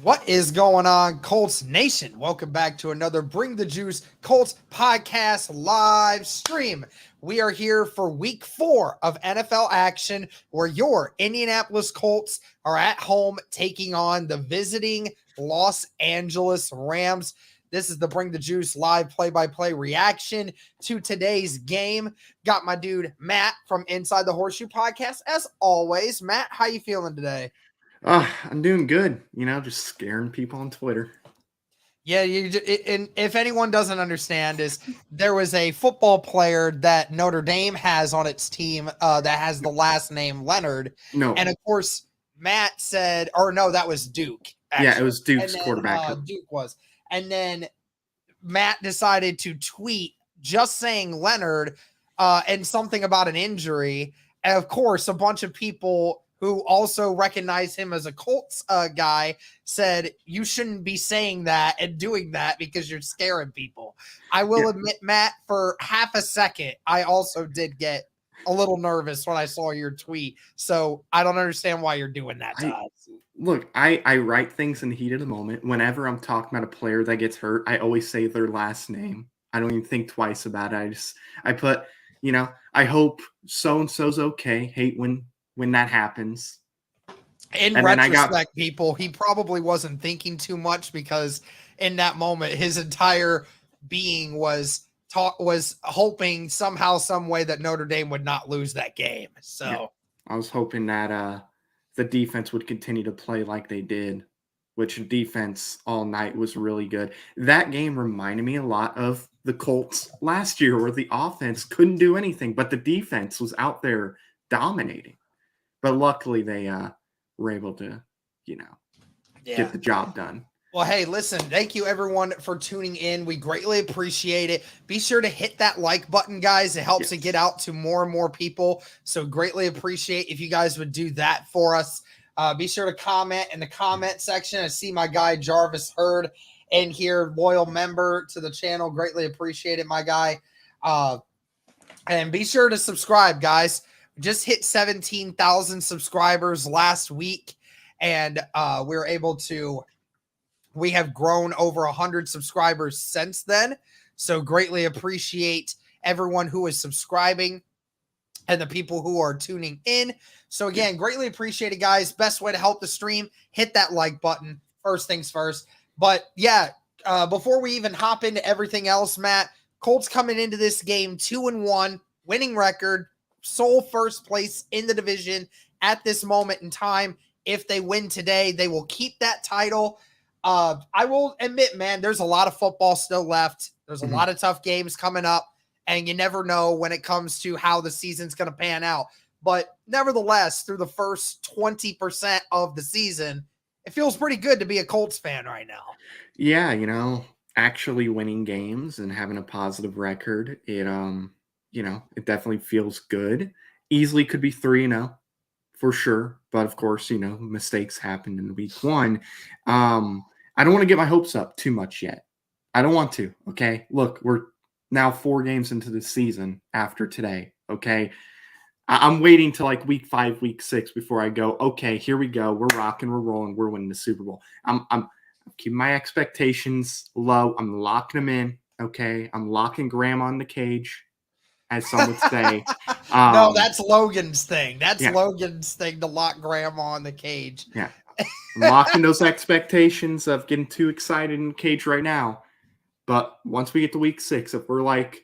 What is going on, Colts Nation? Welcome back to another Bring the Juice Colts podcast live stream. We are here for week 4 of NFL action, where your Indianapolis Colts are at home taking on the visiting Los Angeles Rams. This is the Bring the Juice live play-by-play reaction to today's game. Got my dude Matt from Inside the Horseshoe podcast. As always, Matt, how you feeling today? I'm doing good. Just scaring people on Twitter. Yeah, and if anyone doesn't understand, is there was a football player that Notre Dame has on its team that has the last name Leonard, No, and of course Matt said, or no, that was Duke. yeah, it Actually, was Duke's and then quarterback. Duke was, and then Matt decided to tweet just saying Leonard and something about an injury. And of course, a bunch of people who also recognize him as a Colts guy said, you shouldn't be saying that and doing that because you're scaring people. I will admit, Matt, for half a second, I also did get a little nervous when I saw your tweet. So I don't understand why you're doing that to us. Look, I write things in the heat of the moment. Whenever I'm talking about a player that gets hurt, I always say their last name. I don't even think twice about it. I put, I hope so-and-so's okay. Hate when that happens. In retrospect, people, he probably wasn't thinking too much because in that moment, his entire being was hoping somehow, some way that Notre Dame would not lose that game. So yeah, I was hoping that the defense would continue to play like they did, which defense all night was really good. That game reminded me a lot of the Colts last year, where the offense couldn't do anything, but the defense was out there dominating. But luckily, they were able to, get the job done. Well, hey, listen, thank you everyone for tuning in. We greatly appreciate it. Be sure to hit that like button, guys. It helps it get out to more and more people. So greatly appreciate if you guys would do that for us. Be sure to comment in the comment section. I see my guy Jarvis Hurd in here, loyal member to the channel. Greatly appreciate it, my guy. And be sure to subscribe, guys. Just hit 17,000 subscribers last week, and we were able to. We have grown over 100 subscribers since then. So greatly appreciate everyone who is subscribing and the people who are tuning in. So again, greatly appreciate it, guys. Best way to help the stream, hit that like button. First things first. But yeah, before we even hop into everything else, Matt, Colts coming into this game 2-1, winning record, sole first place in the division at this moment in time. If they win today, they will keep that title. I will admit, man, there's a lot of football still left. There's a lot of tough games coming up, and you never know when it comes to how the season's going to pan out. But nevertheless, through the first 20% of the season, it feels pretty good to be a Colts fan right now. Yeah, actually winning games and having a positive record, it it definitely feels good. Easily could be 3-0 for sure, but of course, mistakes happened in week 1. I don't want to get my hopes up too much yet. I don't want to, okay? Look, we're now 4 games into the season after today, okay? I'm waiting till like week 5, week 6 before I go, okay, here we go. We're rocking, we're rolling, we're winning the Super Bowl. I'm keeping my expectations low. I'm locking them in, okay? I'm locking Grandma in the cage, as some would say. No, that's Logan's thing. That's Yeah. Logan's thing, to lock Grandma in the cage. Yeah. I'm locking those expectations of getting too excited in the cage right now. But once we get to week 6, if we're like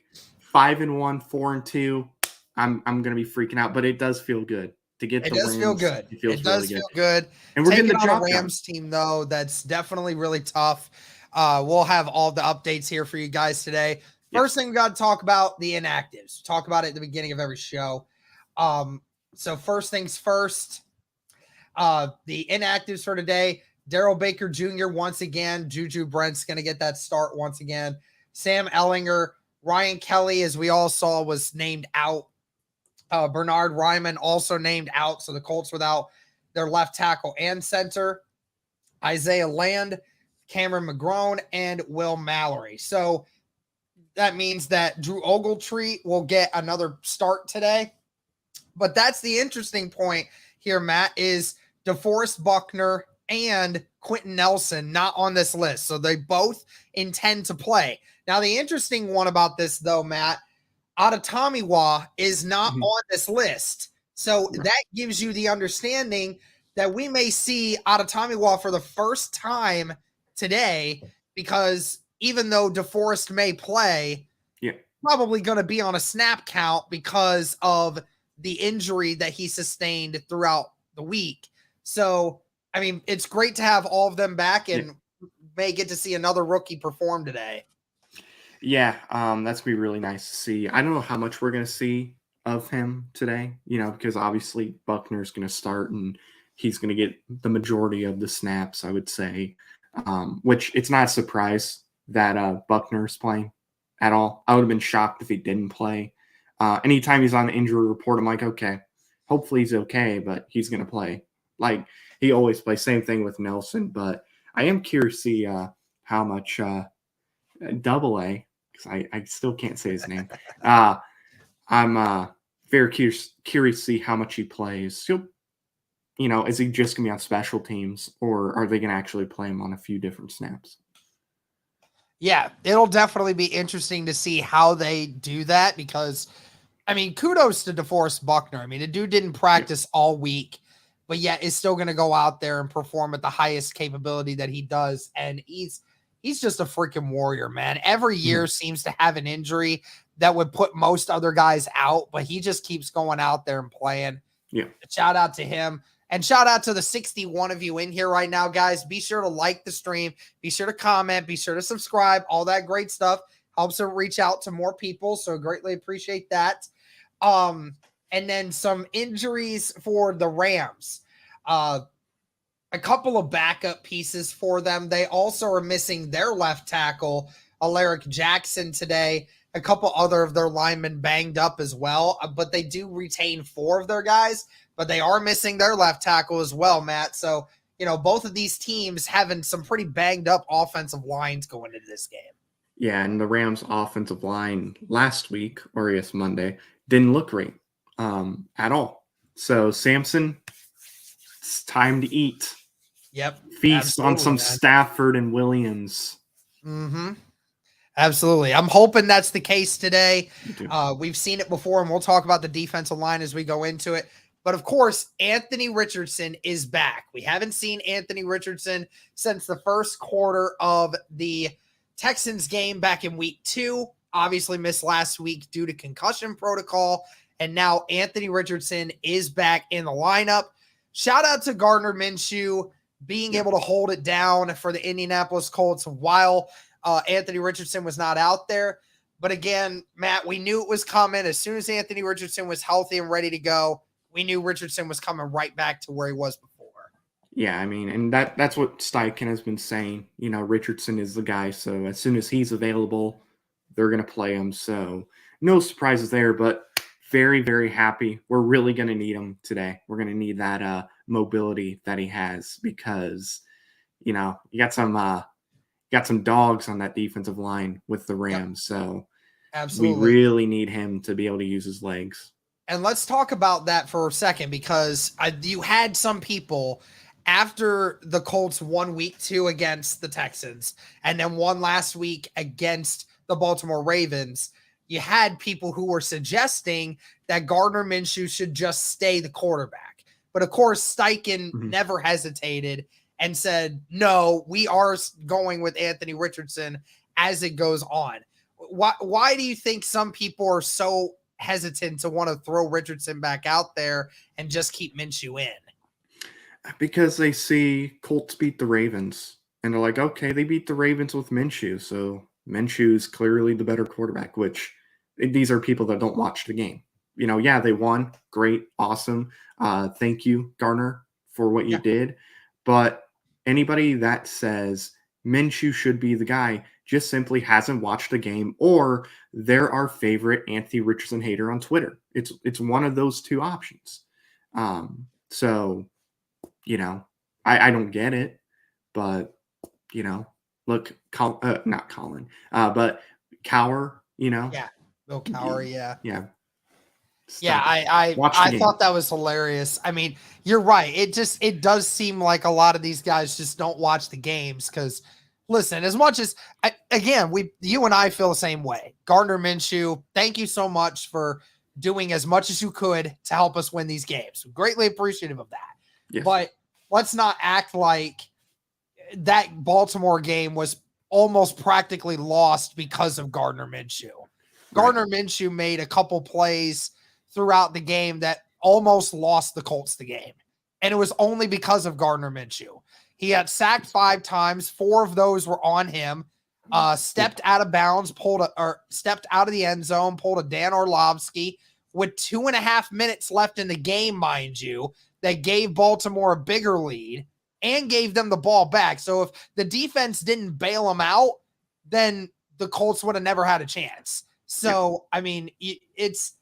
5-1, 4-2, I'm gonna be freaking out. But it does feel good to get the Rams. Feel good. It does feel good. And we're getting the job on a Rams team though that's definitely really tough. We'll have all the updates here for you guys today. First thing we got to talk about, the inactives. Talk about it at the beginning of every show. So first things first, the inactives for today, Daryl Baker Jr. once again. Juju Brent's going to get that start once again. Sam Ellinger, Ryan Kelly, as we all saw, was named out. Bernard Ryman also named out. So the Colts without their left tackle and center. Isaiah Land, Cameron McGrone, and Will Mallory. So that means that Drew Ogletree will get another start today. But that's the interesting point here, Matt, is DeForest Buckner and Quentin Nelson not on this list. So they both intend to play. Now, the interesting one about this, though, Matt, Adatamiwa is not on this list. So that gives you the understanding that we may see Adatamiwa for the first time today, because even though DeForest may play, probably going to be on a snap count because of the injury that he sustained throughout the week. So, I mean, it's great to have all of them back, and may get to see another rookie perform today. Yeah, that's gonna be really nice to see. I don't know how much we're gonna see of him today, because obviously Buckner's gonna start and he's gonna get the majority of the snaps, I would say. Which it's not a surprise that Buckner's playing at all. I would have been shocked if he didn't play. Anytime he's on the injury report, I'm like, okay, hopefully he's okay, but he's gonna play. Like he always plays. Same thing with Nelson, but I am curious to see how much Double A. I still can't say his name. I'm very curious to see how much he plays. Is he just going to be on special teams, or are they going to actually play him on a few different snaps? Yeah, it'll definitely be interesting to see how they do that, because, I mean, kudos to DeForest Buckner. I mean, the dude didn't practice all week, but yet is still going to go out there and perform at the highest capability that he does. And he's just a freaking warrior, man. Every year seems to have an injury that would put most other guys out, but he just keeps going out there and playing. Yeah. Shout out to him. And shout out to the 61 of you in here right now, guys. Be sure to like the stream. Be sure to comment. Be sure to subscribe. All that great stuff helps us reach out to more people. So greatly appreciate that. And then some injuries for the Rams. A couple of backup pieces for them. They also are missing their left tackle, Alaric Jackson, today. A couple other of their linemen banged up as well, but they do retain 4 of their guys, but they are missing their left tackle as well, Matt. So, both of these teams having some pretty banged up offensive lines going into this game. Yeah, and the Rams offensive line last week, or yes, Monday, didn't look great at all. So, Samson, it's time to eat. Yep. Feast on some Stafford and Williams. Absolutely. I'm hoping that's the case today. We've seen it before, and we'll talk about the defensive line as we go into it. But, of course, Anthony Richardson is back. We haven't seen Anthony Richardson since the first quarter of the Texans game back in week 2. Obviously missed last week due to concussion protocol. And now Anthony Richardson is back in the lineup. Shout out to Gardner Minshew being able to hold it down for the Indianapolis Colts while Anthony Richardson was not out there. But again, Matt, we knew it was coming. As soon as Anthony Richardson was healthy and ready to go, we knew Richardson was coming right back to where he was before. Yeah, I mean, and that's what Steichen has been saying. Richardson is the guy, so as soon as he's available, they're going to play him. So no surprises there, but very, very happy. We're really going to need him today. We're going to need that mobility that he has, because, you got some dogs on that defensive line with the Rams. Yep. So absolutely, we really need him to be able to use his legs. And let's talk about that for a second, because you had some people after the Colts won week 2 against the Texans and then won last week against the Baltimore Ravens. You had people who were suggesting that Gardner Minshew should just stay the quarterback. But of course, Steichen never hesitated and said, no, we are going with Anthony Richardson as it goes on. Why do you think some people are so hesitant to want to throw Richardson back out there and just keep Minshew in? Because they see Colts beat the Ravens, and they're like, okay, they beat the Ravens with Minshew, so Minshew's clearly the better quarterback, which these are people that don't watch the game. Yeah, they won. Great. Awesome. Thank you, Garner, for what you did. But anybody that says Minshew should be the guy just simply hasn't watched the game, or they're our favorite Anthony Richardson hater on Twitter. It's one of those two options. So, I don't get it, but, look, not Colin, but Cower, Yeah, Bill Cower, yeah. Yeah, Stud. Watch the I game. thought that was hilarious. I mean, you're right. It does seem like a lot of these guys just don't watch the games because listen, as much as again, you and I feel the same way. Gardner Minshew, thank you so much for doing as much as you could to help us win these games. Greatly appreciative of that. Yes. But let's not act like that Baltimore game was almost practically lost because of Gardner Minshew. Gardner Minshew made a couple plays throughout the game that almost lost the Colts the game. And it was only because of Gardner Minshew. He had sacked 5 times. 4 of those were on him. Stepped out of bounds, stepped out of the end zone, pulled a Dan Orlovsky with 2.5 minutes left in the game, mind you, that gave Baltimore a bigger lead and gave them the ball back. So if the defense didn't bail them out, then the Colts would have never had a chance. So, I mean, it's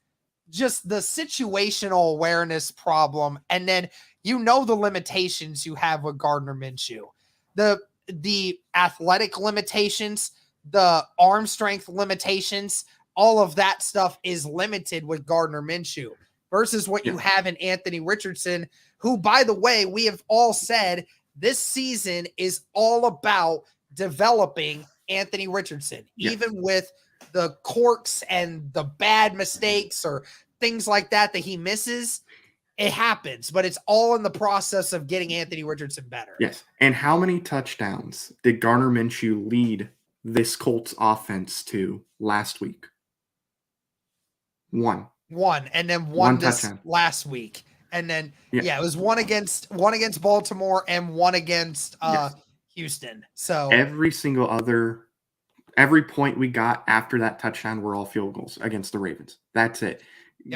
just the situational awareness problem. And then you know the limitations you have with Gardner Minshew. The athletic limitations, the arm strength limitations, all of that stuff is limited with Gardner Minshew versus what you have in Anthony Richardson, who, by the way, we have all said this season is all about developing Anthony Richardson, even with the quirks and the bad mistakes or things like that he misses. It happens, but it's all in the process of getting Anthony Richardson better. Yes. And how many touchdowns did Gardner Minshew lead this Colts offense to last week? One. And then one this touchdown last week. And then it was one against Baltimore and one against Houston. So every point we got after that touchdown were all field goals against the Ravens. That's it.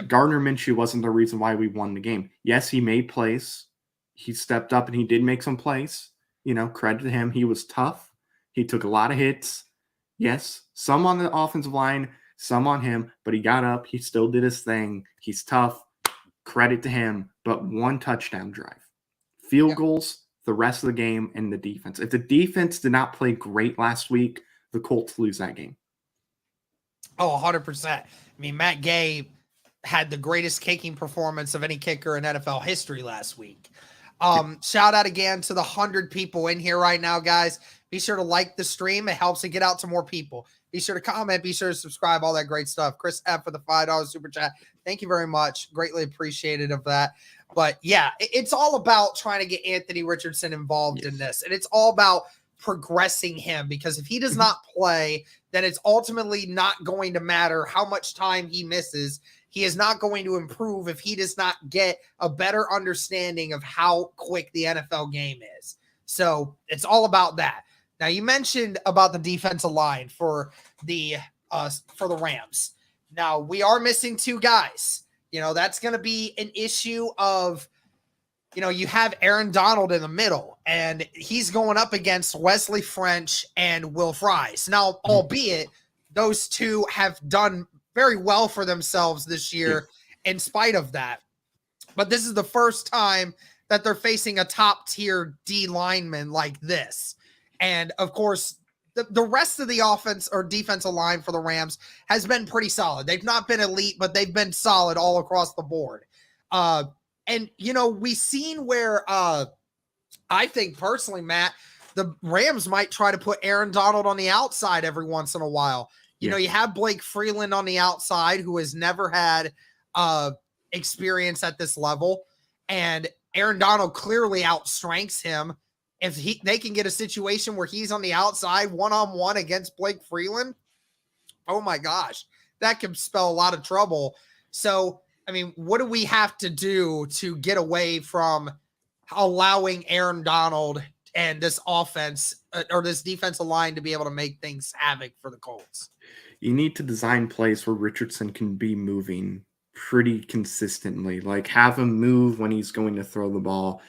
Gardner Minshew wasn't the reason why we won the game. Yes, he made plays. He stepped up and he did make some plays. Credit to him. He was tough. He took a lot of hits. Yes, some on the offensive line, some on him, but he got up. He still did his thing. He's tough. Credit to him, but one touchdown drive. Field goals, the rest of the game, and the defense. If the defense did not play great last week, the Colts lose that game. Oh, 100%. I mean, Matt Gay had the greatest kicking performance of any kicker in NFL history last week. Shout out again to the 100 people in here right now, guys. Be sure to like the stream. It helps it get out to more people. Be sure to comment. Be sure to subscribe. All that great stuff. Chris F. for the $5 super chat. Thank you very much. Greatly appreciated of that. But yeah, it's all about trying to get Anthony Richardson involved in this. And it's all about progressing him, because if he does not play, then it's ultimately not going to matter how much time he misses. He is not going to improve if he does not get a better understanding of how quick the NFL game is. So it's all about that. Now, you mentioned about the defensive line for the Rams. Now, we are missing 2 guys. That's going to be an issue of, you have Aaron Donald in the middle, and he's going up against Wesley French and Will Fries. Now, albeit those 2 have done very well for themselves this year in spite of that. But this is the first time that they're facing a top-tier D lineman like this. And, of course, the rest of the offense or defensive line for the Rams has been pretty solid. They've not been elite, but they've been solid all across the board. And, we've seen where I think personally, Matt, the Rams might try to put Aaron Donald on the outside every once in a while. You have Blake Freeland on the outside, who has never had experience at this level. And Aaron Donald clearly outstrengths him. If they can get a situation where he's on the outside one-on-one against Blake Freeland, oh my gosh, that could spell a lot of trouble. So, I mean, what do we have to do to get away from allowing Aaron Donald and this offense or this defensive line to be able to make things havoc for the Colts? You need to design plays where Richardson can be moving pretty consistently. Like, have him move when he's going to throw the ball.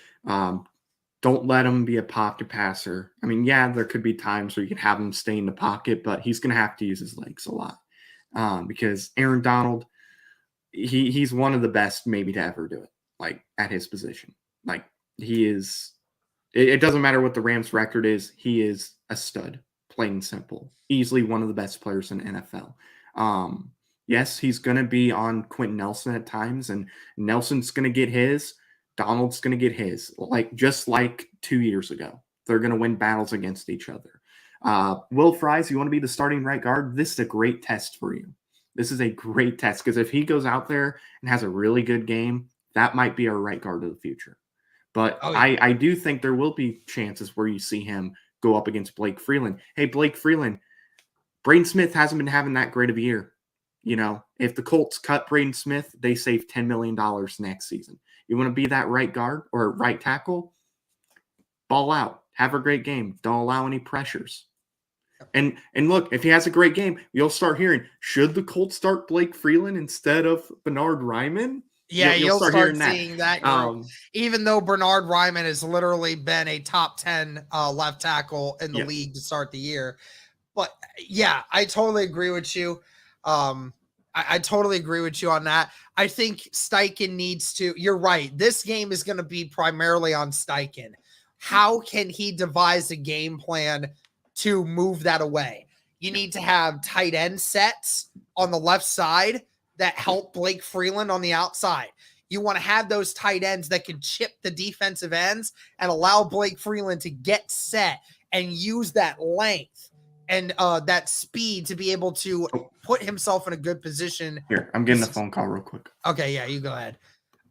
Don't let him be a pocket passer. I mean, there could be times where you can have him stay in the pocket, but he's going to have to use his legs a lot because Aaron Donald, he's one of the best maybe to ever do it, like at his position. Like, he is – it doesn't matter what the Rams' record is. He is a stud, plain and simple. Easily one of the best players in NFL. Yes, he's going to be on Quentin Nelson at times, and Nelson's going to get his. Donald's going to get his, just like 2 years ago. They're going to win battles against each other. Will Fries, you want to be the starting right guard? This is a great test for you. This is a great test because if he goes out there and has a really good game, that might be our right guard of the future. But Oh, yeah. I do think there will be chances where you see him go up against Blake Freeland. Hey, Blake Freeland, Braden Smith hasn't been having that great of a year. If the Colts cut Braden Smith, they save $10 million next season. You want to be that right guard or right tackle? Ball out. Have a great game. Don't allow any pressures. And look, if he has a great game, you'll start hearing, should the Colts start Blake Freeland instead of Bernard Ryman? Yeah, you'll start hearing seeing that group. Even though Bernard Ryman has literally been a top 10 left tackle in the league to start the year. But yeah, I totally agree with you. I totally agree with you on that. I think Steichen needs to, you're right. This game is going to be primarily on Steichen. How can he devise a game plan to move that away? You need to have tight end sets on the left side that help Blake Freeland on the outside. You want to have those tight ends that can chip the defensive ends and allow Blake Freeland to get set and use that length and that speed to be able to put himself in a good position. Here, I'm getting a phone call real quick. Okay, yeah, you go ahead.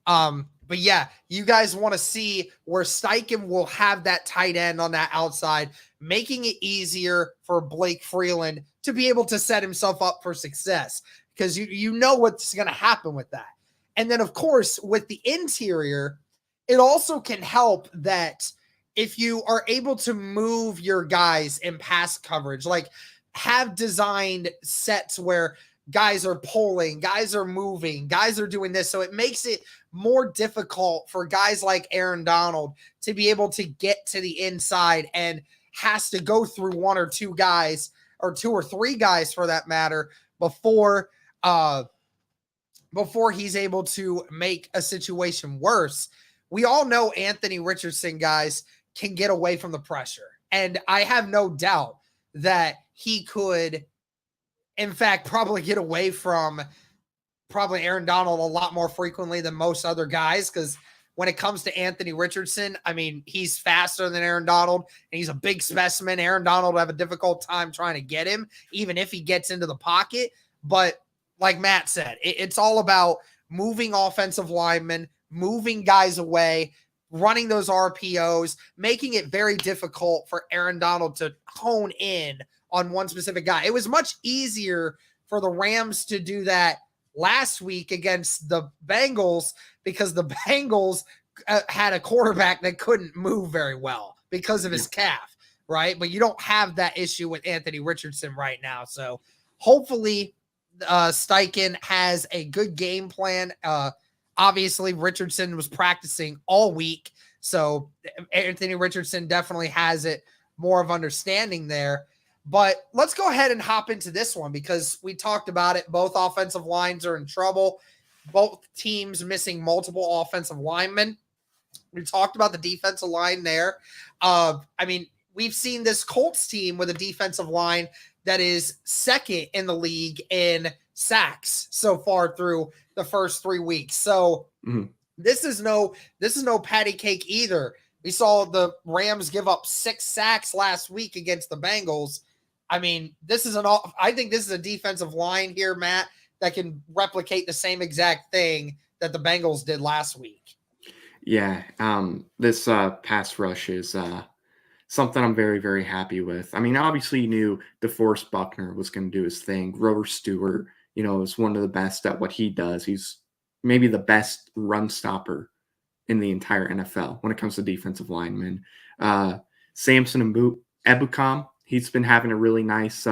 But yeah, you guys want to see where Steichen will have that tight end on that outside, making it easier for Blake Freeland to be able to set himself up for success because you know what's going to happen with that. And then, of course, with the interior, it also can help that if you are able to move your guys in pass coverage, like have designed sets where guys are pulling, guys are moving, guys are doing this. So it makes it more difficult for guys like Aaron Donald to be able to get to the inside and has to go through one or two guys or two or three guys for that matter before he's able to make a situation worse. We all know Anthony Richardson, guys, can get away from the pressure. And I have no doubt that he could, in fact, probably get away from probably Aaron Donald a lot more frequently than most other guys. Because when it comes to Anthony Richardson, I mean, he's faster than Aaron Donald and he's a big specimen. Aaron Donald will have a difficult time trying to get him, even if he gets into the pocket. But like Matt said, it's all about moving offensive linemen, moving guys away, running those RPOs, making it very difficult for Aaron Donald to hone in on one specific guy. It was much easier for the Rams to do that last week against the Bengals because the Bengals had a quarterback that couldn't move very well because of his calf, right? But you don't have that issue with Anthony Richardson right now. So hopefully Steichen has a good game plan. Obviously, Richardson was practicing all week, so Anthony Richardson definitely has it more of understanding there. But let's go ahead and hop into this one because we talked about it. Both offensive lines are in trouble. Both teams missing multiple offensive linemen. We talked about the defensive line there. I mean, we've seen this Colts team with a defensive line that is second in the league in sacks so far through the first 3 weeks. So this is no patty cake either. We saw the Rams give up 6 sacks last week against the Bengals. I mean, I think this is a defensive line here, Matt, that can replicate the same exact thing that the Bengals did last week. Yeah, this pass rush is something I'm very, very happy with. I mean, obviously you knew DeForest Buckner was going to do his thing. Grover Stewart, is one of the best at what he does. He's maybe the best run stopper in the entire NFL when it comes to defensive linemen. Samson and Ebukam, he's been having a really nice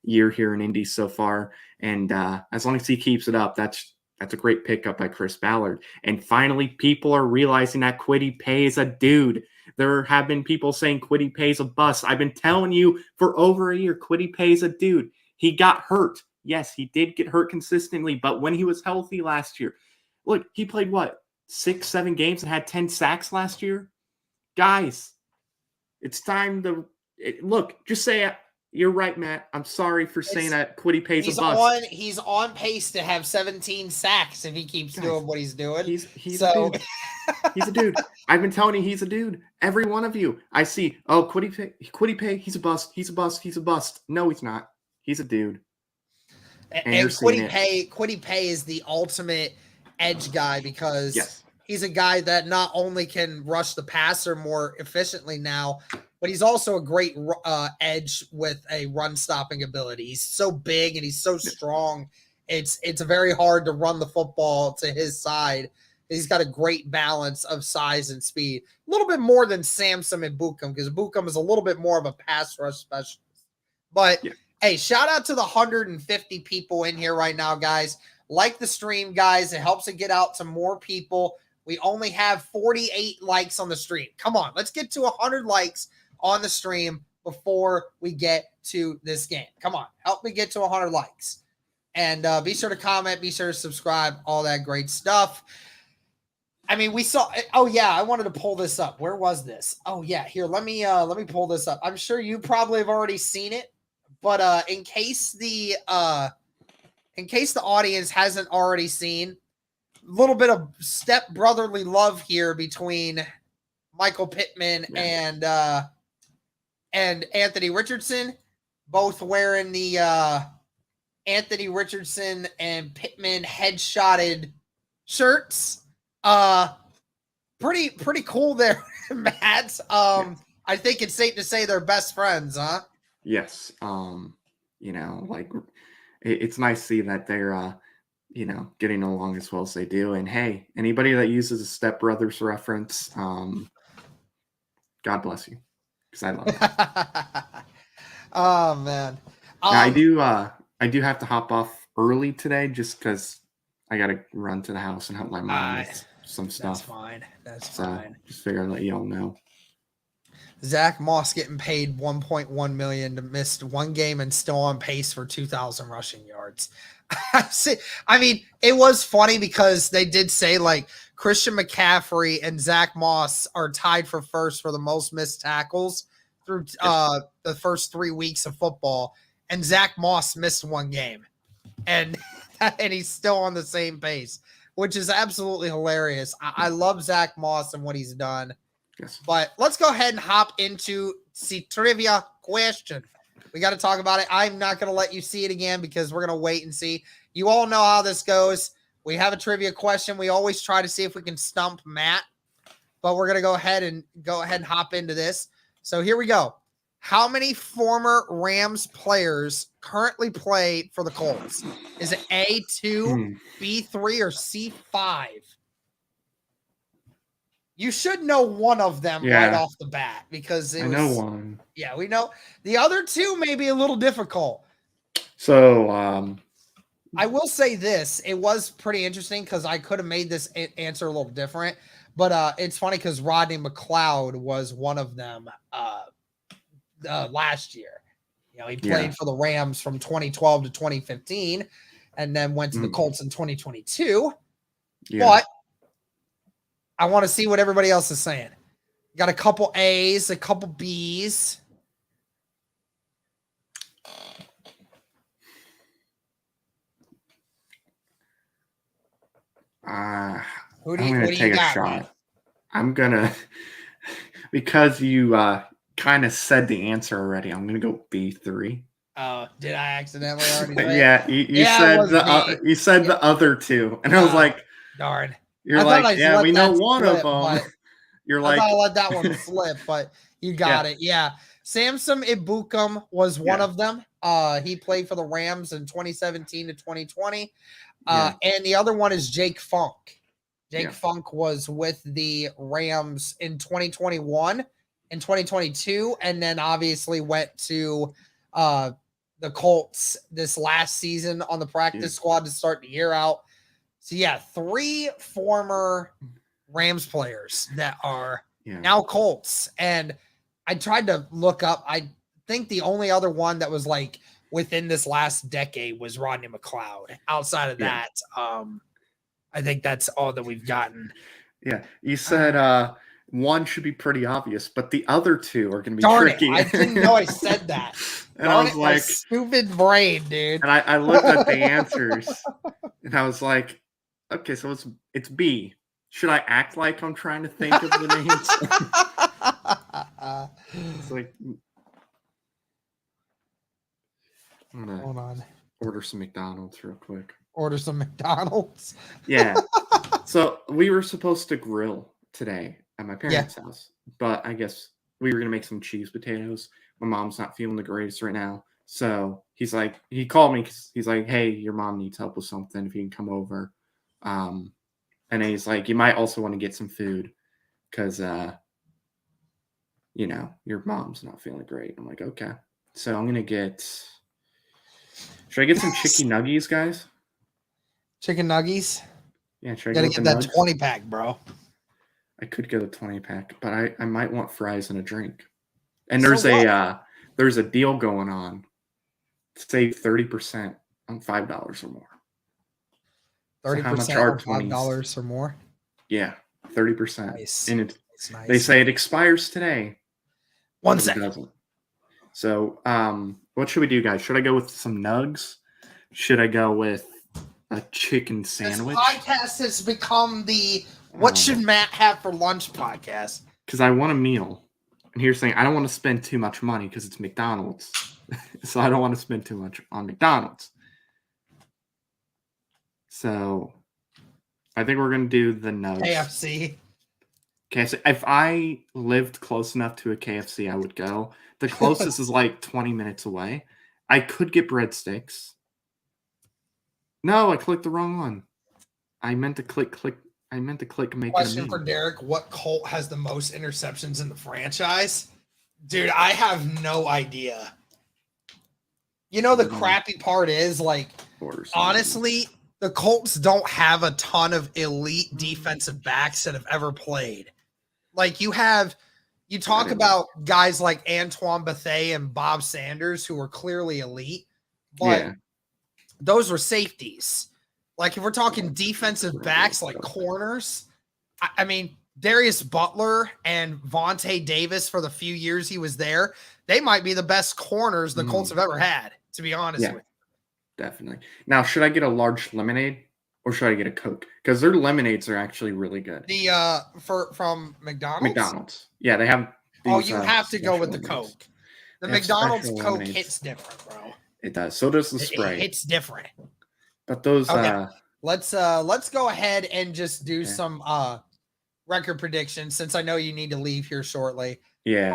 year here in Indy so far. And as long as he keeps it up, that's a great pickup by Chris Ballard. And finally, people are realizing that Kwity Paye is a dude. There have been people saying Kwity Paye is a bust. I've been telling you for over a year, Kwity Paye is a dude. He got hurt. Yes, he did get hurt consistently, but when he was healthy last year, look, he played 6-7 games and had 10 sacks last year? Guys, it's time to look, just say You're right, Matt. I'm sorry for saying that Quiddy Pay's a bust. He's on pace to have 17 sacks if he keeps doing what he's doing. He's a dude. He's a dude. I've been telling you he's a dude. Every one of you. I see. Oh, Quiddy Pay, he's a bust. He's a bust. He's a bust. No, he's not. He's a dude. And Quiddy Pay is the ultimate edge guy because he's a guy that not only can rush the passer more efficiently now, but he's also a great edge with a run stopping ability. He's so big and he's so strong. It's very hard to run the football to his side. He's got a great balance of size and speed. A little bit more than Samson and Bukum, because Bukum is a little bit more of a pass rush specialist. But hey, shout out to the 150 people in here right now, guys. Like the stream, guys. It helps it get out to more people. We only have 48 likes on the stream. Come on, let's get to 100 likes on the stream before we get to this game. Come on, help me get to 100 likes. And be sure to comment, be sure to subscribe, all that great stuff. I mean, we saw. Oh yeah, I wanted to pull this up. Where was this? Oh yeah, here. Let me pull this up. I'm sure you probably have already seen it, but in case the audience hasn't already seen, a little bit of step brotherly love here between Michael Pittman and Anthony Richardson, both wearing the Anthony Richardson and Pittman headshotted shirts. Pretty cool there, Matt. I think it's safe to say they're best friends, huh? Yes. Like it's nice to see that they're getting along as well as they do. And hey, anybody that uses a Step Brothers reference, God bless you, because I love it. Oh man, now, I do have to hop off early today just because I got to run to the house and help my mom with some stuff. That's fine. Just figure I'd let y'all know. Zach Moss getting paid $1.1 million to miss one game and still on pace for 2,000 rushing yards. I mean, it was funny because they did say like Christian McCaffrey and Zach Moss are tied for first for the most missed tackles through the first 3 weeks of football, and Zach Moss missed one game, and he's still on the same pace, which is absolutely hilarious. I love Zach Moss and what he's done. Yes. But let's go ahead and hop into the trivia question. We got to talk about it. I'm not going to let you see it again because we're going to wait and see. You all know how this goes. We have a trivia question. We always try to see if we can stump Matt, but we're going to go ahead and hop into this. So here we go. How many former Rams players currently play for the Colts? Is it A2, B3, or C5? You should know one of them right off the bat because I know one. Yeah, we know. The other two may be a little difficult. So I will say this. It was pretty interesting because I could have made this answer a little different. But it's funny because Rodney McLeod was one of them last year. He played for the Rams from 2012 to 2015 and then went to the Colts in 2022. Yeah. But I want to see what everybody else is saying. Got a couple A's, a couple B's. What do you take a shot. I'm gonna because you kind of said the answer already. I'm gonna go B3. Oh, did I accidentally already? Yeah, you said the other two, and I was like, darn. You're like, yeah, we know one of them. You're like, I thought I let that one slip, but you got it. Yeah. Samson Ibukum was one of them. He played for the Rams in 2017 to 2020. And the other one is Jake Funk. Jake Funk was with the Rams in 2021 and 2022, and then obviously went to the Colts this last season on the practice squad to start the year out. So, 3 former Rams players that are now Colts. And I tried to look up. I think the only other one that was like within this last decade was Rodney McLeod. Outside of that, I think that's all that we've gotten. Yeah. You said one should be pretty obvious, but the other two are going to be tricky. I didn't know I said that. And I Darn was it, my like, stupid brain, dude. and I looked at the answers, and I was like, okay, so it's B. Should I act like I'm trying to think of the names? It's like, I'm gonna Hold on. order some McDonald's real quick. Order some McDonald's. Yeah. So we were supposed to grill today at my parents' house, but I guess we were gonna make some cheese potatoes. My mom's not feeling the greatest right now, so he's like, he called me because he's like, "Hey, your mom needs help with something. If you can come over," and then he's like, "You might also want to get some food because you know your mom's not feeling great." I'm like, "Okay." So I'm gonna get. Should I get some chicken nuggies, guys? Chicken nuggies. Yeah, should I Gotta go get with the that nugs? 20-pack, bro. I could get a 20-pack, but I might want fries and a drink. And So there's a deal going on. Save 30% on $5 or more. So how much 30% are on 20s? $5 or more. Yeah, 30%. Nice. And It's nice. they say it expires today. One but it second. doesn't. So what should we do, guys? Should I go with some nugs? Should I go with a chicken sandwich? This podcast has become the "What should Matt have for lunch" podcast. Because I want a meal. And here's the thing, I don't want to spend too much money because it's McDonald's. So I don't want to spend too much on McDonald's. So I think we're going to do the nugs. KFC. KFC. If I lived close enough to a KFC, I would go. The closest is like 20 minutes away. I could get breadsticks. No, I clicked the wrong one. I meant to click make Question it a for meal. Derek: what Colt has the most interceptions in the franchise? Dude, I have no idea. You know, the crappy part is, like, honestly, the Colts don't have a ton of elite defensive backs that have ever played. Like, you talk about guys like Antoine Bethea and Bob Sanders, who are clearly elite, but those were safeties. Like, if we're talking defensive backs, like corners, I mean, Darius Butler and Vontae Davis, for the few years he was there, they might be the best corners the Colts have ever had, to be honest with you. Definitely. Now, should I get a large lemonade or should I get a Coke? Because their lemonades are actually really good. The from McDonald's? McDonald's. Yeah, they have these, you have to go with the Coke. The McDonald's Coke hits different, bro. It does. So does the Sprite. It's different. But those let's go ahead and just do some record predictions, since I know you need to leave here shortly. Yeah.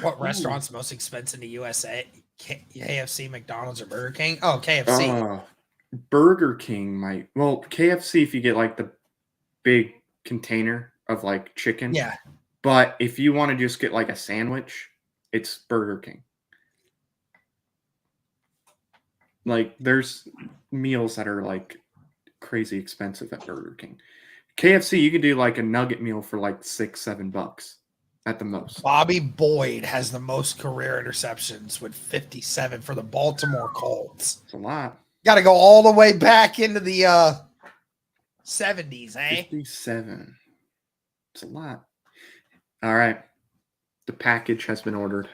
What restaurant's most expensive in the USA? KFC, McDonald's, or Burger King? Oh, KFC. Burger King might. Well, KFC if you get like the big container of like chicken. Yeah. But if you want to just get like a sandwich, it's Burger King. Like, there's meals that are like crazy expensive at Burger King. KFC, you could do like a nugget meal for like $6-7 at the most. Bobby Boyd has the most career interceptions with 57 for the Baltimore Colts. It's a lot. Got to go all the way back into the 70s, eh? 57. It's a lot. All right. The package has been ordered.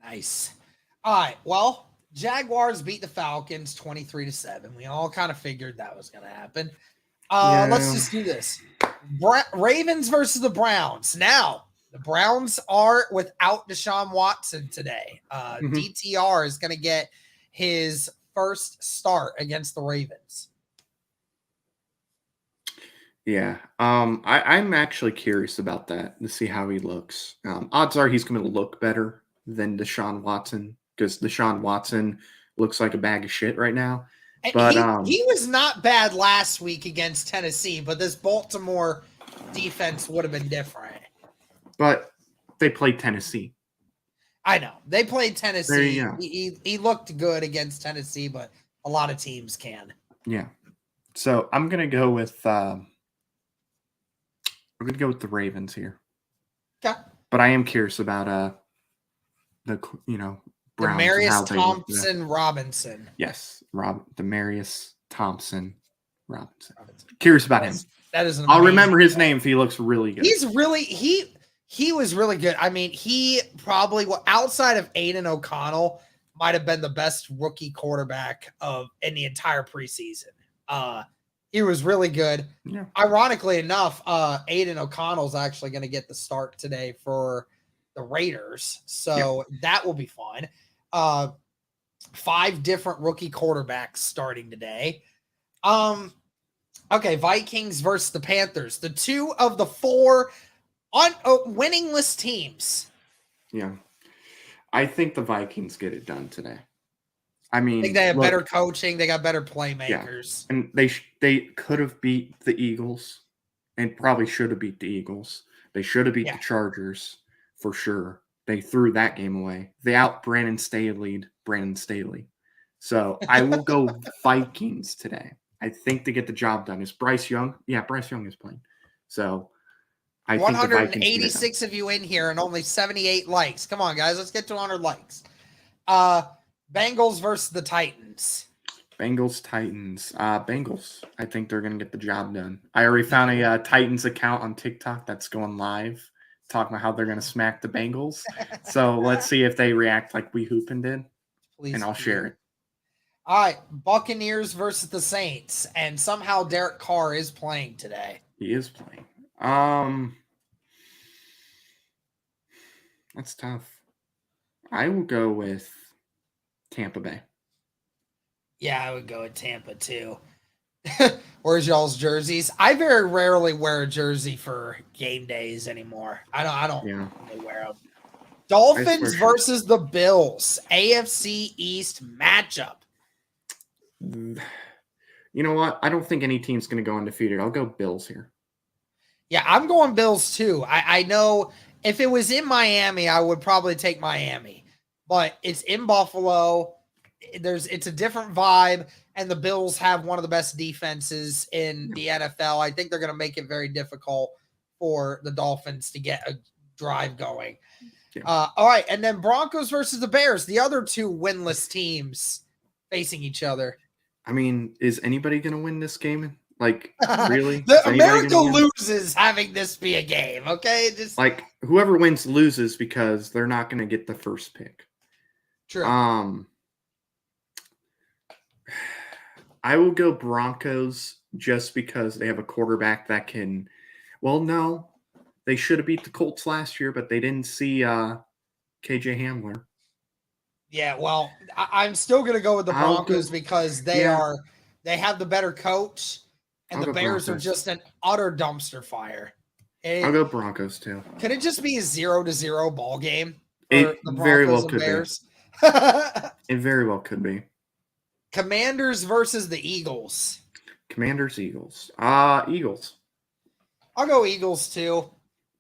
Nice. All right. Well, Jaguars beat the Falcons 23-7. We all kind of figured that was going to happen. Let's just do this. Ravens versus the Browns. Now, the Browns are without Deshaun Watson today. DTR is going to get his first start against the Ravens. Yeah. I'm actually curious about that to see how he looks. Odds are he's going to look better than Deshaun Watson, because Deshaun Watson looks like a bag of shit right now. And but he was not bad last week against Tennessee, but this Baltimore defense would have been different. But they played Tennessee. I know. They played Tennessee. There you go. He looked good against Tennessee, but a lot of teams can. Yeah. So I'm gonna go with the Ravens here. Okay. But I am curious about Browns. Demarius Thompson Robinson. Yes, Demarius Thompson Robinson. Curious about him. That is I'll remember his name if he looks really good. He's really he He was really good. I mean, he probably, outside of Aiden O'Connell, might have been the best rookie quarterback in the entire preseason. He was really good. Yeah. Ironically enough, Aiden O'Connell's actually going to get the start today for the Raiders, so that will be fun. 5 different rookie quarterbacks starting today. Okay, Vikings versus the Panthers, the 2 of the 4 winningless teams. Yeah. I think the Vikings get it done today. I mean, I think they have better coaching. They got better playmakers. Yeah. And they could have beat the Eagles and probably should have beat the Eagles. They should have beat the Chargers for sure. They threw that game away. They out Brandon Staley. So I will go Vikings today. I think they get the job done. Is Bryce Young? Yeah, Bryce Young is playing. So I think the Vikings 186 of you in here and only 78 likes. Come on, guys. Let's get to 100 likes. Bengals versus the Titans. Bengals. I think they're going to get the job done. I already found a Titans account on TikTok that's going live, talking about how they're going to smack the Bengals. So let's see if they react like we hoopin' did, and I'll share it. All right, Buccaneers versus the Saints, and somehow Derek Carr is playing today. He is playing. That's tough. I will go with Tampa Bay. Yeah, I would go with Tampa too. Where's y'all's jerseys? I very rarely wear a jersey for game days anymore. I don't really wear them. Dolphins versus the Bills, AFC East matchup. You know what? I don't think any team's going to go undefeated. I'll go Bills here. Yeah, I'm going Bills too. I know if it was in Miami, I would probably take Miami, but it's in Buffalo. It's a different vibe, and the Bills have one of the best defenses in the NFL. I think they're going to make it very difficult for the Dolphins to get a drive going. Yeah. All right, and then Broncos versus the Bears, the other 2 winless teams facing each other. I mean, is anybody going to win this game? Like, really? America loses having this be a game, okay? Just like whoever wins loses because they're not going to get the first pick. True. I will go Broncos just because they have a quarterback that can. Well, no, they should have beat the Colts last year, but they didn't see KJ Hamler. Yeah, well, I'm still going to go with the Broncos because they have the better coach, and the Bears are just an utter dumpster fire. I'll go Broncos too. Could it just be a 0-0 ball game? It very well could be. It very well could be. Commanders versus the Eagles. Eagles. Eagles. I'll go Eagles too.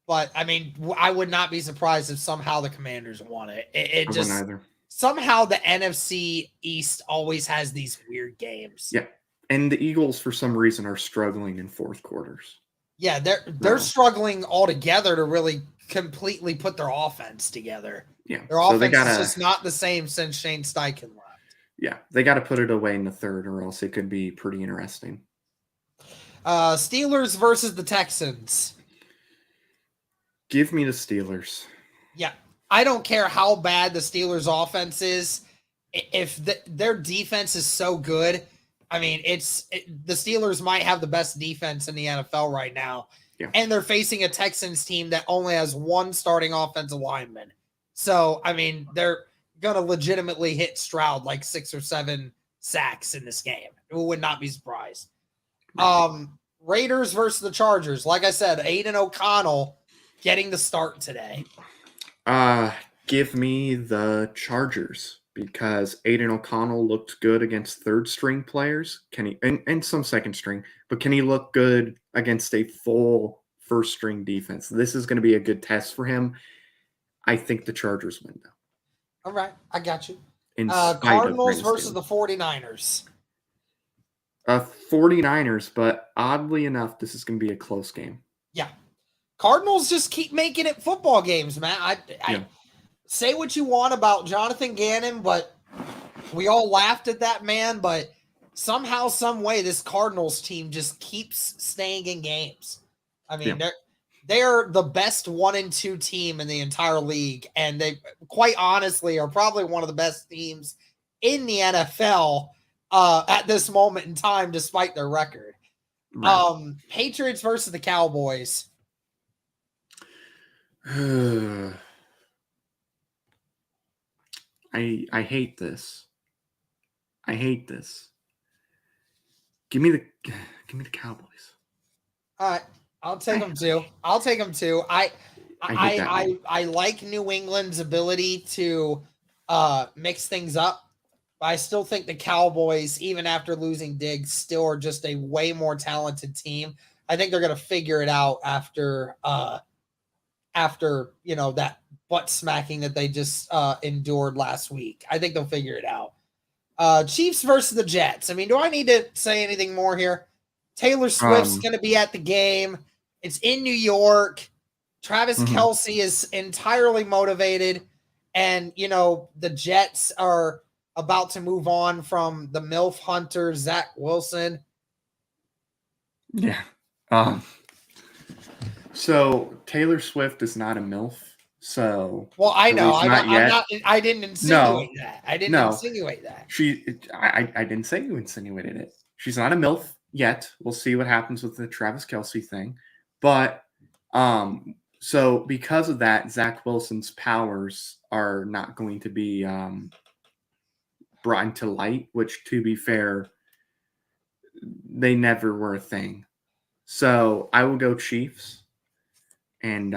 But, I mean, I would not be surprised if somehow the Commanders won it. It just either. Somehow the NFC East always has these weird games. Yeah. And the Eagles, for some reason, are struggling in fourth quarters. Yeah, they're struggling altogether to really completely put their offense together. Yeah. Their offense is just not the same since Shane Steichen left. Yeah, they got to put it away in the third, or else it could be pretty interesting. Steelers versus the Texans. Give me the Steelers. Yeah, I don't care how bad the Steelers' offense is. If their defense is so good, I mean, the Steelers might have the best defense in the NFL right now. Yeah. And they're facing a Texans team that only has 1 starting offensive lineman. So, I mean, they're going to legitimately hit Stroud like 6 or 7 sacks in this game. It would not be surprised. Right. Raiders versus the Chargers. Like I said, Aiden O'Connell getting the start today. Give me the Chargers because Aiden O'Connell looked good against third-string players. Can he and some second-string, but can he look good against a full first-string defense? This is going to be a good test for him. I think the Chargers win, though. All right, I got you. Cardinals versus the 49ers. 49ers, but oddly enough, this is going to be a close game. Yeah. Cardinals just keep making it football games, man. I say what you want about Jonathan Gannon, but we all laughed at that man, but somehow, some way, this Cardinals team just keeps staying in games. I mean, they're the best 1 and 2 team in the entire league, and they quite honestly are probably one of the best teams in the NFL at this moment in time, despite their record. Right. Patriots versus the Cowboys. I hate this. I hate this. Give me the Cowboys. All right, I'll take them too. I'll take them too. I hate that one. I like New England's ability to mix things up. But I still think the Cowboys, even after losing Diggs, still are just a way more talented team. I think they're going to figure it out after that butt smacking that they just endured last week. I think they'll figure it out. Chiefs versus the Jets. I mean, do I need to say anything more here? Taylor Swift's going to be at the game. It's in New York. Travis Kelce is entirely motivated. And, the Jets are about to move on from the MILF hunter, Zach Wilson. Yeah. So Taylor Swift is not a MILF. So well, I know. I didn't insinuate that. I didn't say you insinuated it. She's not a MILF yet. We'll see what happens with the Travis Kelce thing. But so because of that, Zach Wilson's powers are not going to be brought into light, which, to be fair, they never were a thing. So I will go Chiefs. And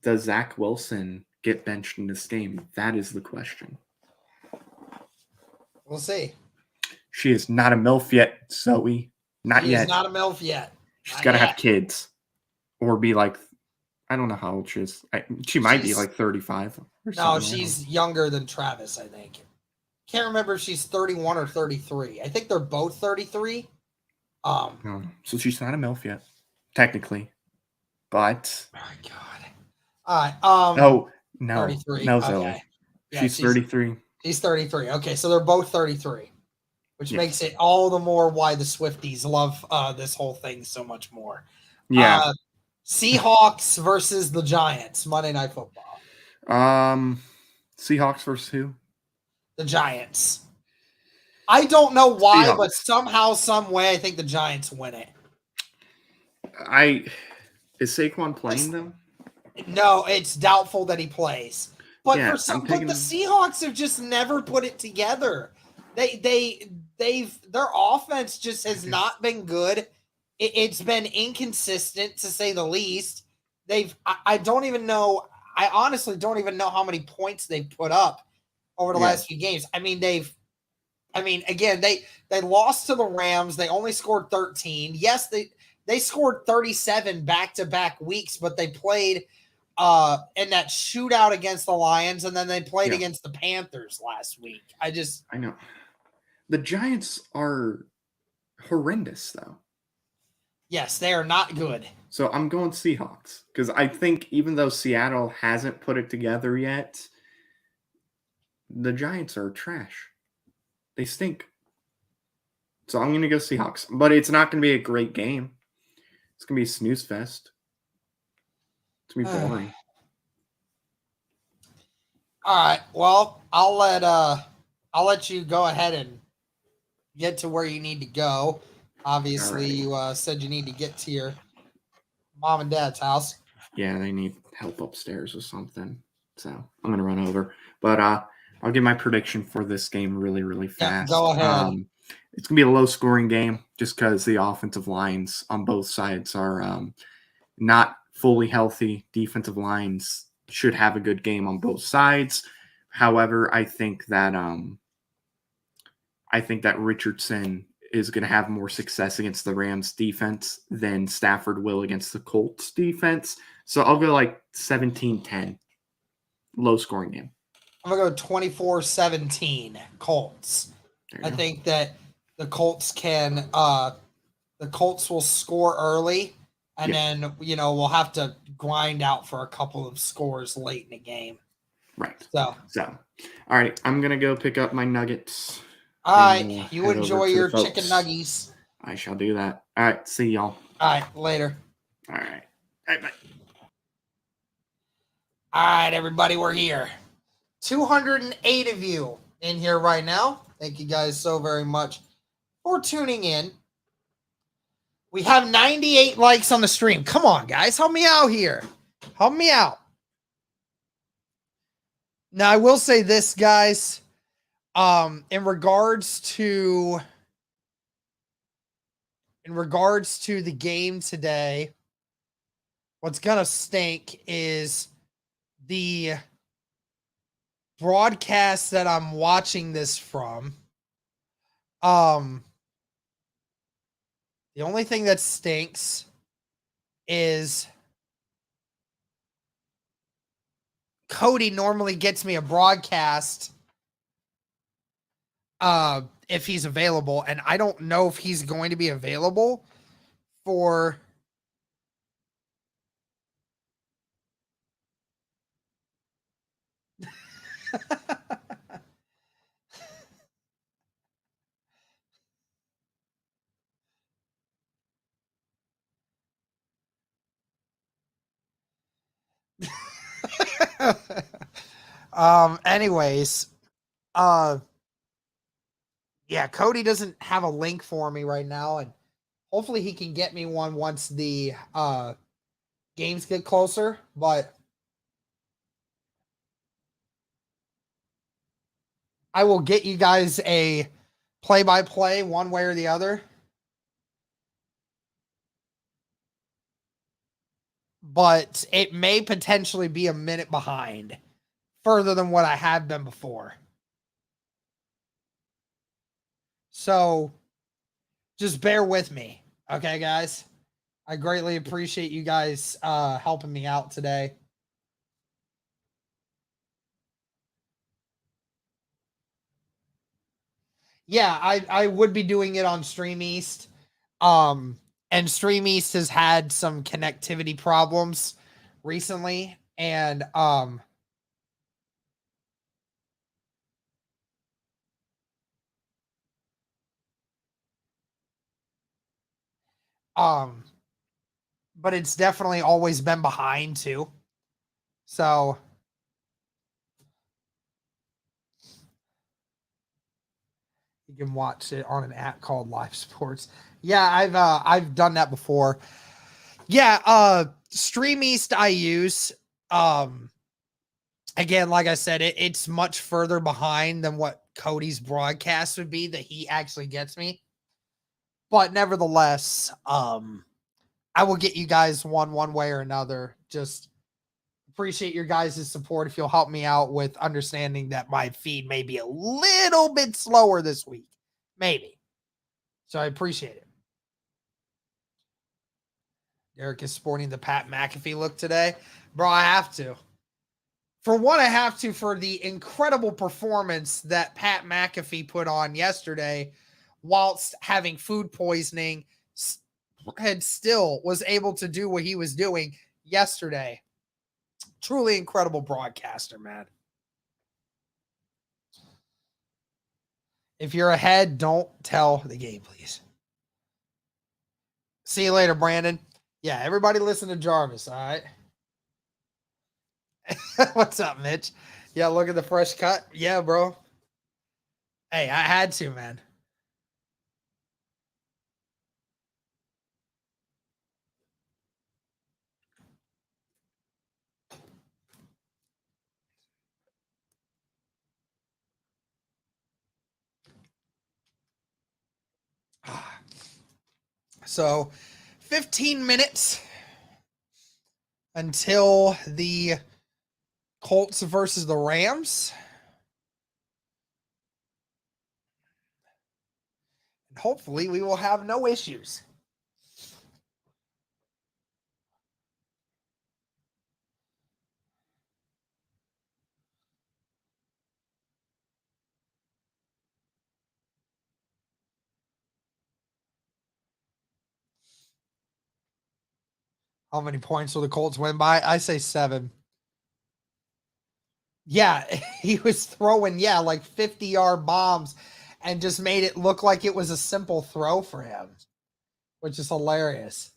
does Zach Wilson get benched in this game? That is the question. We'll see. She is not a MILF yet, Zoe. Not yet. She's not a MILF yet. She's got to have kids. Or be like, I don't know how old she is. She might be like 35. No, she's younger than Travis, I think. Can't remember if she's 31 or 33. I think they're both 33. No, so she's not a MILF yet, technically. But oh my God. All right. No, 33. No, Zoe. Okay. Yeah, she's 33. She's 33. Okay, so they're both 33, which makes it all the more why the Swifties love this whole thing so much more. Yeah. Seahawks versus the Giants, Monday Night Football. Seahawks versus who? The Giants. I don't know why, Seahawks. but somehow, some way, I think the Giants win it. Is Saquon playing them? No, it's doubtful that he plays. But Yeah, but the Seahawks have just never put it together. Their offense just has not been good. It's been inconsistent, to say the least. I don't even know. I honestly don't even know how many points they've put up over the last few games. I mean, again, they lost to the Rams. They only scored 13. Yes, they scored 37 back-to-back weeks, but they played in that shootout against the Lions, and then they played against the Panthers last week. I know. The Giants are horrendous, though. Yes, they are not good. So I'm going Seahawks because I think even though Seattle hasn't put it together yet, the Giants are trash. They stink. So I'm going to go Seahawks. But it's not going to be a great game. It's going to be a snooze fest. It's going to be boring. All right. Well, I'll let you go ahead and get to where you need to go. Obviously, you said you need to get to your mom and dad's house. Yeah, they need help upstairs or something. So I'm going to run over. But I'll give my prediction for this game really, really fast. Yeah, go ahead. It's going to be a low-scoring game just because the offensive lines on both sides are not fully healthy. Defensive lines should have a good game on both sides. However, I think that Richardson is going to have more success against the Rams defense than Stafford will against the Colts defense. So I'll go like 17-10. Low scoring game. I'm going to go 24-17 Colts. I think that the Colts will score early, and then, we'll have to grind out for a couple of scores late in the game. Right. So all right, I'm going to go pick up my nuggets. All right, you enjoy your chicken nuggies. I shall do that. All right, see y'all. All right, later. All right. Bye. All right, everybody, we're here. 208 of you in here right now. Thank you guys so very much for tuning in. We have 98 likes on the stream. Come on, guys. Help me out here. Help me out. Now, I will say this, guys. In regards to the game today, what's gonna stink is the broadcast that I'm watching this from. The only thing that stinks is Cody normally gets me a broadcast if he's available, and I don't know if he's going to be available for anyways, yeah, Cody doesn't have a link for me right now, and hopefully he can get me one once the games get closer, but I will get you guys a play-by-play one way or the other. But it may potentially be a minute behind, further than what I have been before. So just bear with me, okay, guys? I greatly appreciate you guys helping me out today. Yeah, I would be doing it on Stream East. And Stream East has had some connectivity problems recently, and but it's definitely always been behind too. So you can watch it on an app called Live Sports. Yeah, I've done that before. Yeah, Stream East I use. Again, like I said, it's much further behind than what Cody's broadcast would be that he actually gets me. But nevertheless, I will get you guys one way or another. Just appreciate your guys' support if you'll help me out with understanding that my feed may be a little bit slower this week. Maybe. So I appreciate it. Derek is sporting the Pat McAfee look today. Bro, I have to. For one, I have to for the incredible performance that Pat McAfee put on yesterday whilst having food poisoning and still was able to do what he was doing yesterday. Truly incredible broadcaster, man. If you're ahead, don't tell the game, please. See you later, Brandon. Yeah, everybody listen to Jarvis, all right? What's up, Mitch? Yeah, look at the fresh cut. Yeah, bro. Hey, I had to, man. So, 15 minutes until the Colts versus the Rams. And hopefully, we will have no issues. How many points will the Colts win by? I say 7. Yeah, he was throwing, like 50-yard bombs and just made it look like it was a simple throw for him, which is hilarious.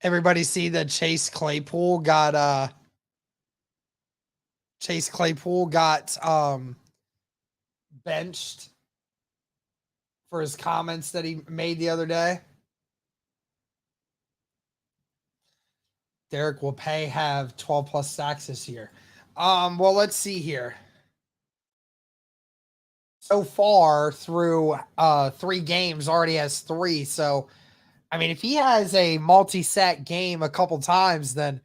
Everybody see that Chase Claypool got benched for his comments that he made the other day. Derek will have 12 plus sacks this year. Well, let's see here. So far through 3 games, already has 3. So, I mean, if he has a multi-sack game a couple times, then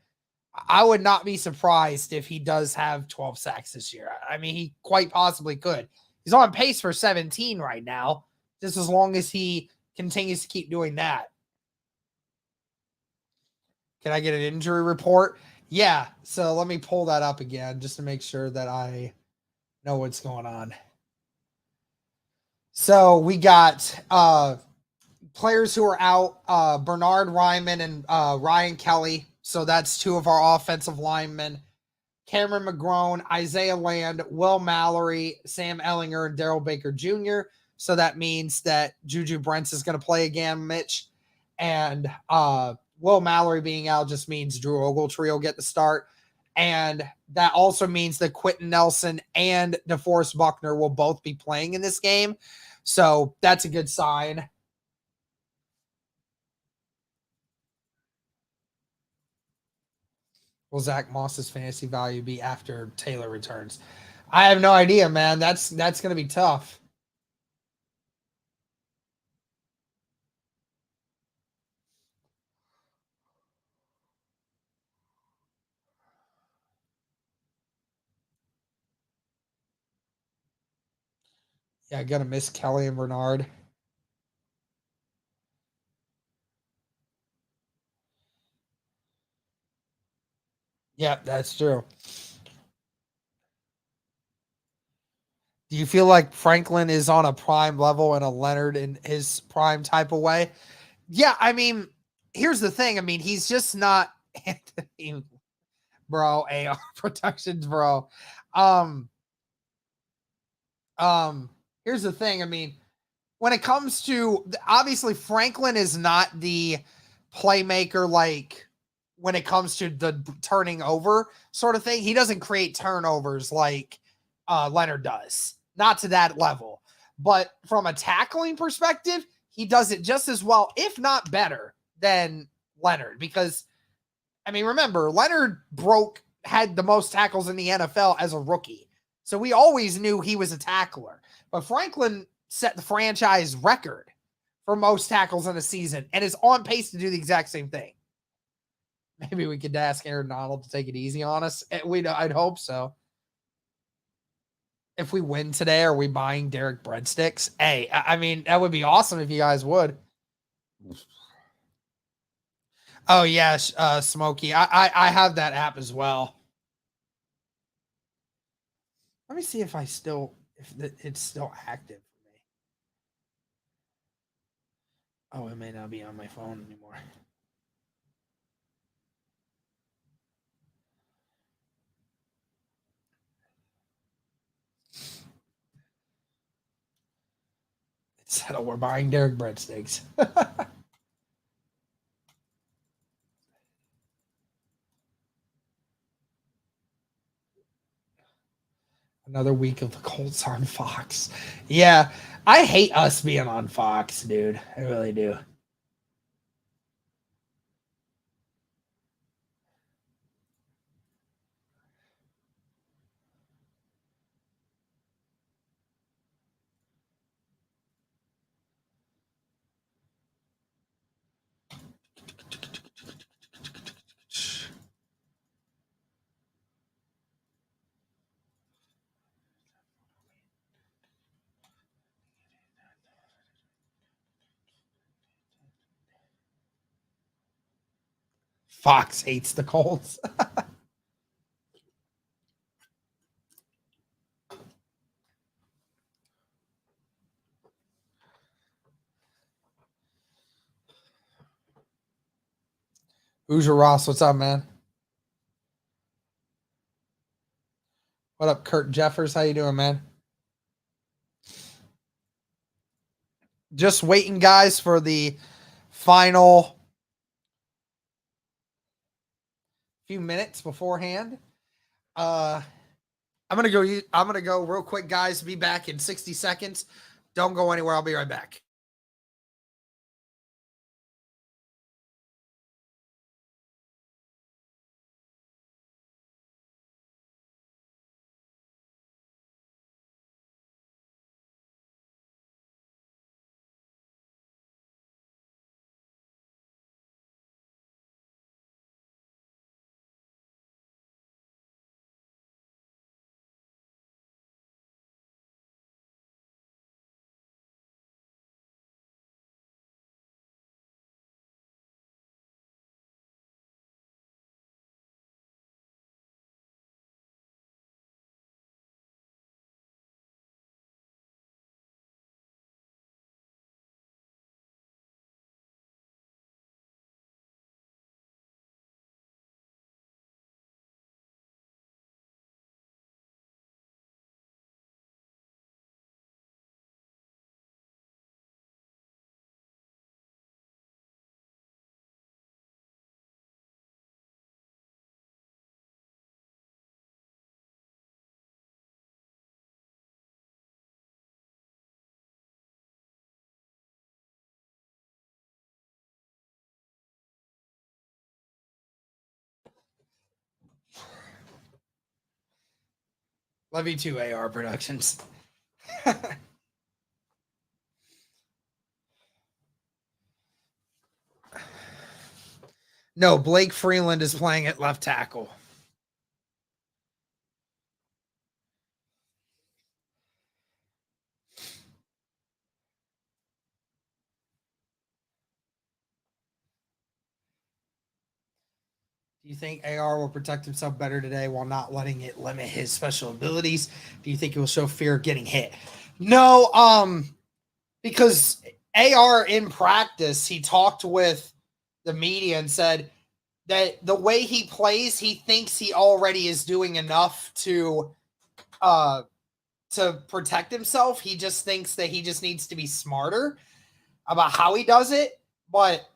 I would not be surprised if he does have 12 sacks this year. I mean, he quite possibly could. He's on pace for 17 right now, just as long as he continues to keep doing that. Can I get an injury report? Yeah. So let me pull that up again just to make sure that I know what's going on. So we got players who are out, Bernard Ryman and Ryan Kelly. So that's 2 of our offensive linemen. Cameron McGrone, Isaiah Land, Will Mallory, Sam Ellinger, and Daryl Baker Jr. So that means that Juju Brents is going to play again, Mitch. And Will Mallory being out just means Drew Ogletree will get the start. And that also means that Quentin Nelson and DeForest Buckner will both be playing in this game. So that's a good sign. Will Zach Moss's fantasy value be after Taylor returns? I have no idea, man. That's going to be tough. Yeah, going to miss Kelly and Bernard. Yeah, that's true. Do you feel like Franklin is on a prime level and a Leonard in his prime type of way? Yeah, I mean, here's the thing. I mean, he's just not Anthony, bro. AR Productions, bro. Here's the thing. I mean, when it comes to obviously Franklin is not the playmaker like when it comes to the turning over sort of thing. He doesn't create turnovers like Leonard does. Not to that level. But from a tackling perspective, he does it just as well, if not better, than Leonard. Because, I mean, remember, Leonard had the most tackles in the NFL as a rookie. So we always knew he was a tackler. But Franklin set the franchise record for most tackles in a season and is on pace to do the exact same thing. Maybe we could ask Aaron Donald to take it easy on us. I'd hope so. If we win today, are we buying Derek breadsticks? Hey, I mean, that would be awesome if you guys would. Oh, yes, Smokey. I have that app as well. Let me see if it's still active for me. Oh, it may not be on my phone anymore. It said, oh, we're buying Derek breadsticks. Another week of the Colts on Fox. Yeah, I hate us being on Fox, dude. I really do. Fox hates the Colts. Hoosier Ross, what's up, man? What up, Kurt Jeffers? How you doing, man? Just waiting, guys, for the final few minutes beforehand. I'm gonna go. I'm gonna go real quick, guys. Be back in 60 seconds. Don't go anywhere. I'll be right back. Love you too, AR Productions. No, Blake Freeland is playing at left tackle. Do you think AR will protect himself better today while not letting it limit his special abilities? Do you think he will show fear of getting hit? No, because AR in practice, he talked with the media and said that the way he plays, he thinks he already is doing enough to protect himself. He just thinks that he just needs to be smarter about how he does it. But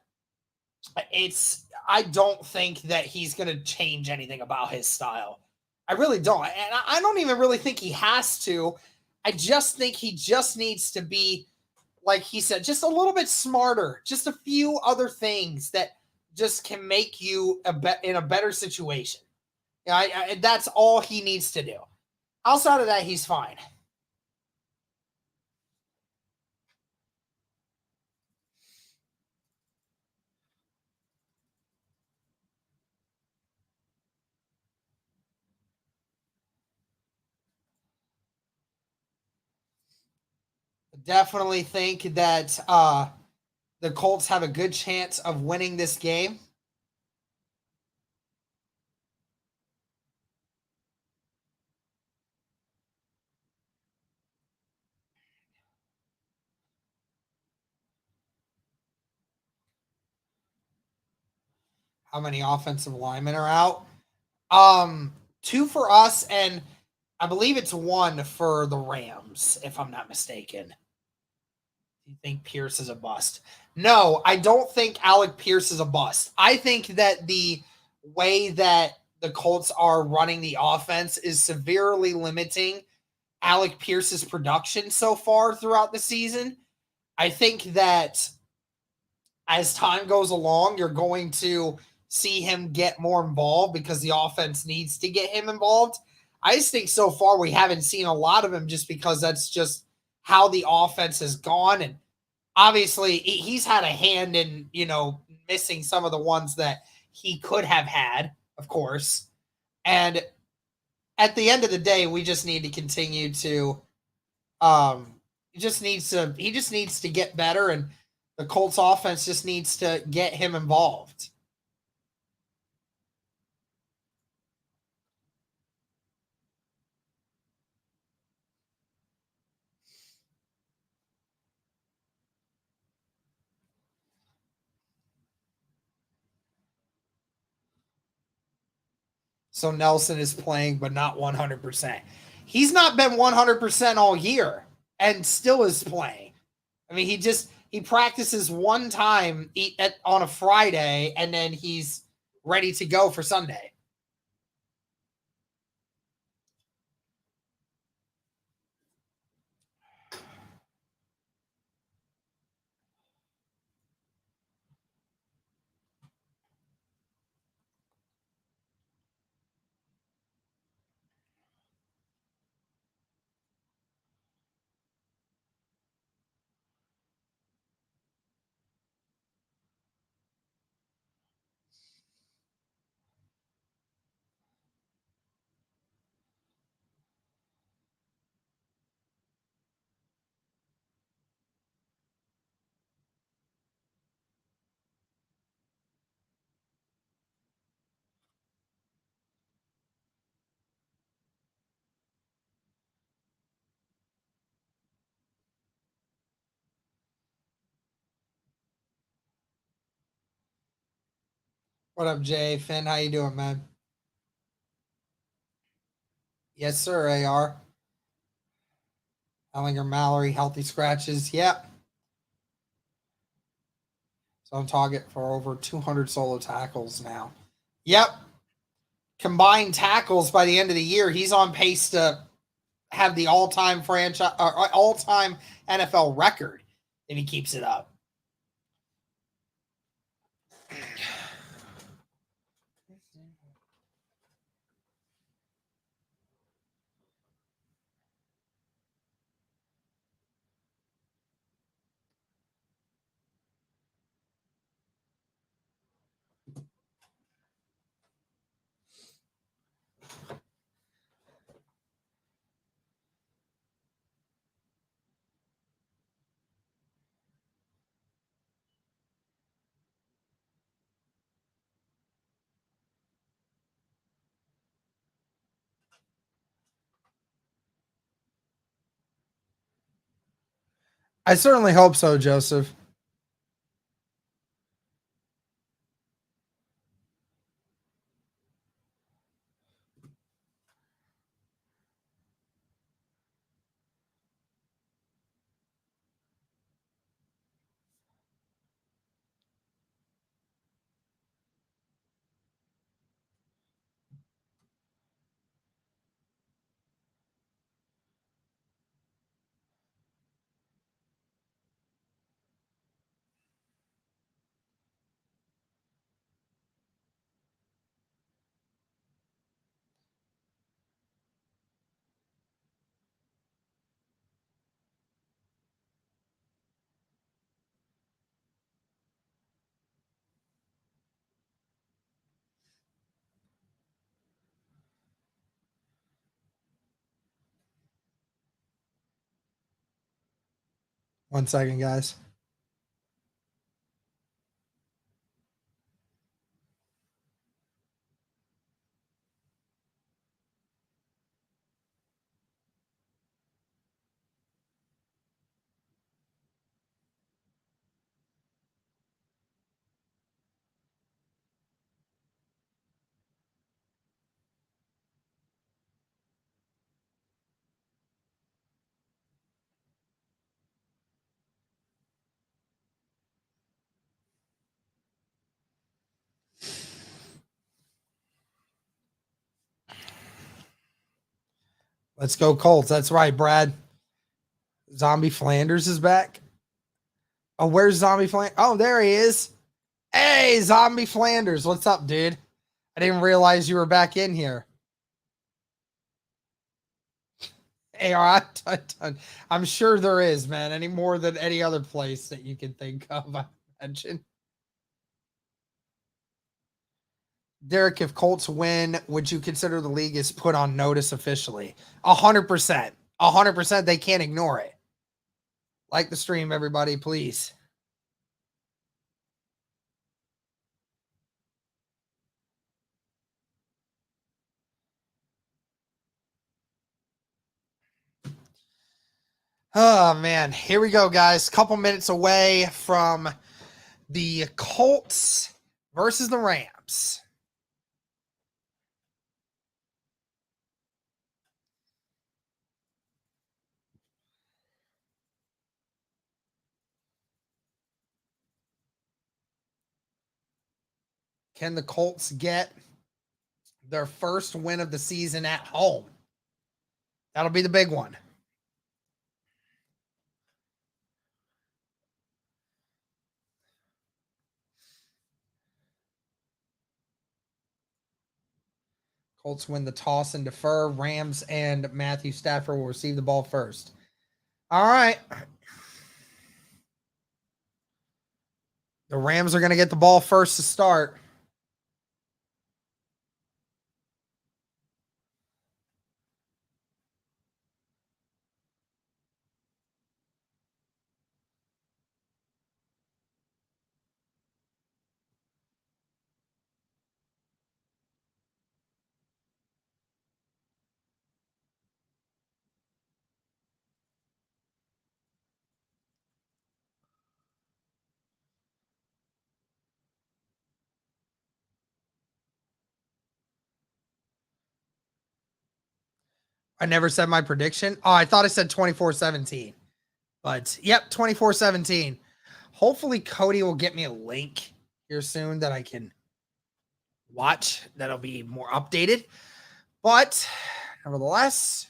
I don't think that he's going to change anything about his style. I really don't. And I don't even really think he has to. I just think he just needs to be, like he said, just a little bit smarter, just a few other things that just can make you in a better situation. Yeah, that's all he needs to do. Outside of that, he's fine. Definitely think that the Colts have a good chance of winning this game. How many offensive linemen are out? 2 for us, and I believe it's 1 for the Rams, if I'm not mistaken. Do you think Pierce is a bust? No, I don't think Alec Pierce is a bust. I think that the way that the Colts are running the offense is severely limiting Alec Pierce's production so far throughout the season. I think that as time goes along, you're going to see him get more involved because the offense needs to get him involved. I just think so far we haven't seen a lot of him just because that's just how the offense has gone. And obviously he's had a hand in, missing some of the ones that he could have had, of course. And at the end of the day, we just need to continue to he just needs to get better, and the Colts offense just needs to get him involved. So Nelson is playing, but not 100%. He's not been 100% all year and still is playing. I mean, he practices one time on a Friday, and then he's ready to go for Sunday. What up, Jay? Finn, how you doing, man? Yes, sir, AR. Ellinger Mallory, healthy scratches. Yep. So on target for over 200 solo tackles now. Yep. Combined tackles by the end of the year, he's on pace to have the all-time franchise or all-time NFL record if he keeps it up. 'I certainly hope so, Joseph. One second, guys. Let's go Colts. That's right, Brad. Zombie Flanders is back. Oh, where's Zombie Flanders? Oh, there he is. Hey, Zombie Flanders. What's up, dude? I didn't realize you were back in here. AR, I'm sure there is, man. Any more than any other place that you can think of, I imagine. Derek, if Colts win, would you consider the league is put on notice officially? 100%. 100%. They can't ignore it. Like the stream, everybody, please. Oh, man. Here we go, guys. Couple minutes away from the Colts versus the Rams. Can the Colts get their first win of the season at home? That'll be the big one. Colts win the toss and defer. Rams and Matthew Stafford will receive the ball first. All right. The Rams are going to get the ball first to start. I never said my prediction. Oh, I thought I said 24-17. But yep, 24-17. Hopefully Cody will get me a link here soon that I can watch. That'll be more updated. But nevertheless,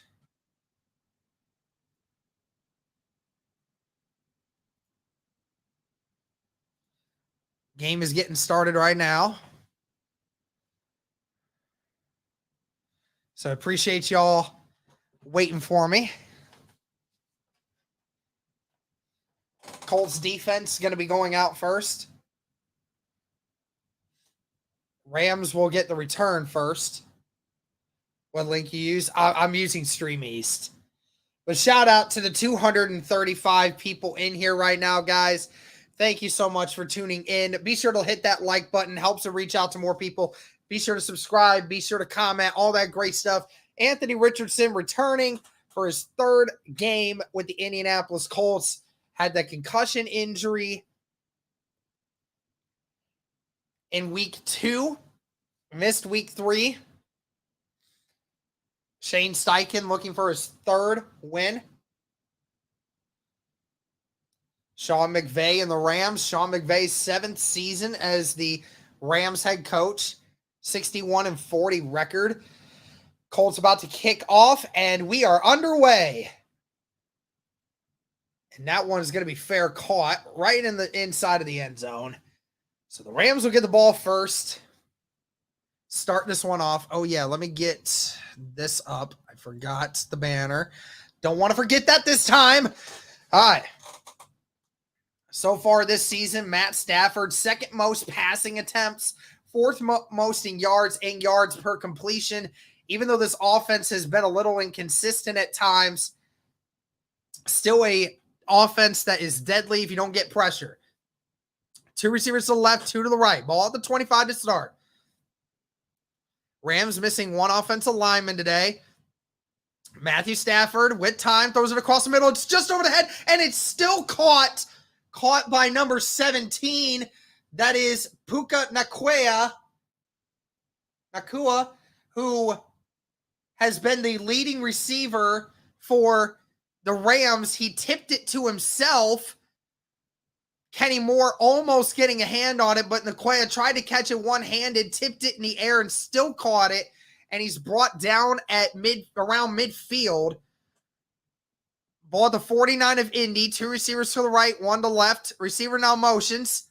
game is getting started right now. So I appreciate y'all waiting for me. Colts defense is going to be going out first. Rams will get the return first. What link you use? I'm using Stream East. But shout out to the 235 people in here right now, guys. Thank you so much for tuning in. Be sure to hit that like button. Helps to reach out to more people. Be sure to subscribe. Be sure to comment. All that great stuff. Anthony Richardson returning for his third game with the Indianapolis Colts. Had that concussion injury in week 2. Missed week 3. Shane Steichen looking for his third win. Sean McVay and the Rams. Sean McVay's 7th season as the Rams head coach. 61-40 record. Colts about to kick off, and we are underway. And that one is going to be fair caught right in the inside of the end zone. So the Rams will get the ball first. Start this one off. Oh, yeah, let me get this up. I forgot the banner. Don't want to forget that this time. All right. So far this season, Matt Stafford, second most passing attempts, fourth most in yards and yards per completion. Even though this offense has been a little inconsistent at times, still a offense that is deadly if you don't get pressure. 2 receivers to the left, 2 to the right. Ball at the 25 to start. Rams missing 1 offensive lineman today. Matthew Stafford with time, throws it across the middle. It's just over the head, and it's still caught by number 17. That is Puka Nacua, who has been the leading receiver for the Rams. He tipped it to himself. Kenny Moore almost getting a hand on it, but Nacua tried to catch it one-handed, tipped it in the air, and still caught it. And he's brought down at around midfield. Ball at the 49 of Indy. 2 receivers to the right, 1 to left. Receiver now motions.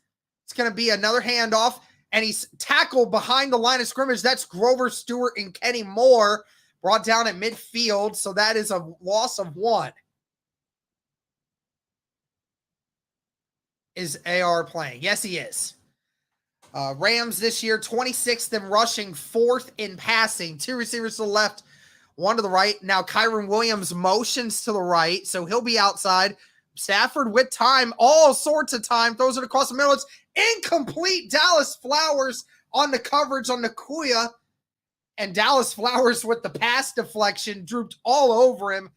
It's going to be another handoff. And he's tackled behind the line of scrimmage. That's Grover Stewart and Kenny Moore. Brought down at midfield. So that is a loss of 1. Is AR playing? Yes, he is. Rams this year, 26th in rushing, 4th in passing. 2 receivers to the left, 1 to the right. Now Kyron Williams motions to the right, so he'll be outside. Stafford with time, all sorts of time, throws it across the middle. It's incomplete. Dallas Flowers on the coverage on Nacua, and Dallas Flowers with the pass deflection drooped all over him.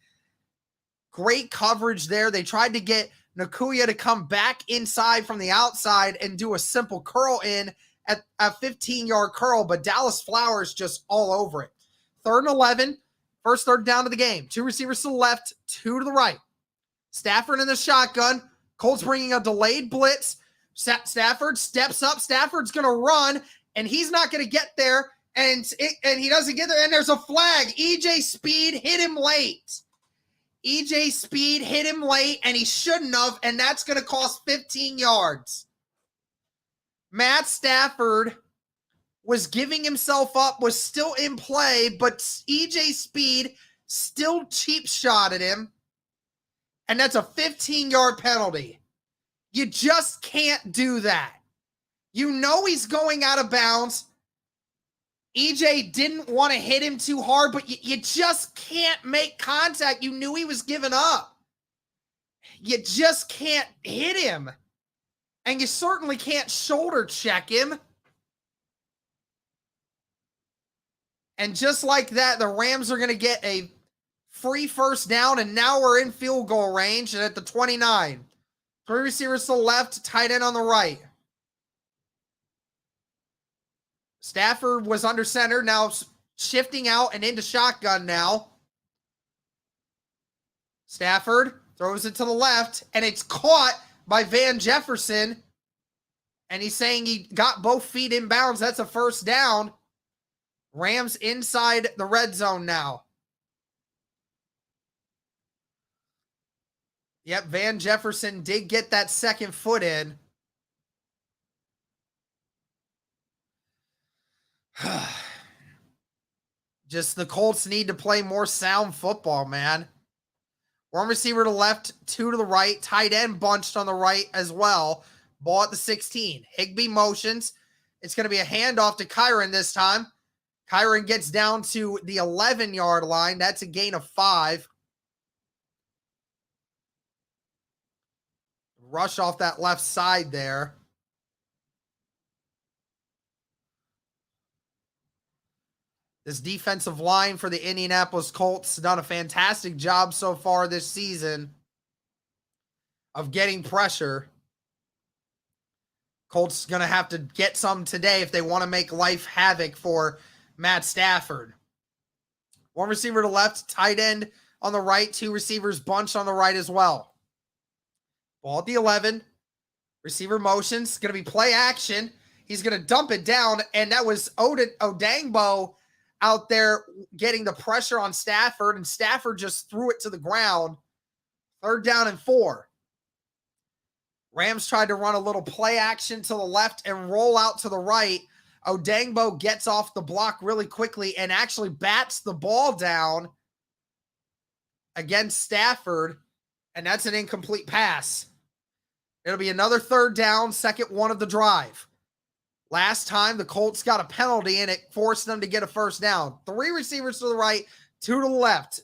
Great coverage there. They tried to get Nacua to come back inside from the outside and do a simple curl in at a 15-yard curl, but Dallas Flowers just all over it. 3rd and 11, first third down of the game. 2 receivers to the left, 2 to the right. Stafford in the shotgun. Colts bringing a delayed blitz. Stafford steps up. Stafford's going to run, and he's not going to get there, and he doesn't get there, and there's a flag. EJ Speed hit him late. EJ Speed hit him late, and he shouldn't have, and that's going to cost 15 yards. Matt Stafford was giving himself up, was still in play, but EJ Speed still cheap shot at him, and that's a 15-yard penalty. You just can't do that. You know he's going out of bounds. EJ didn't want to hit him too hard, but you just can't make contact. You knew he was giving up. You just can't hit him. And you certainly can't shoulder check him. And just like that, the Rams are going to get a free first down, and now we're in field goal range and at the 29. 3 receivers to the left, tight end on the right. Stafford was under center, now shifting out and into shotgun now. Stafford throws it to the left, and it's caught by Van Jefferson. And he's saying he got both feet in bounds. That's a first down. Rams inside the red zone now. Yep, Van Jefferson did get that second foot in. Just the Colts need to play more sound football, man. One receiver to the left, two to the right. Tight end bunched on the right as well. Ball at the 16. Higbee motions. It's going to be a handoff to Kyron this time. Kyron gets down to the 11-yard line. That's a gain of 5. Rush off that left side there. This defensive line for the Indianapolis Colts done a fantastic job so far this season of getting pressure. Colts going to have to get some today if they want to make life havoc for Matt Stafford. One receiver to left, tight end on the right, two receivers bunched on the right as well. Ball at the 11. Receiver motions. Going to be play action. He's going to dump it down, and that was Odangbo out there getting the pressure on Stafford, and Stafford just threw it to the ground. 3rd down and 4. Rams tried to run a little play action to the left and roll out to the right. Odangbo gets off the block really quickly and actually bats the ball down against Stafford, and that's an incomplete pass. It'll be another 3rd down, second one of the drive. Last time, the Colts got a penalty, and it forced them to get a first down. 3 receivers to the right, 2 to the left.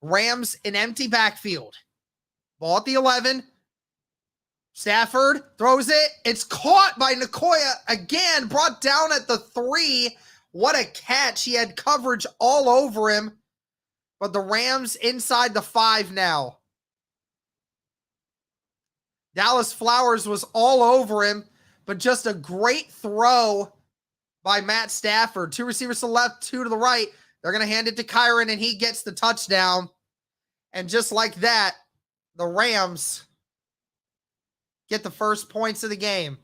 Rams in empty backfield. Ball at the 11. Stafford throws it. It's caught by Nicoya again, brought down at the 3. What a catch. He had coverage all over him. But the Rams inside the 5 now. Dallas Flowers was all over him, but just a great throw by Matt Stafford. 2 receivers to the left, 2 to the right. They're going to hand it to Kyron, and he gets the touchdown. And just like that, the Rams get the first points of the game.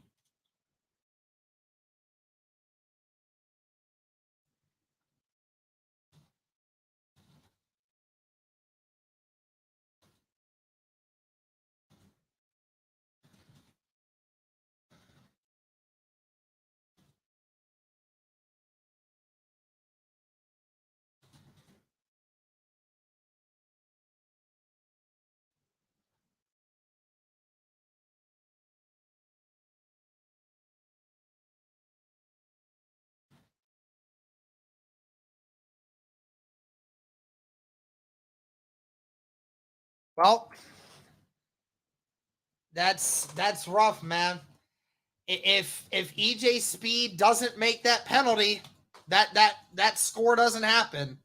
Well, that's rough, man. If EJ Speed doesn't make that penalty, that score doesn't happen.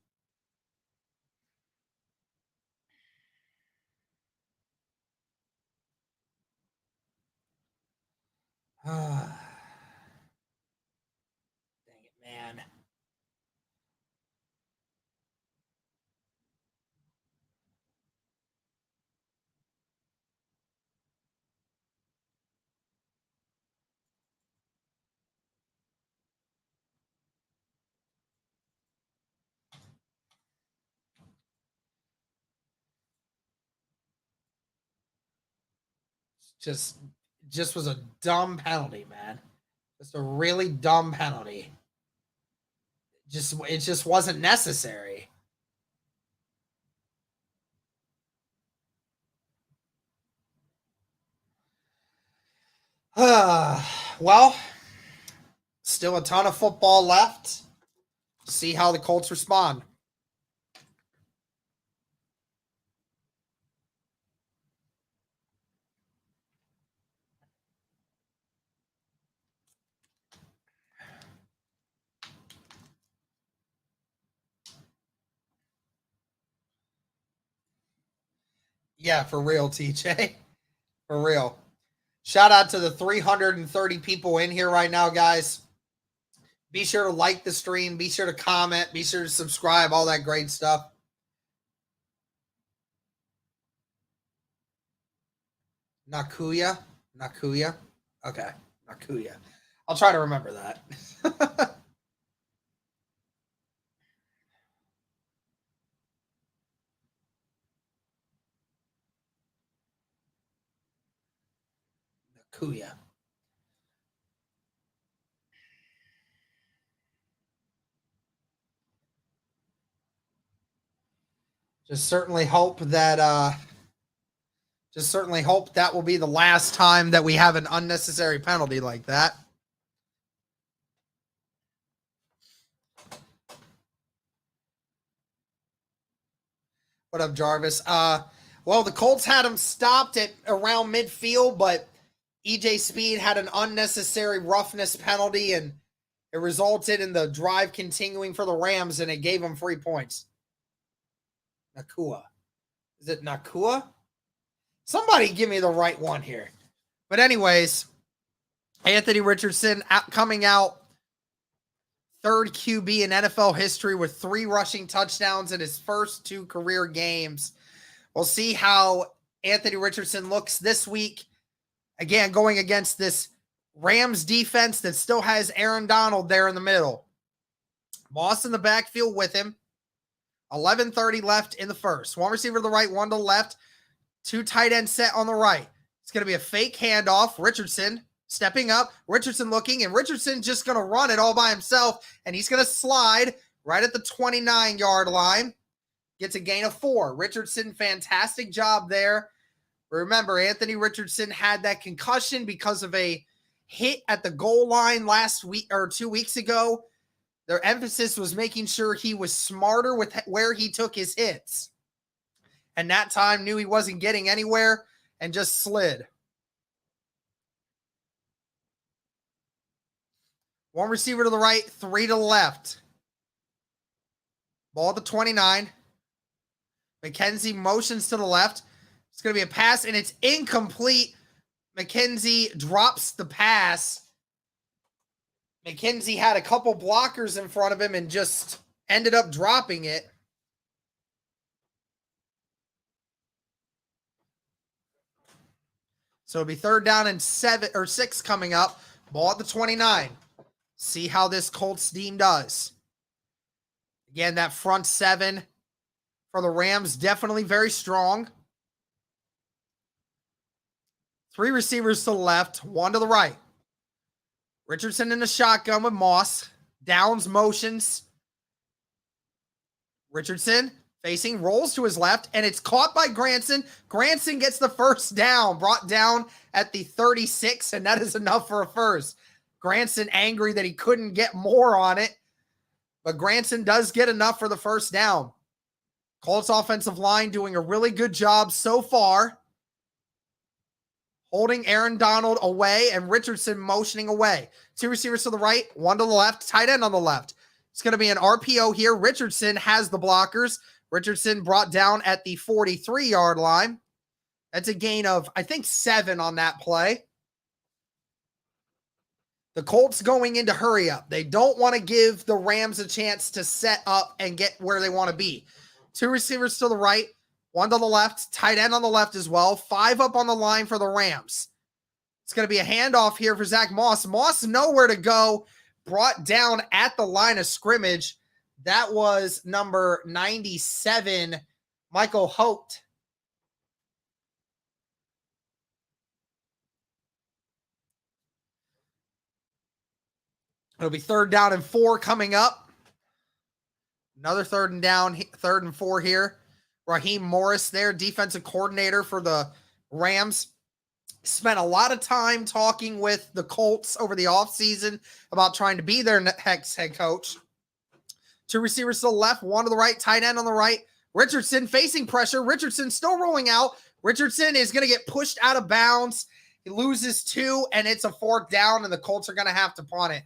Dang it, man. Just was a dumb penalty, man. Just a really dumb penalty. It just wasn't necessary. Well, still a ton of football left. See how the Colts respond. Yeah, for real, TJ. For real. Shout out to the 330 people in here right now, guys. Be sure to like the stream. Be sure to comment. Be sure to subscribe. All that great stuff. Nakuya. Nakuya. Okay. Nakuya. I'll try to remember that. Nakuya. Just certainly hope that will be the last time that we have an unnecessary penalty like that. What up, Jarvis? Well, the Colts had him stopped at around midfield, but EJ Speed had an unnecessary roughness penalty, and it resulted in the drive continuing for the Rams, and it gave them 3 points. Nakua. Is it Nakua? Somebody give me the right one here. But anyways, Anthony Richardson coming out third QB in NFL history with 3 rushing touchdowns in his first 2 career games. We'll see how Anthony Richardson looks this week. Again, going against this Rams defense that still has Aaron Donald there in the middle. Moss in the backfield with him. 11:30 left in the first. 1 receiver to the right, 1 to the left. 2 tight end set on the right. It's going to be a fake handoff. Richardson stepping up. Richardson looking, and Richardson just going to run it all by himself, and he's going to slide right at the 29-yard line. Gets a gain of 4. Richardson, fantastic job there. Remember, Anthony Richardson had that concussion because of a hit at the goal line last week or 2 weeks ago. Their emphasis was making sure he was smarter with where he took his hits. And that time knew he wasn't getting anywhere and just slid. 1 receiver to the right, 3 to the left. Ball at the 29. McKenzie motions to the left. It's going to be a pass, and it's incomplete. McKenzie drops the pass. McKenzie had a couple blockers in front of him and just ended up dropping it. So it'll be 3rd down and 6 coming up. Ball at the 29. See how this Colts team does. Again, that front 7 for the Rams, definitely very strong. 3 receivers to the left, 1 to the right. Richardson in the shotgun with Moss. Downs motions. Richardson facing, rolls to his left, and it's caught by Granson. Granson gets the first down, brought down at the 36, and that is enough for a first. Granson angry that he couldn't get more on it, but Granson does get enough for the first down. Colts offensive line doing a really good job so far, holding Aaron Donald away and Richardson motioning away. 2 receivers to the right, 1 to the left, tight end on the left. It's going to be an RPO here. Richardson has the blockers. Richardson brought down at the 43-yard line. That's a gain of, I think, 7 on that play. The Colts going into hurry up. They don't want to give the Rams a chance to set up and get where they want to be. 2 receivers to the right, 1 to the left, tight end on the left as well. 5 up on the line for the Rams. It's going to be a handoff here for Zach Moss. Moss nowhere to go. Brought down at the line of scrimmage. That was number 97, Michael Holt. It'll be 3rd down and 4 coming up. Another 3rd and down, 3rd and 4 here. Raheem Morris there, defensive coordinator for the Rams. Spent a lot of time talking with the Colts over the offseason about trying to be their next head coach. 2 receivers to the left, 1 to the right, tight end on the right. Richardson facing pressure. Richardson still rolling out. Richardson is going to get pushed out of bounds. He loses 2, and it's a 4th down, and the Colts are going to have to punt it.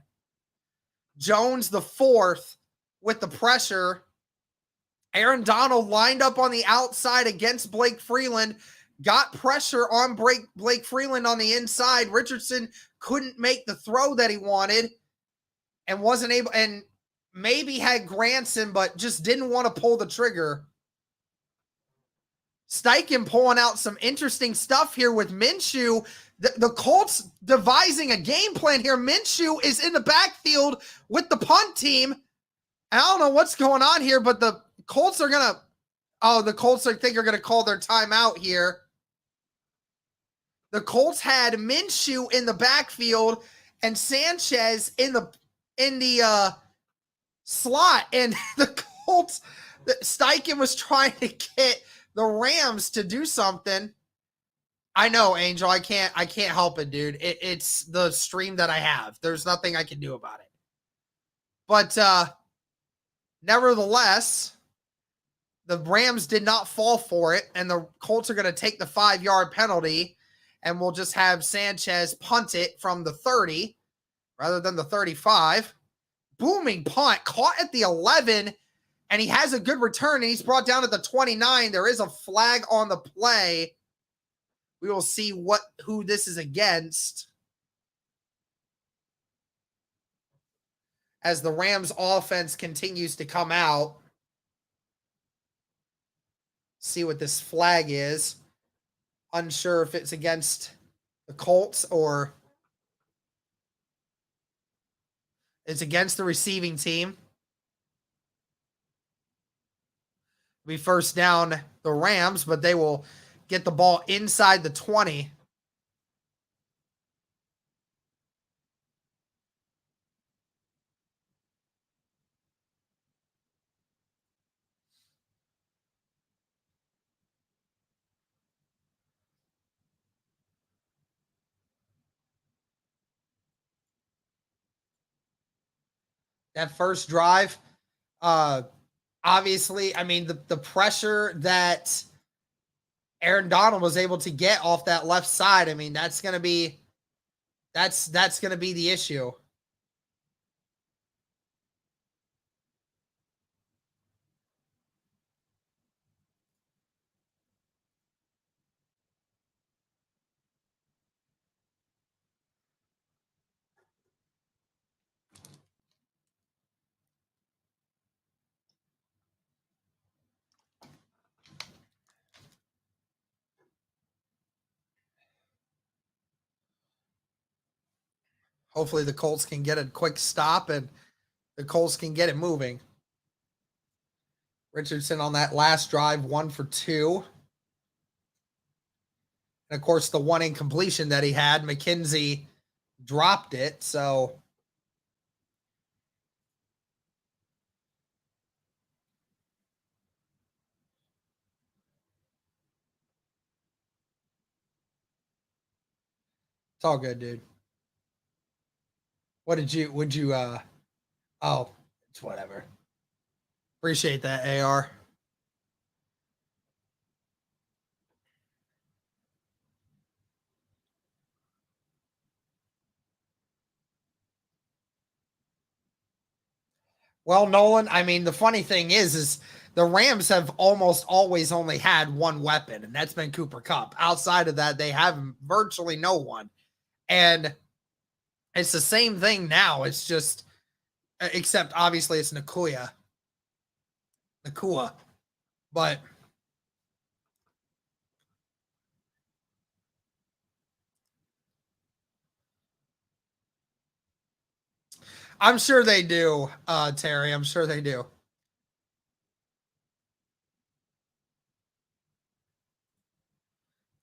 Jones, the 4th, with the pressure. Aaron Donald lined up on the outside against Blake Freeland. Got pressure on Blake Freeland on the inside. Richardson couldn't make the throw that he wanted and wasn't able, and maybe had Granson, but just didn't want to pull the trigger. Steichen pulling out some interesting stuff here with Minshew. The Colts devising a game plan here. Minshew is in the backfield with the punt team. I don't know what's going on here, but the Colts are going to, the Colts I think are going to call their timeout here. The Colts had Minshew in the backfield and Sanchez in the slot, and the Colts, Steichen was trying to get the Rams to do something. I know, Angel. I can't help it, dude. It's the stream that I have. There's nothing I can do about it. But nevertheless, the Rams did not fall for it, and the Colts are going to take the 5-yard penalty, and we'll just have Sanchez punt it from the 30 rather than the 35. Booming punt, caught at the 11, and he has a good return, and he's brought down at the 29. There is a flag on the play. We will see who this is against, as the Rams offense continues to come out. See what this flag is. Unsure if it's against the Colts or it's against the receiving team. We first down the Rams, but they will get the ball inside the 20. That first drive, obviously, I mean, the pressure that Aaron Donald was able to get off that left side, I mean, that's going to be the issue. Hopefully the Colts can get a quick stop and the Colts can get it moving. Richardson on that last drive, 1 for 2. And of course, the one incompletion that he had, McKenzie dropped it. So it's all good, dude. Would you oh, it's whatever. Appreciate that, AR. Well, Nolan, I mean, the funny thing is the Rams have almost always only had one weapon, and that's been Cooper Kupp. Outside of that, they have virtually no one. And it's the same thing now. It's just, except obviously it's Nakua. But I'm sure they do, Terry. I'm sure they do.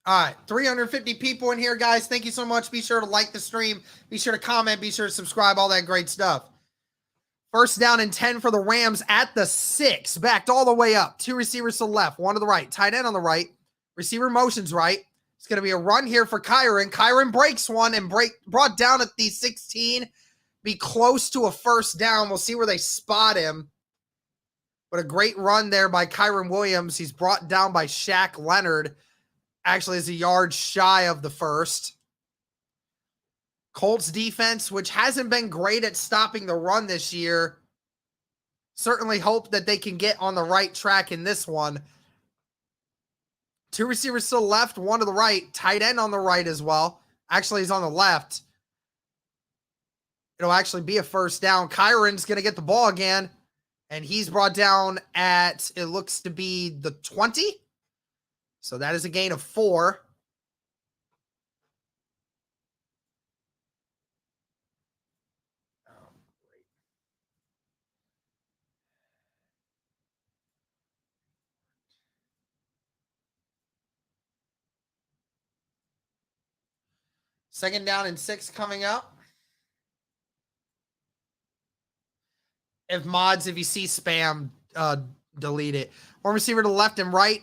All right, 350 people in here, guys. Thank you so much. Be sure to like the stream. Be sure to comment. Be sure to subscribe. All that great stuff. First down and 10 for the Rams at the 6. Backed all the way up. 2 receivers to the left, 1 to the right. Tight end on the right. Receiver motions right. It's going to be a run here for Kyron. Kyron breaks one and brought down at the 16. Be close to a first down. We'll see where they spot him. But a great run there by Kyron Williams. He's brought down by Shaq Leonard. Actually is a yard shy of the first. Colts defense, which hasn't been great at stopping the run this year. Certainly hope that they can get on the right track in this one. 2 receivers to the left, 1 to the right. Tight end on the right as well. Actually, he's on the left. It'll actually be a first down. Kyron's going to get the ball again. And he's brought down at, it looks to be the 20. So that is a gain of 4. Second down and 6 coming up. If you see spam, delete it. One receiver to the left and right.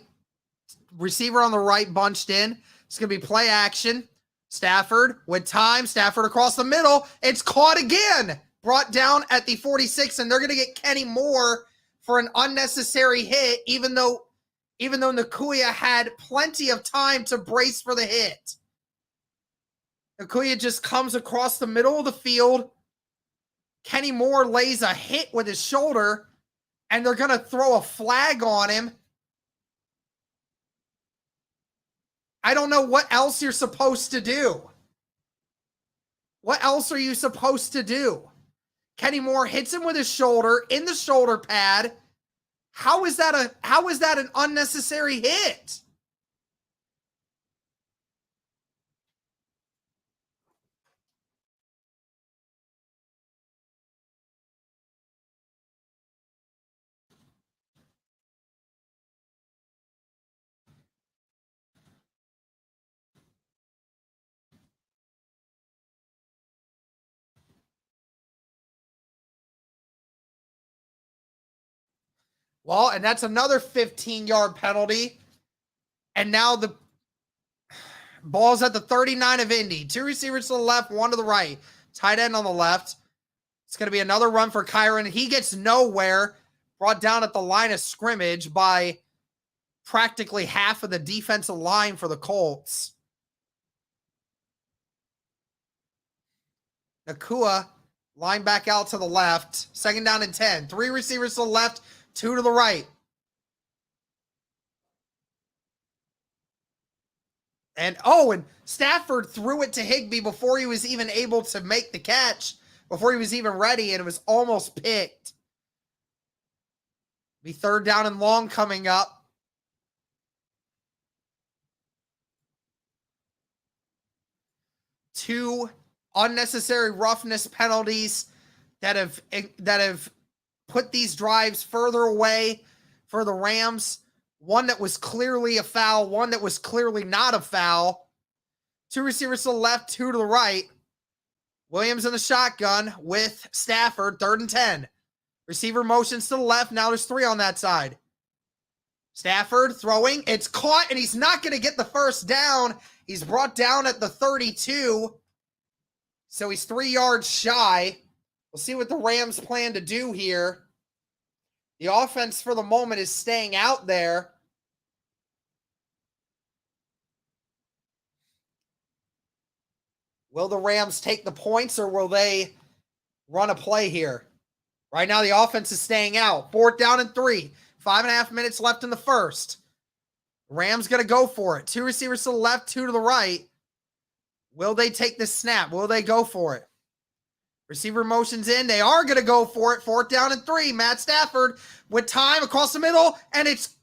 Receiver on the right bunched in. It's going to be play action. Stafford with time. Stafford across the middle. It's caught again. Brought down at the 46, and they're going to get Kenny Moore for an unnecessary hit, even though Nakuya had plenty of time to brace for the hit. Nakuya just comes across the middle of the field. Kenny Moore lays a hit with his shoulder, and they're going to throw a flag on him. I don't know what else you're supposed to do. What else are you supposed to do? Kenny Moore hits him with his shoulder in the shoulder pad. How is that an unnecessary hit? Well, and that's another 15-yard penalty. And now the ball's at the 39 of Indy. 2 receivers to the left, 1 to the right. Tight end on the left. It's going to be another run for Kyron. He gets nowhere. Brought down at the line of scrimmage by practically half of the defensive line for the Colts. Nakua, line back out to the left. Second down and 10. 3 receivers to the left, 2 to the right. And Stafford threw it to Higbee before he was even able to make the catch, before he was even ready, and it was almost picked. Be third down and long coming up. Two unnecessary roughness penalties that have put these drives further away for the Rams. One that was clearly a foul, one that was clearly not a foul. 2 receivers to the left, 2 to the right. Williams in the shotgun with Stafford, 3rd and 10. Receiver motions to the left. Now there's 3 on that side. Stafford throwing. It's caught, and he's not going to get the first down. He's brought down at the 32. So he's 3 yards shy. We'll see what the Rams plan to do here. The offense for the moment is staying out there. Will the Rams take the points, or will they run a play here? Right now, the offense is staying out. 4th down and 3. 5.5 minutes left in the first. Rams going to go for it. 2 receivers to the left, 2 to the right. Will they take the snap? Will they go for it? Receiver motions in. They are going to go for it. 4th down and 3. Matt Stafford with time across the middle, and it's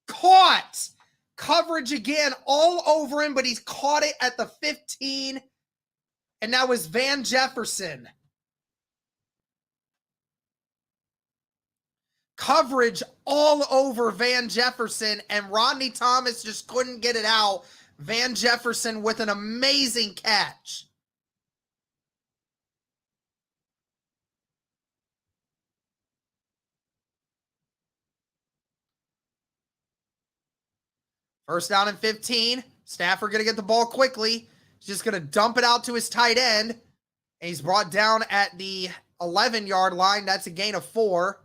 caught. Coverage again all over him, but he's caught it at the 15. And that was Van Jefferson. Coverage all over Van Jefferson, and Rodney Thomas just couldn't get it out. Van Jefferson with an amazing catch. First down and 15. Stafford going to get the ball quickly. He's just going to dump it out to his tight end. And he's brought down at the 11-yard line. That's a gain of 4.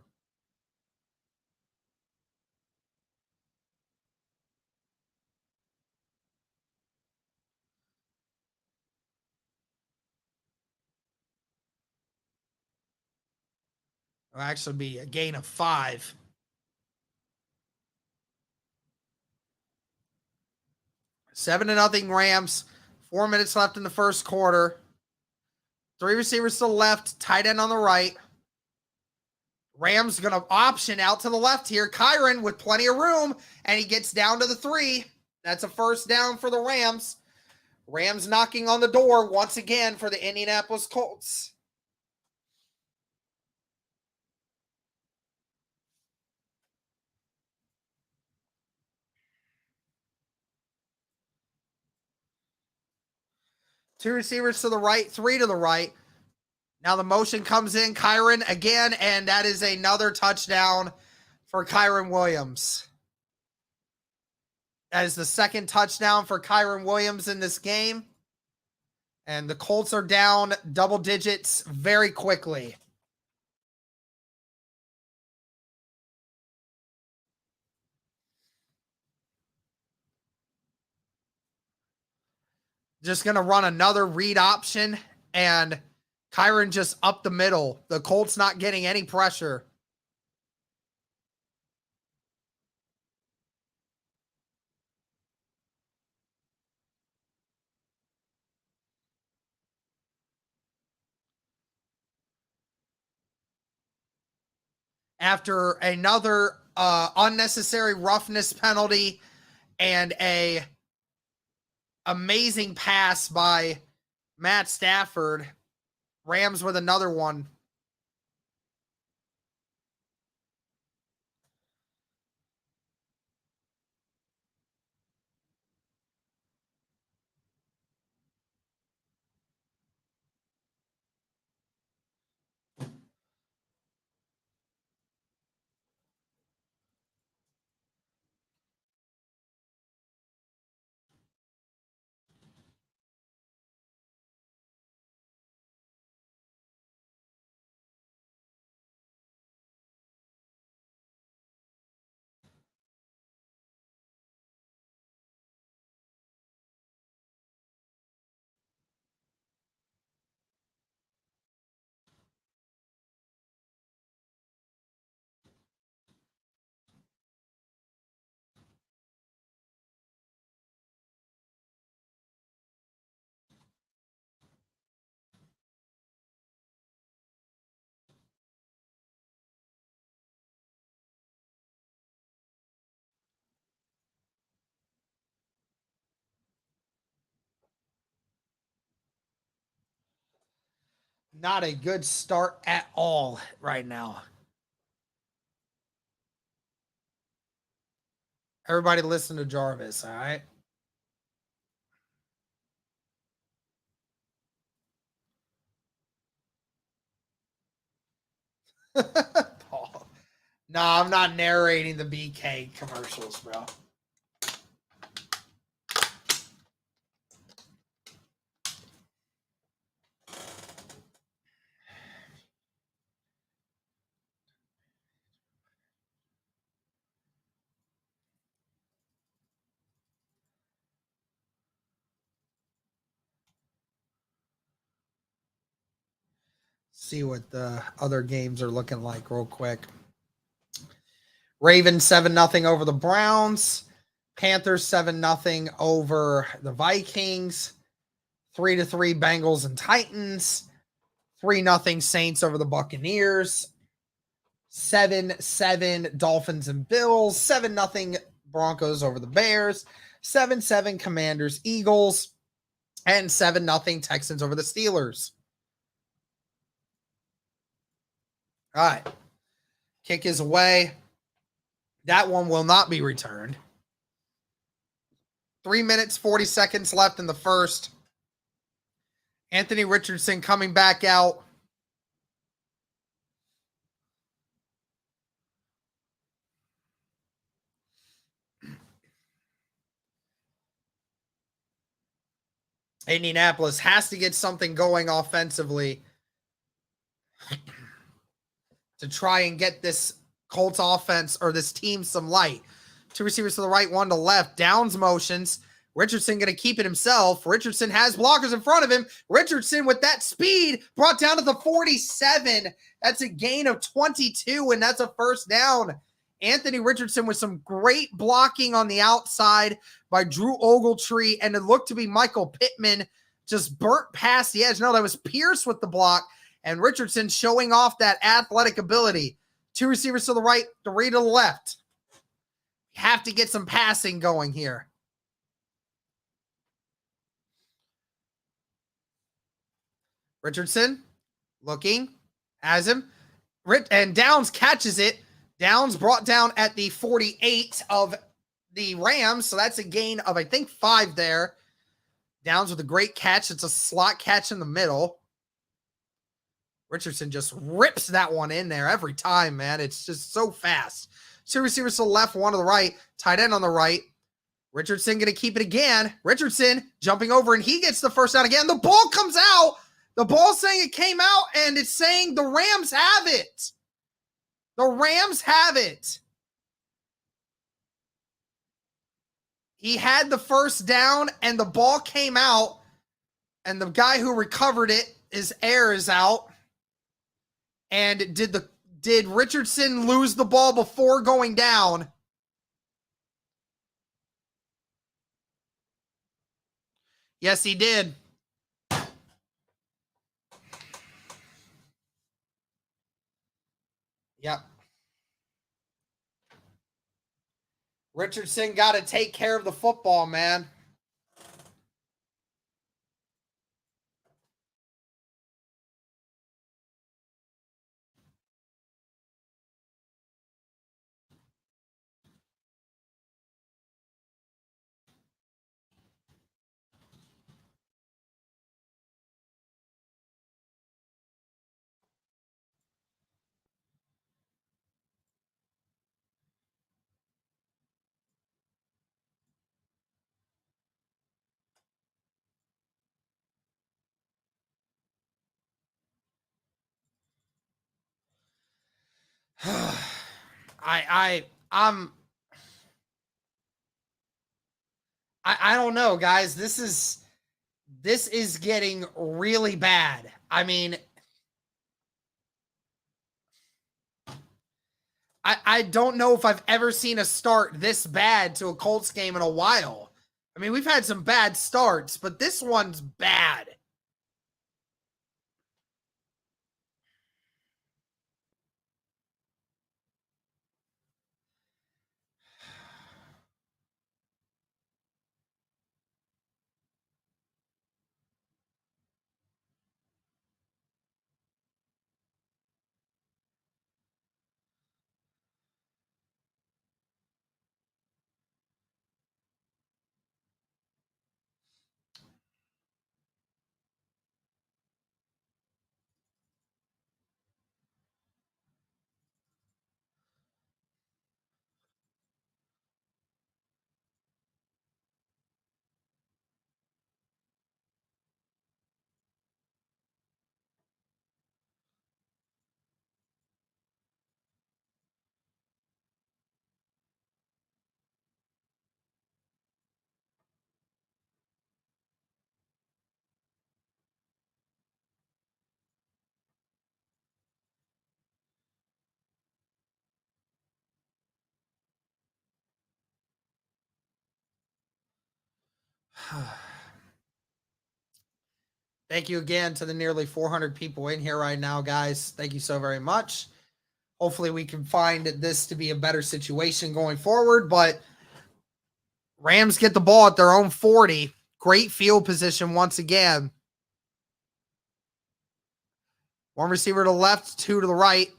It'll actually be a gain of 5. Seven to nothing Rams. 4 minutes left in the first quarter. 3 receivers to the left, tight end on the right. Rams going to option out to the left here. Kyron with plenty of room, and he gets down to the 3. That's a first down for the Rams. Rams knocking on the door once again for the Indianapolis Colts. Two receivers to the right, three to the right. Now the motion comes in. Kyren again, and that is another touchdown for Kyren Williams. That is the second touchdown for Kyren Williams in this game. And the Colts are down double digits very quickly. Just going to run another read option, and Kyren just up the middle. The Colts not getting any pressure. After another unnecessary roughness penalty and a amazing pass by Matt Stafford, Rams with another one. Not a good start at all right now. Everybody listen to Jarvis, all right? Paul. No, I'm not narrating the BK commercials, bro. See what the other games are looking like real quick. Ravens 7-0 over the Browns. Panthers 7-0 over the Vikings. 3-3 Bengals and Titans. 3-0 Saints over the Buccaneers. 7-7 Dolphins and Bills. 7-0 Broncos over the Bears. 7-7 Commanders Eagles. And 7-0 Texans over the Steelers. All right. Kick is away. That one will not be returned. 3 minutes, 40 seconds left in the first. Anthony Richardson coming back out. Indianapolis has to get something going offensively to try and get this Colts offense or this team some light. Two receivers to the right, one to the left. Downs motions. Richardson going to keep it himself. Richardson has blockers in front of him. Richardson with that speed brought down to the 47. That's a gain of 22, and that's a first down. Anthony Richardson with some great blocking on the outside by Drew Ogletree, and it looked to be Michael Pittman just burnt past the edge. No, that was Pierce with the block, and Richardson showing off that athletic ability. Two receivers to the right, three to the left. Have to get some passing going here. Richardson looking, has him. And Downs catches it. Downs brought down at the 48 of the Rams. So that's a gain of, I think, 5 there. Downs with a great catch. It's a slot catch in the middle. Richardson just rips that one in there every time, man. It's just so fast. Two receivers to the left, one to the right. Tight end on the right. Richardson going to keep it again. Richardson jumping over, and he gets the first down again. The ball comes out. The ball's saying it came out, and it's saying the Rams have it. The Rams have it. He had the first down, and the ball came out, and the guy who recovered it, his air is out. And did Richardson lose the ball before going down? Yes, he did. Yep. Richardson got to take care of the football, man. I don't know, guys. This is getting really bad. I mean, I don't know if I've ever seen a start this bad to a Colts game in a while. I mean, we've had some bad starts, but this one's bad. Thank you again to the nearly 400 people in here right now, guys. Thank you so very much. Hopefully we can find this to be a better situation going forward, but Rams get the ball at their own 40. Great field position once again. One receiver to the left, two to the right.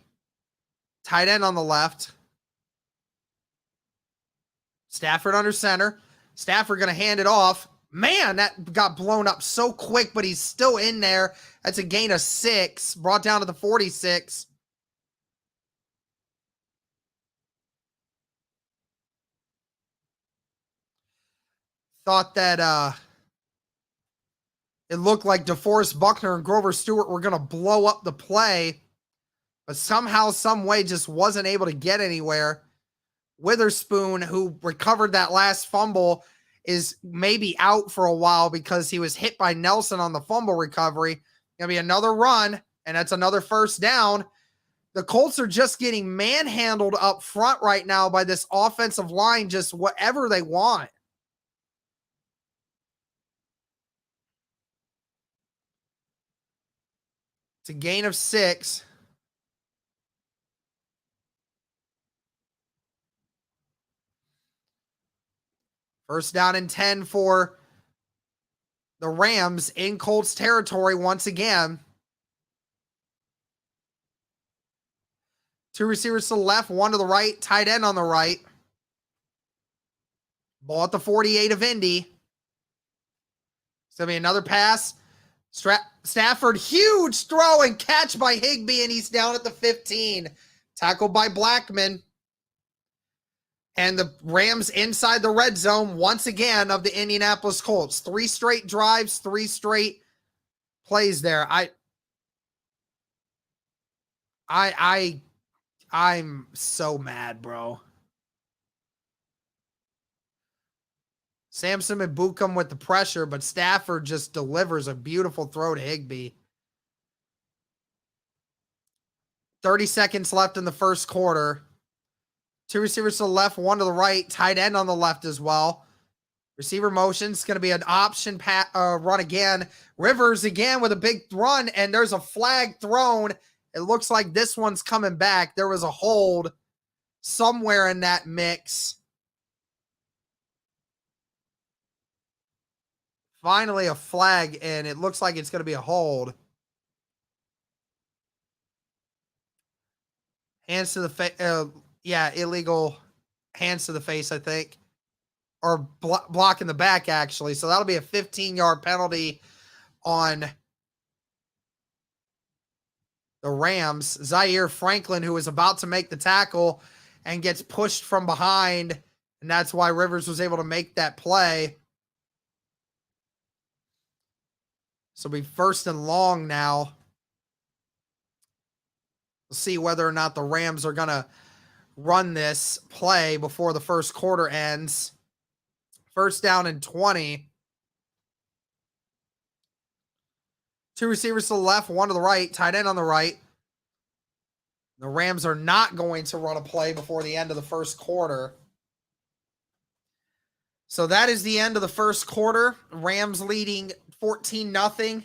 Tight end on the left. Stafford under center. Stafford going to hand it off. Man, that got blown up so quick, but he's still in there. That's a gain of 6. Brought down to the 46. Thought that it looked like DeForest Buckner and Grover Stewart were going to blow up the play, but somehow, some way, just wasn't able to get anywhere. Witherspoon, who recovered that last fumble, is maybe out for a while because he was hit by Nelson on the fumble recovery. Going to be another run, and that's another first down. The Colts are just getting manhandled up front right now by this offensive line, just whatever they want. It's a gain of 6. First down and 10 for the Rams in Colts territory once again. Two receivers to the left, one to the right, tight end on the right. Ball at the 48 of Indy. It's going to be another pass. Stafford, huge throw and catch by Higbee, and he's down at the 15. Tackled by Blackman. And the Rams inside the red zone once again of the Indianapolis Colts. 3 straight drives, 3 straight plays there. I'm so mad, bro. Samson and Bucum with the pressure, but Stafford just delivers a beautiful throw to Higbee. 30 seconds left in the first quarter. 2 receivers to the left, 1 to the right, tight end on the left as well. Receiver motion. It's going to be an option run again. Rivers again with a big run, and there's a flag thrown. It looks like this one's coming back. There was a hold somewhere in that mix. Finally, a flag, and it looks like it's going to be a hold. Hands to the face. Yeah, illegal hands to the face, I think. Or blocking the back, actually. So that'll be a 15-yard penalty on the Rams. Zaire Franklin, who was about to make the tackle and gets pushed from behind, and that's why Rivers was able to make that play. So it'll be 1st and long now. We'll see whether or not the Rams are going to run this play before the first quarter ends. 1st down and 20. 2 receivers to the left, 1 to the right, tight end on the right. The Rams are not going to run a play before the end of the first quarter. So that is the end of the first quarter. Rams leading 14-0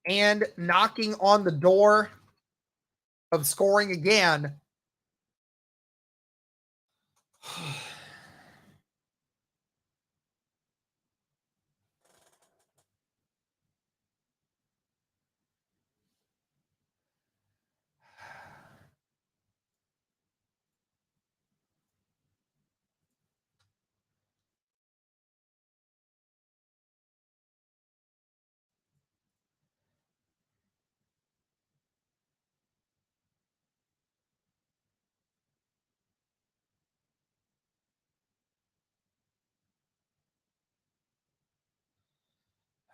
and knocking on the door of scoring again.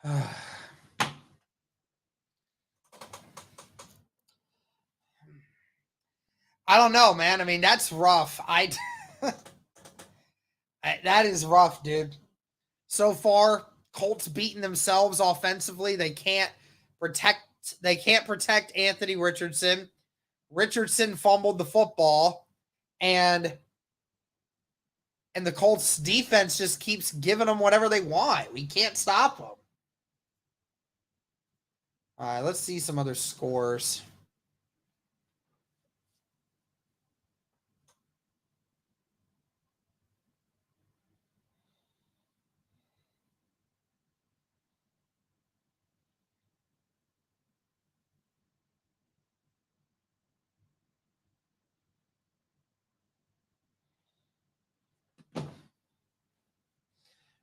I don't know, man. I mean, that's rough. That is rough, dude. So far, Colts beating themselves offensively. They can't protect Anthony Richardson. Richardson fumbled the football, and the Colts defense just keeps giving them whatever they want. We can't stop them. All right, let's see some other scores.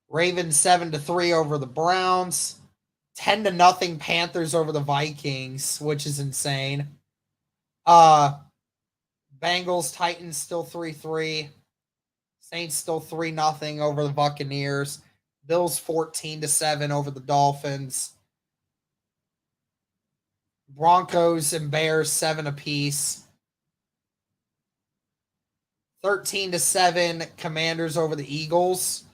Ravens 7-3 over the Browns. 10-0 Panthers over the Vikings, which is insane. Bengals, Titans still 3-3. Saints still 3-0 over the Buccaneers. Bills 14-7 over the Dolphins. Broncos and Bears 7 apiece. 13-7 Commanders over the Eagles.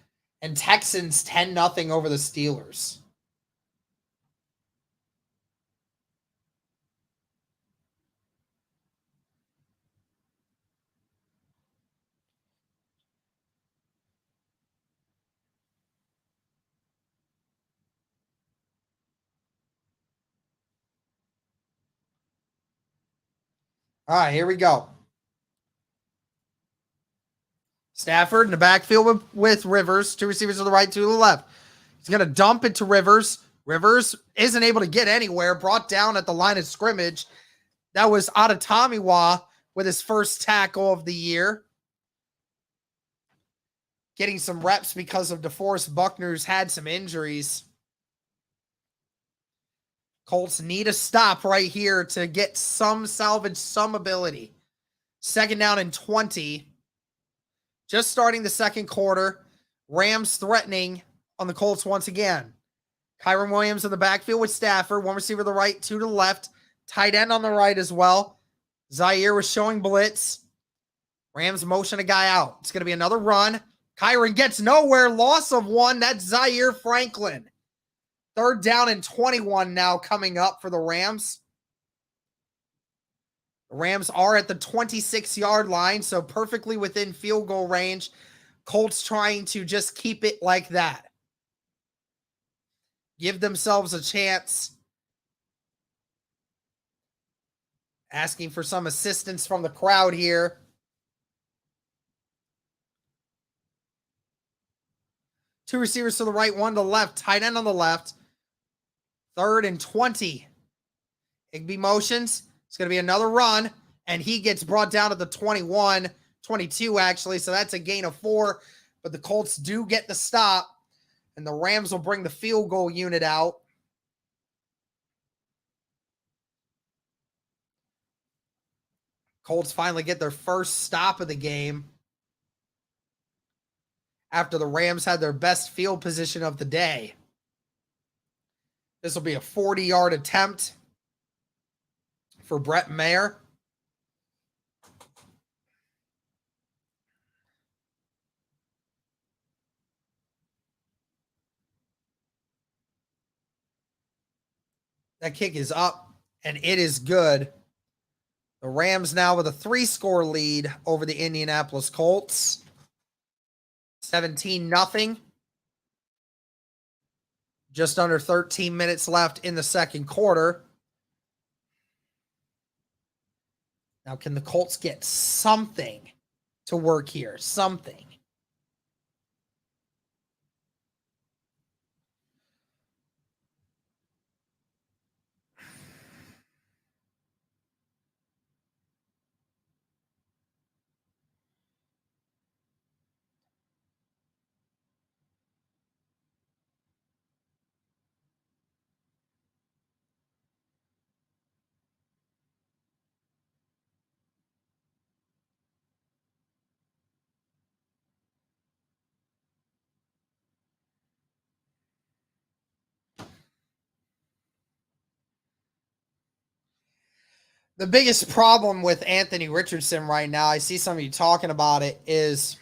And Texans 10-0 over the Steelers. All right, here we go. Stafford in the backfield with Rivers. 2 receivers to the right, 2 to the left. He's going to dump it to Rivers. Rivers isn't able to get anywhere. Brought down at the line of scrimmage. That was Adetomiwa with his first tackle of the year. Getting some reps because of DeForest Buckner's had some injuries. Colts need a stop right here to get some salvage, some ability. 2nd down and 20. Just starting the second quarter. Rams threatening on the Colts once again. Kyron Williams in the backfield with Stafford. One receiver to the right, 2 to the left. Tight end on the right as well. Zaire was showing blitz. Rams motion a guy out. It's going to be another run. Kyron gets nowhere. Loss of 1. That's Zaire Franklin. 3rd down and 21 now coming up for the Rams. The Rams are at the 26-yard line, so perfectly within field goal range. Colts trying to just keep it like that. Give themselves a chance. Asking for some assistance from the crowd here. Two receivers to the right, 1 to the left. Tight end on the left. 3rd and 20. Higbee motions. It's going to be another run, and he gets brought down to the 21, 22 actually, so that's a gain of 4. But the Colts do get the stop, and the Rams will bring the field goal unit out. Colts finally get their first stop of the game after the Rams had their best field position of the day. This will be a 40-yard attempt for Brett Mayer. That kick is up, and it is good. The Rams now with a 3-score lead over the Indianapolis Colts. 17-0. Just under 13 minutes left in the second quarter. Now, can the Colts get something to work here? Something. The biggest problem with Anthony Richardson right now, I see some of you talking about it, is,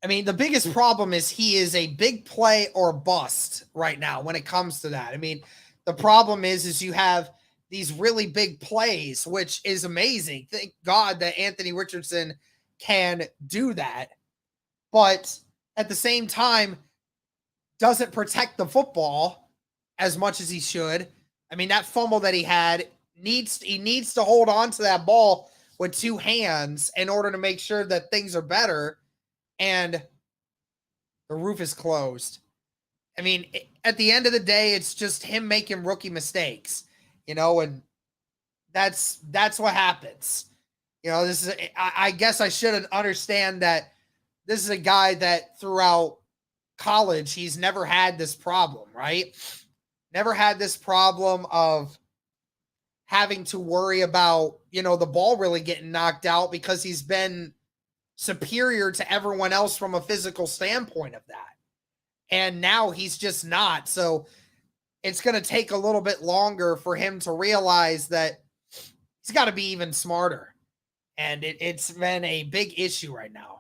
I mean, the biggest problem is he is a big play or bust right now when it comes to that. I mean, the problem is you have these really big plays, which is amazing. Thank God that Anthony Richardson can do that. But at the same time, doesn't protect the football as much as he should. I mean, that fumble that he had, he needs to hold on to that ball with 2 hands in order to make sure that things are better, and the roof is closed. I mean, at the end of the day, it's just him making rookie mistakes, and that's what happens. This is, I guess I should understand that this is a guy that throughout college, he's never had this problem, right? Never had this problem of having to worry about, the ball really getting knocked out, because he's been superior to everyone else from a physical standpoint of that. And now he's just not. So it's going to take a little bit longer for him to realize that he's got to be even smarter. And it's been a big issue right now.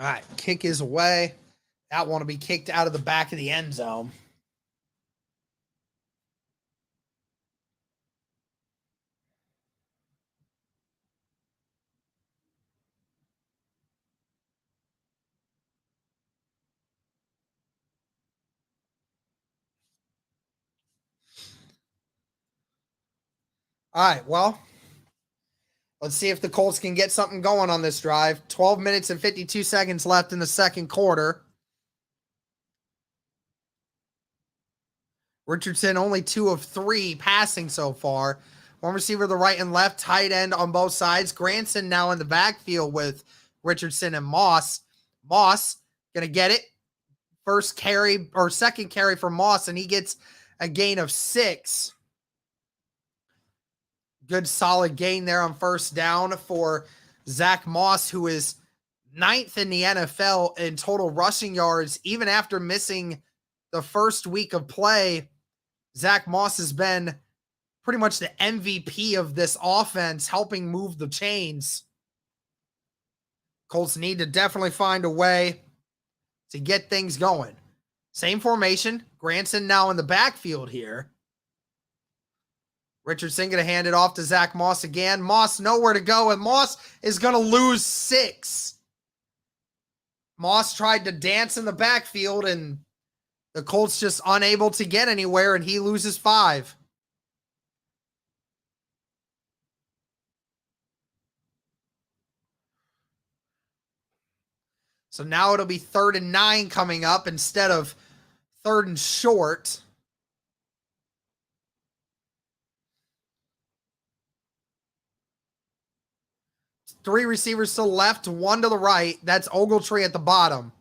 All right, kick is away. That one will be kicked out of the back of the end zone. All right, well, let's see if the Colts can get something going on this drive. 12 minutes and 52 seconds left in the second quarter. Richardson only 2 of 3 passing so far. One receiver to the right and left, tight end on both sides. Granson now in the backfield with Richardson and Moss. Moss going to get it. First carry or second carry for Moss, and he gets a gain of 6. Good solid gain there on first down for Zach Moss, who is 9th in the NFL in total rushing yards. Even after missing the first week of play, Zach Moss has been pretty much the MVP of this offense, helping move the chains. Colts need to definitely find a way to get things going. Same formation. Granson now in the backfield here. Richardson going to hand it off to Zach Moss again. Moss nowhere to go, and Moss is going to lose 6. Moss tried to dance in the backfield, and the Colts just unable to get anywhere, and he loses 5. So now it'll be 3rd and 9 coming up instead of 3rd and short. Three receivers to the left, 1 to the right. That's Ogletree at the bottom.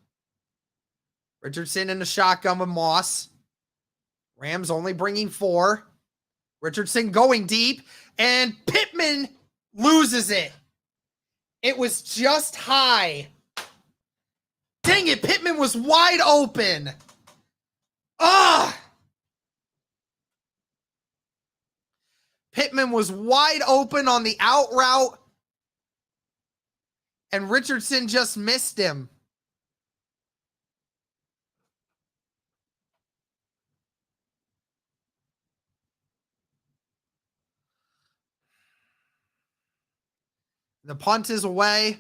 Richardson in the shotgun with Moss. Rams only bringing 4. Richardson going deep, and Pittman loses it. It was just high. Dang it, Pittman was wide open. Pittman was wide open on the out route, and Richardson just missed him. The punt is away.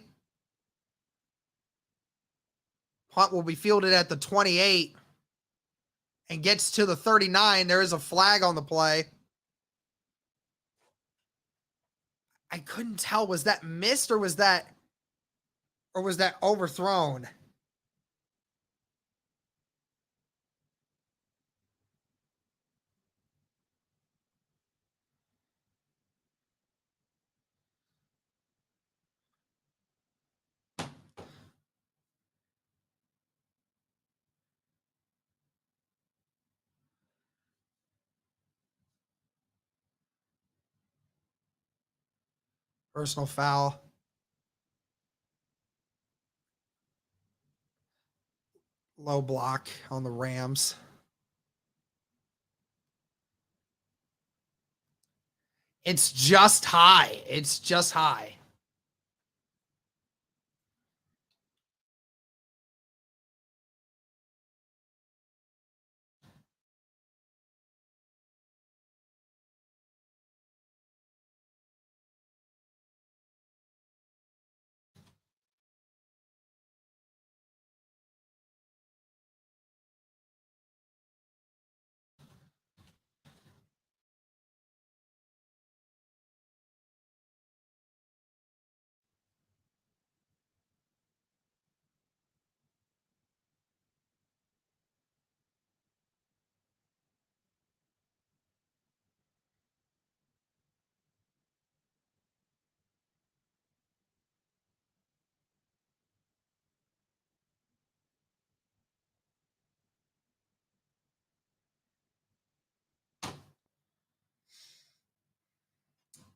Punt will be fielded at the 28 and gets to the 39. There is a flag on the play. I couldn't tell. Was that missed or was that overthrown? Personal foul. Low block on the Rams. It's just high. It's just high.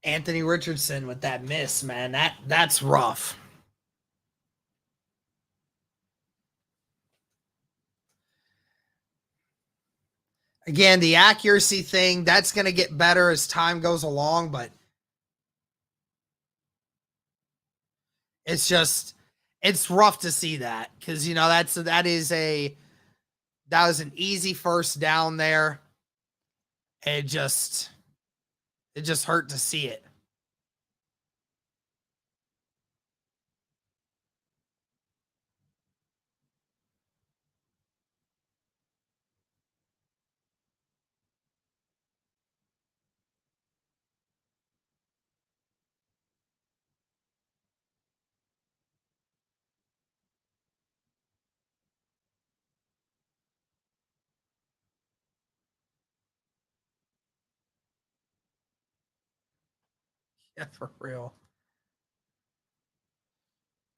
Anthony Richardson with that miss, man. That's rough. Again, the accuracy thing, that's going to get better as time goes along, but it's rough to see that because that was an easy first down there. It just hurt to see it. Yeah, for real.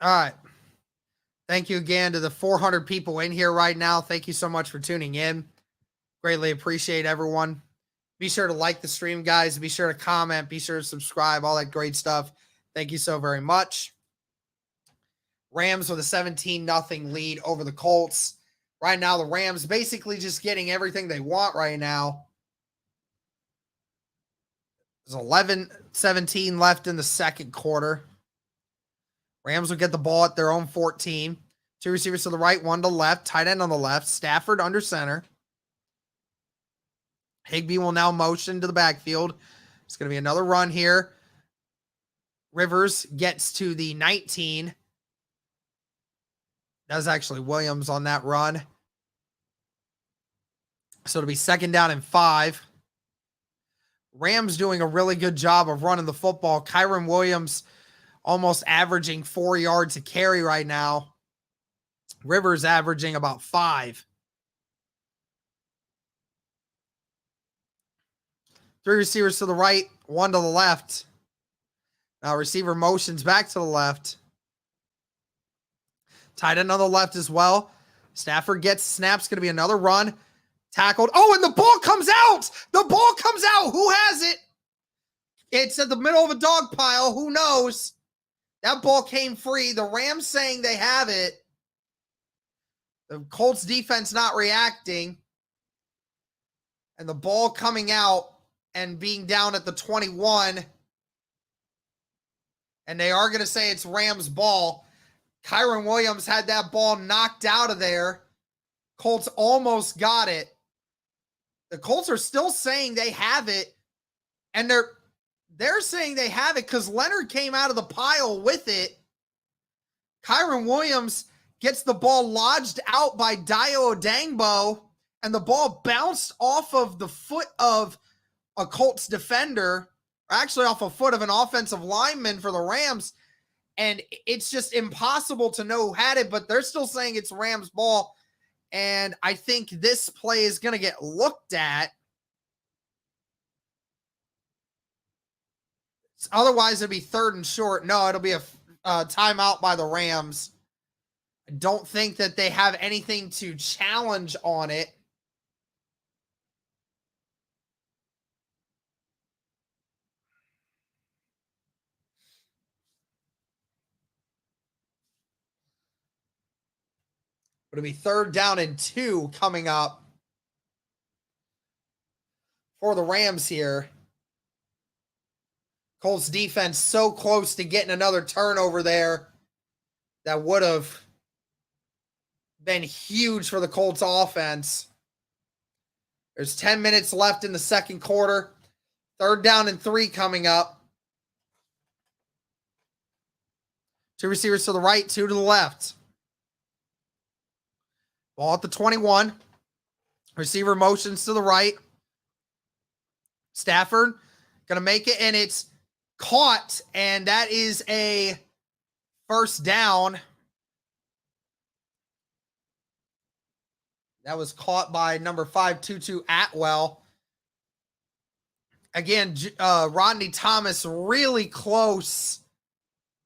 All right. Thank you again to the 400 people in here right now. Thank you so much for tuning in. Greatly appreciate everyone. Be sure to like the stream, guys. Be sure to comment. Be sure to subscribe. All that great stuff. Thank you so very much. Rams with a 17-0 lead over the Colts. Right now, the Rams basically just getting everything they want right now. There's 11-17 left in the second quarter. Rams will get the ball at their own 14. Two receivers to the right, one to the left. Tight end on the left. Stafford under center. Higbee will now motion to the backfield. It's going to be another run here. Rivers gets to the 19. That was actually Williams on that run. So it'll be 2nd down and 5. Rams doing a really good job of running the football. Kyron Williams almost averaging 4 yards a carry right now. Rivers averaging about 5. 3 receivers to the right, 1 to the left. Now receiver motions back to the left. Tight end on the left as well. Stafford gets snaps. Going to be another run. Tackled. Oh, and the ball comes out. The ball comes out. Who has it? It's at the middle of a dog pile. Who knows? That ball came free. The Rams saying they have it. The Colts defense not reacting. And the ball coming out and being down at the 21. And they are going to say it's Rams ball. Kyron Williams had that ball knocked out of there. Colts almost got it. The Colts are still saying they have it. And they're saying they have it because Leonard came out of the pile with it. Kyron Williams gets the ball lodged out by Dio Odangbo, and the ball bounced off of the foot of a Colts defender, or actually off a foot of an offensive lineman for the Rams, and it's just impossible to know who had it, but they're still saying it's Rams ball, and I think this play is going to get looked at. Otherwise, it'll be 3rd and short. No, it'll be a timeout by the Rams. I don't think that they have anything to challenge on it. It'll be 3rd down and 2 coming up for the Rams here. Colts defense so close to getting another turnover there. That would have been huge for the Colts offense. There's 10 minutes left in the second quarter. 3rd down and 3 coming up. 2 receivers to the right, 2 to the left. Ball at the 21. Receiver motions to the right. Stafford going to make it, and it's caught, and that is a 1st down. That was caught by number 5, Tutu Atwell. Again, Rodney Thomas really close.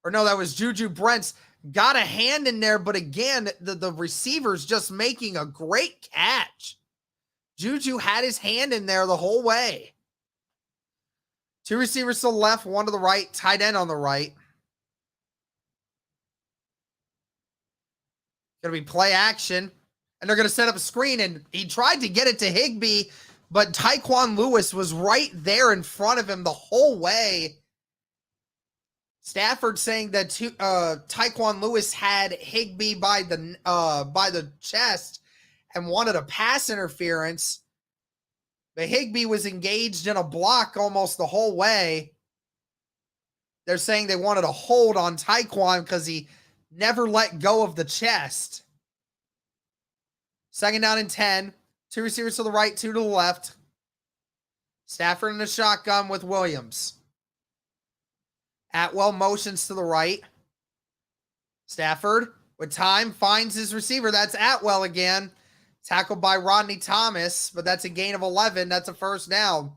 Or no, that was Juju Brents. Got a hand in there, but again, the receiver's just making a great catch. Juju had his hand in there the whole way. 2 receivers to the left, 1 to the right, tight end on the right. Going to be play action, and they're going to set up a screen, and he tried to get it to Higbee, but Tyquan Lewis was right there in front of him the whole way. Stafford saying that Tyquan Lewis had Higbee by the chest and wanted a pass interference. But Higbee was engaged in a block almost the whole way. They're saying they wanted a hold on Tyquan because he never let go of the chest. 2nd down and 10. 2 receivers to the right, 2 to the left. Stafford in the shotgun with Williams. Atwell motions to the right. Stafford with time finds his receiver. That's Atwell again. Tackled by Rodney Thomas, but that's a gain of 11. That's a 1st down.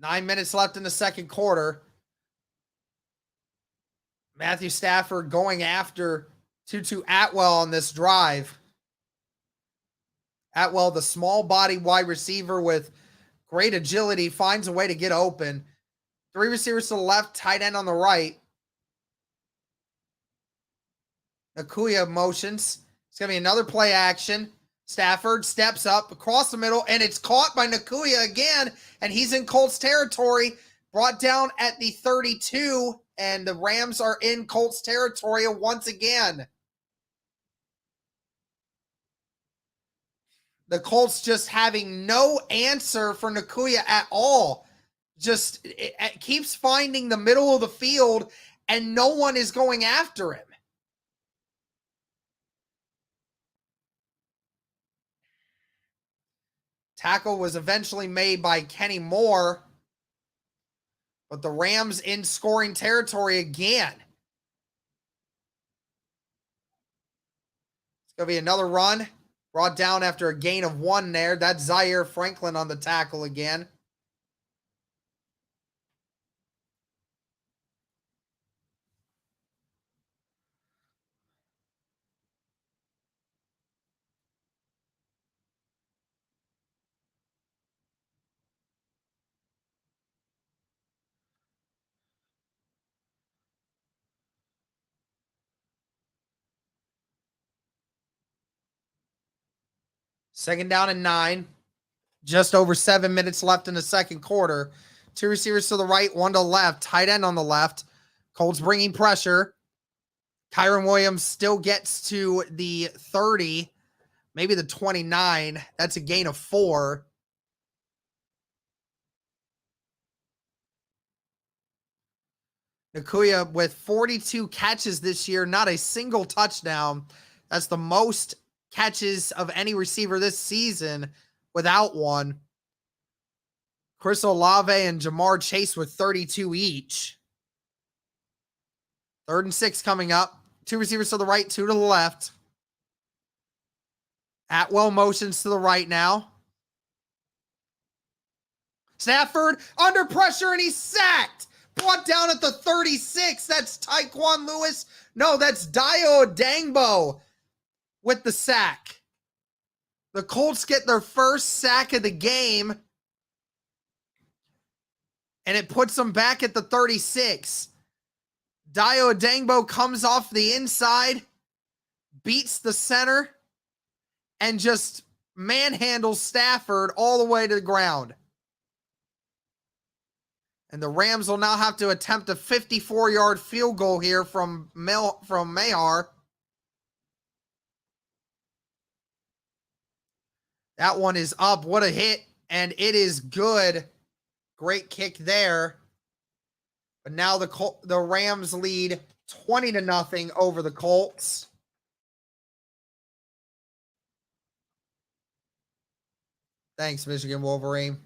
9 minutes left in the second quarter. Matthew Stafford going after Tutu Atwell on this drive. Atwell, the small body wide receiver with great agility, finds a way to get open. 3 receivers to the left, tight end on the right. Nakuya motions. It's going to be another play action. Stafford steps up across the middle, and it's caught by Nakuya again, and he's in Colts territory, brought down at the 32, and the Rams are in Colts territory once again. The Colts just having no answer for Nakuya at all. Just it keeps finding the middle of the field, and no one is going after him. Tackle was eventually made by Kenny Moore, but the Rams in scoring territory again. It's going to be another run. Brought down after a gain of 1 there. That's Zaire Franklin on the tackle again. Second down and 9. Just over 7 minutes left in the second quarter. 2 receivers to the right, 1 to the left. Tight end on the left. Colts bringing pressure. Kyron Williams still gets to the 30, maybe the 29. That's a gain of 4. Nakuya with 42 catches this year, not a single touchdown. That's the most catches of any receiver this season without one. Chris Olave and Jamar Chase with 32 each. 3rd and 6 coming up. 2 receivers to the right, 2 to the left. Atwell motions to the right now. Stafford under pressure, and he's sacked. Brought down at the 36. That's Tyquan Lewis. No, that's Dio Dangbo with the sack. The Colts get their first sack of the game, and it puts them back at the 36. Dio Dangbo comes off the inside, beats the center, and just manhandles Stafford all the way to the ground. And the Rams will now have to attempt a 54-yard field goal here from Mayar. That one is up. What a hit. And it is good. Great kick there. But now the Rams lead 20-0 over the Colts. Thanks, Michigan Wolverine.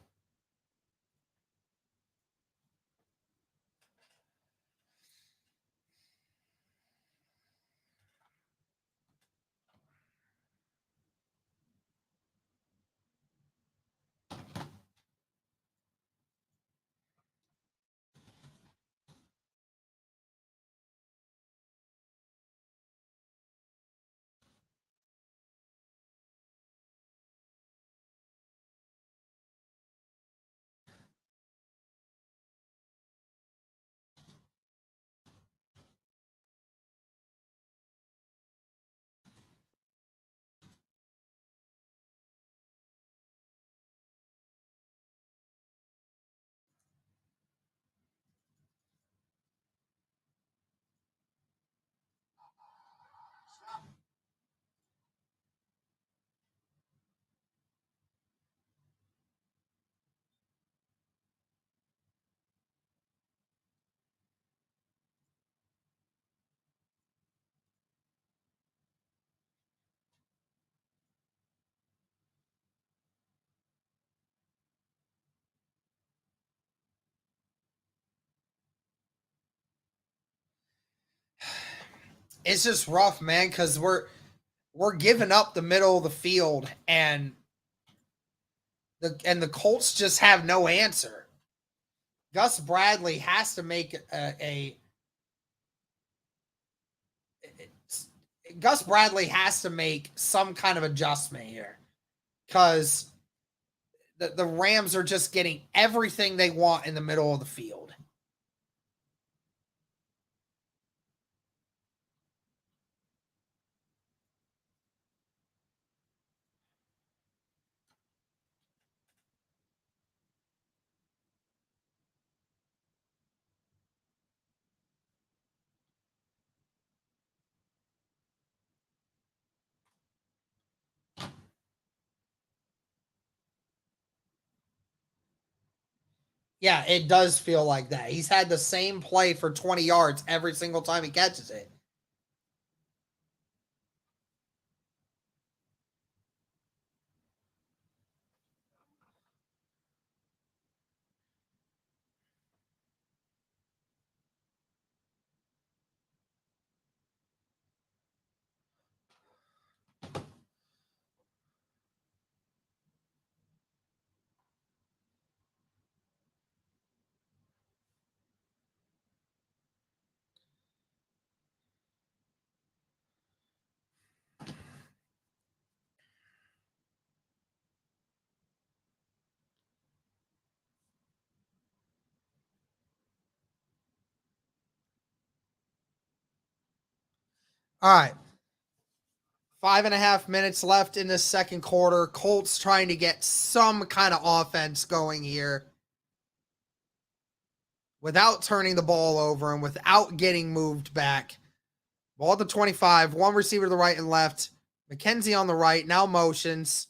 It's just rough, man, because we're giving up the middle of the field, and the Colts just have no answer. Gus Bradley has to make Gus Bradley has to make some kind of adjustment here, because the Rams are just getting everything they want in the middle of the field. Yeah, it does feel like that. He's had the same play for 20 yards every single time he catches it. All right. 5.5 minutes left in the second quarter. Colts trying to get some kind of offense going here without turning the ball over and without getting moved back. Ball at the 25, one receiver to the right and left. McKenzie on the right, now motions.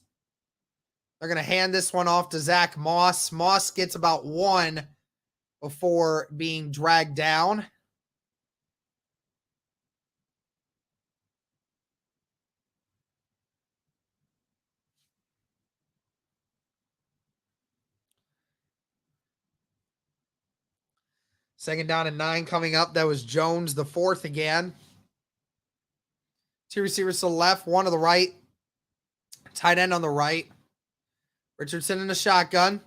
They're going to hand this one off to Zach Moss. Moss gets about one before being dragged down. Second down and 9 coming up. That was Jones, the fourth again. Two receivers to the left, one to the right. Tight end on the right. Richardson in the shotgun.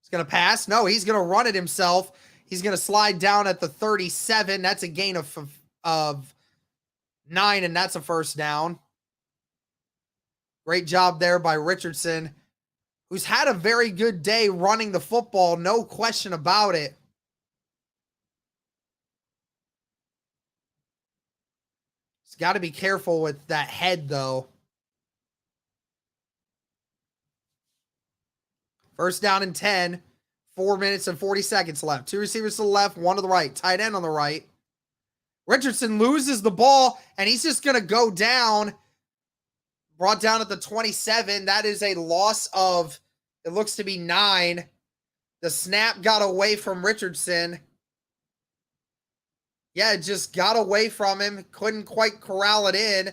He's going to pass. No, he's going to run it himself. He's going to slide down at the 37. That's a gain of 9, and that's a first down. Great job there by Richardson, who's had a very good day running the football, no question about it. He's got to be careful with that head, though. First down and 10. 4 minutes and 40 seconds left. Two receivers to the left, one to the right. Tight end on the right. Richardson loses the ball, and he's just going to go down. Brought down at the 27. That is a loss of, it looks to be 9. The snap got away from Richardson. Yeah, it just got away from him. Couldn't quite corral it in.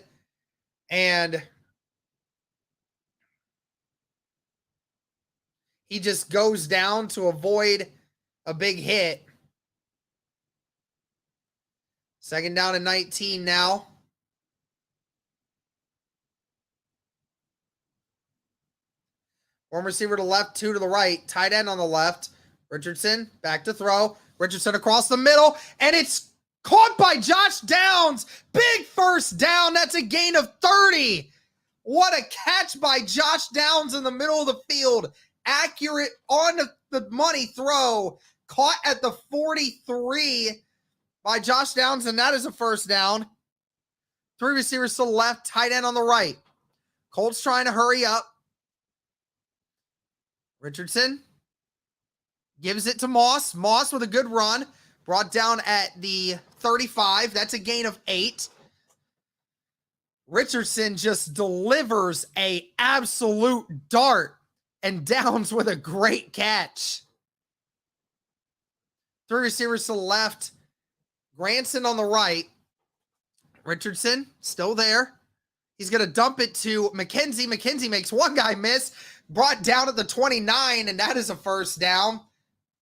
And he just goes down to avoid a big hit. Second down and 19 now. One receiver to the left, two to the right. Tight end on the left. Richardson back to throw. Richardson across the middle. And it's caught by Josh Downs. Big first down. That's a gain of 30. What a catch by Josh Downs in the middle of the field. Accurate on the money throw. Caught at the 43 by Josh Downs, and that is a first down. Three receivers to the left, tight end on the right. Colts trying to hurry up. Richardson gives it to Moss. Moss with a good run. Brought down at the 35. That's a gain of 8. Richardson just delivers a absolute dart, and Downs with a great catch. Three receivers to the left. Granson on the right. Richardson still there. He's going to dump it to McKenzie. McKenzie makes one guy miss. Brought down at the 29, and that is a first down.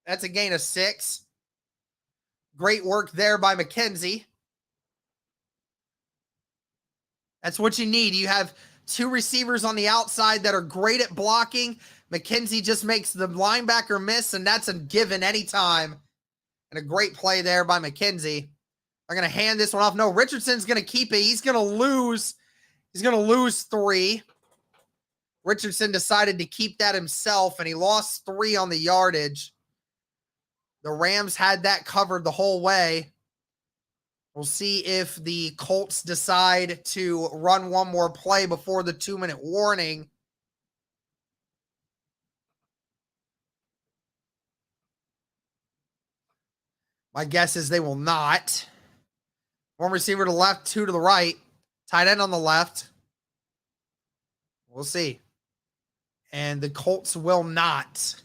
That's a gain of 6. Great work there by McKenzie. That's what you need. You have two receivers on the outside that are great at blocking. McKenzie just makes the linebacker miss, and that's a given anytime. And a great play there by McKenzie. They're going to hand this one off. No, Richardson's going to keep it. He's going to lose. He's going to lose 3. Richardson decided to keep that himself, and he lost 3 on the yardage. The Rams had that covered the whole way. We'll see if the Colts decide to run one more play before the 2-minute warning. My guess is they will not. One receiver to the left, 2 to the right. Tight end on the left. We'll see. And the Colts will not.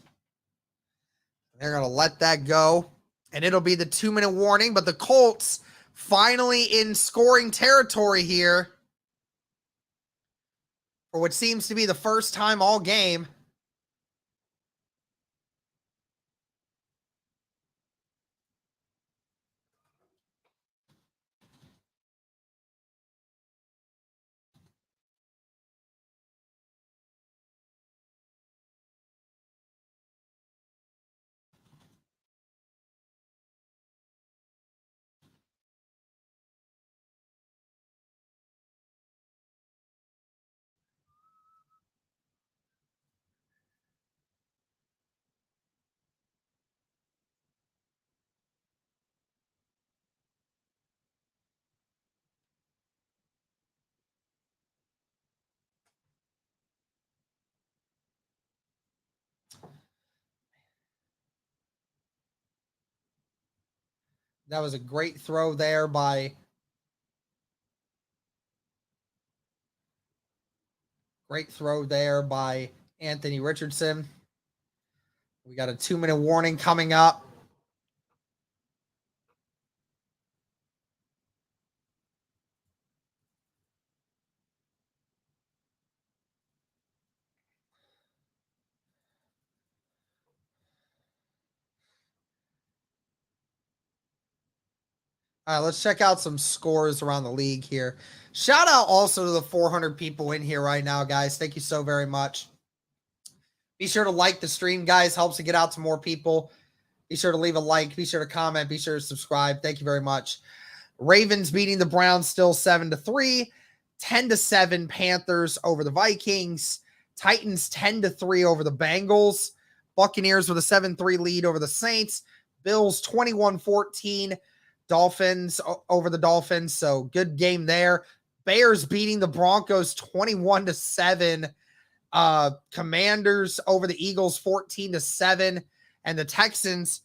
They're going to let that go. And it'll be the 2-minute warning. But the Colts finally in scoring territory here. For what seems to be the first time all game. That was a great throw there by Anthony Richardson. We got a 2-minute warning coming up. All right, let's check out some scores around the league here. Shout out also to the 400 people in here right now, guys. Thank you so very much. Be sure to like the stream, guys. Helps to get out to more people. Be sure to leave a like. Be sure to comment. Be sure to subscribe. Thank you very much. Ravens beating the Browns still 7-3. 10-7 Panthers over the Vikings. Titans 10-3 over the Bengals. Buccaneers with a 7-3 lead over the Saints. Bills 21-14. Dolphins over the Dolphins. So good game there. Bears beating the Broncos 21-7. Commanders over the Eagles 14-7. And the Texans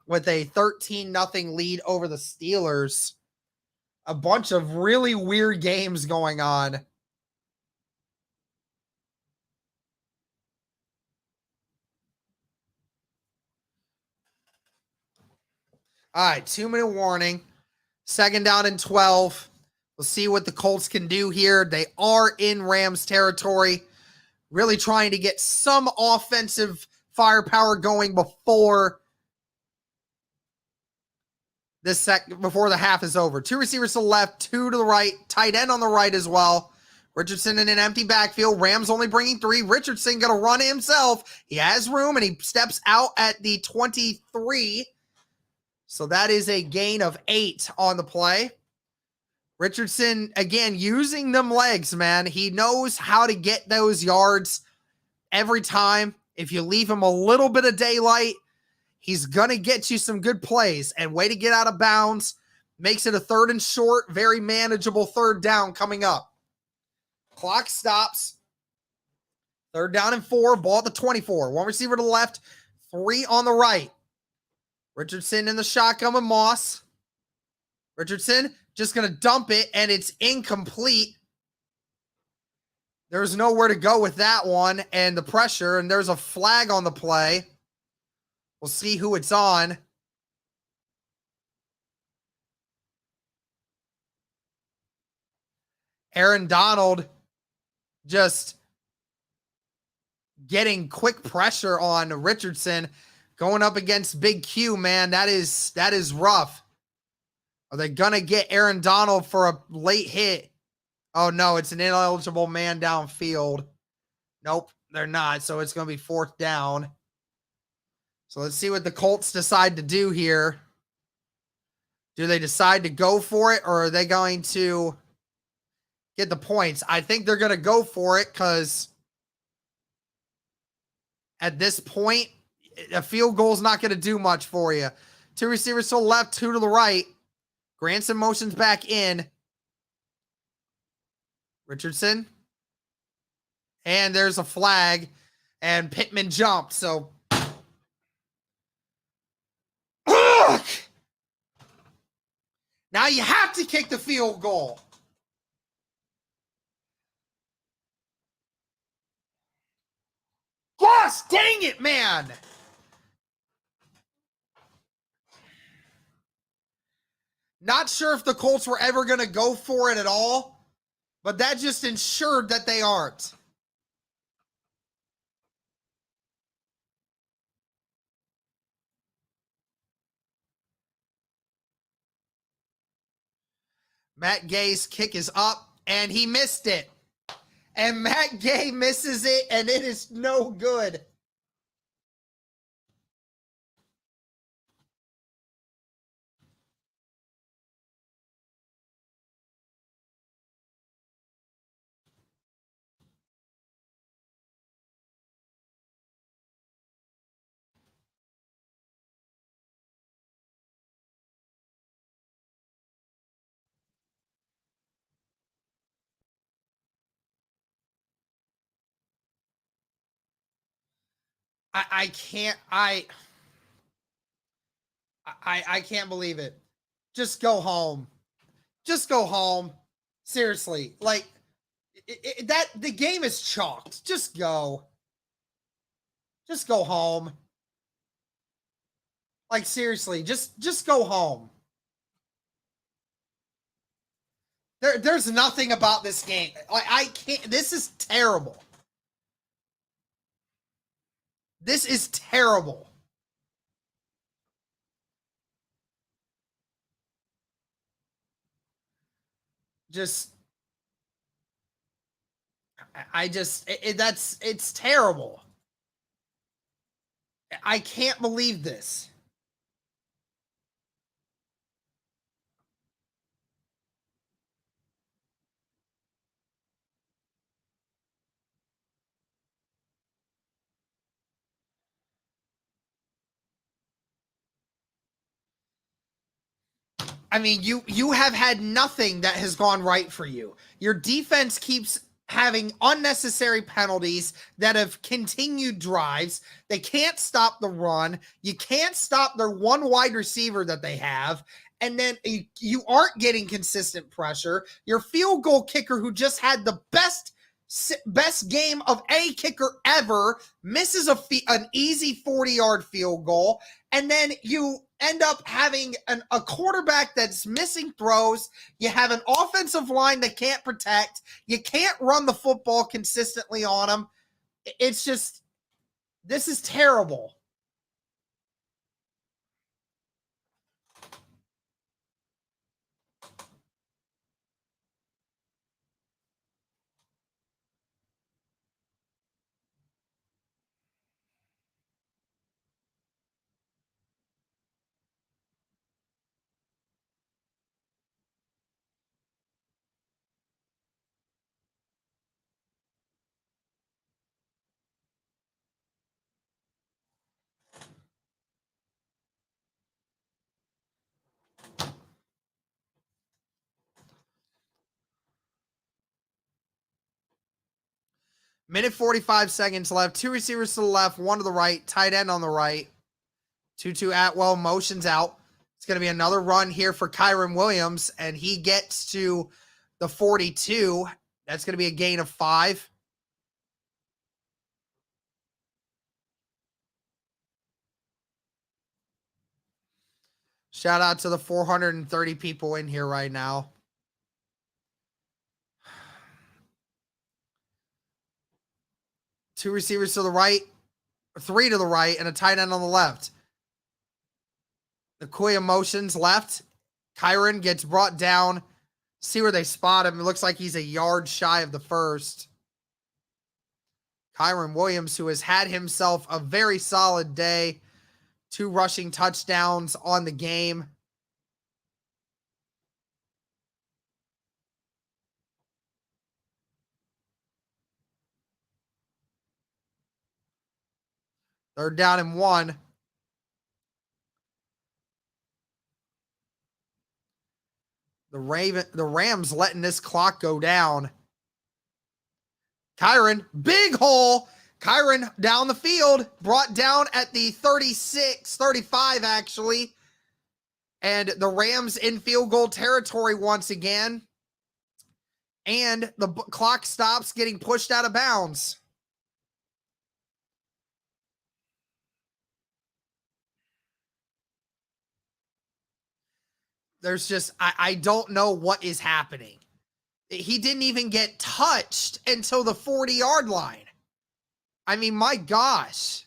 with a 13-0 lead over the Steelers. A bunch of really weird games going on. All right, 2-minute warning. 2nd down and 12. We'll see what the Colts can do here. They are in Rams territory. Really trying to get some offensive firepower going before before the half is over. 2 receivers to the left, 2 to the right, tight end on the right as well. Richardson in an empty backfield. Rams only bringing 3. Richardson going to run it himself. He has room, and he steps out at the 23. So that is a gain of 8 on the play. Richardson, again, using them legs, man. He knows how to get those yards every time. If you leave him a little bit of daylight, he's going to get you some good plays. And way to get out of bounds. Makes it a 3rd and short, very manageable 3rd down coming up. Clock stops. 3rd down and 4, ball at the 24. 1 receiver to the left, 3 on the right. Richardson in the shotgun with Moss. Richardson just going to dump it, and it's incomplete. There's nowhere to go with that one, and the pressure, and there's a flag on the play. We'll see who it's on. Aaron Donald just getting quick pressure on Richardson. Going up against Big Q, man, that is rough. Are they going to get Aaron Donald for a late hit? Oh, no, it's an ineligible man downfield. Nope, They're not, so it's going to be 4th down. So let's see what the Colts decide to do here. Do they decide to go for it, or are they going to get the points? I think they're going to go for it because at this point, a field goal is not going to do much for you. 2 receivers to the left, 2 to the right. Granson motions back in. Richardson. And there's a flag. And Pittman jumped. So. Ugh! Now you have to kick the field goal. Gosh, dang it, man. Not sure if the Colts were ever going to go for it at all, but that just ensured that they aren't. Matt Gay's kick is up, and he missed it. And Matt Gay misses it, and it is no good. I can't can't believe it. Just go home. Just go home. Seriously, like that the game is chalked. Just go. Just go home. Like seriously, just go home. There's nothing about this game. I can't. This is terrible. This is terrible. Just, it's terrible. I can't believe this. I mean, you have had nothing that has gone right for you. Your defense keeps having unnecessary penalties that have continued drives. They can't stop the run. You can't stop their one wide receiver that they have. And then you aren't getting consistent pressure. Your field goal kicker, who just had the best game of a kicker ever, misses an easy 40-yard field goal. And then you end up having a quarterback that's missing throws. You have an offensive line that can't protect. You can't run the football consistently on them. It's just, this is terrible. Minute 45 seconds left. 2 receivers to the left, 1 to the right, tight end on the right. 2-2 Atwell motions out. It's going to be another run here for Kyron Williams, and he gets to the 42. That's going to be a gain of 5. Shout out to the 430 people in here right now. Two receivers to the right, 3 to the right, and a tight end on the left. Nakoya motions left. Kyron gets brought down. See where they spot him. It looks like he's a yard shy of the first. Kyron Williams, who has had himself a very solid day, 2 rushing touchdowns on the game. Third down and 1. The Rams letting this clock go down. Kyron, big hole. Kyron down the field, brought down at the 36, 35 actually. And the Rams in field goal territory once again. And the clock stops, getting pushed out of bounds. There's just, I don't know what is happening. He didn't even get touched until the 40-yard line. I mean, my gosh.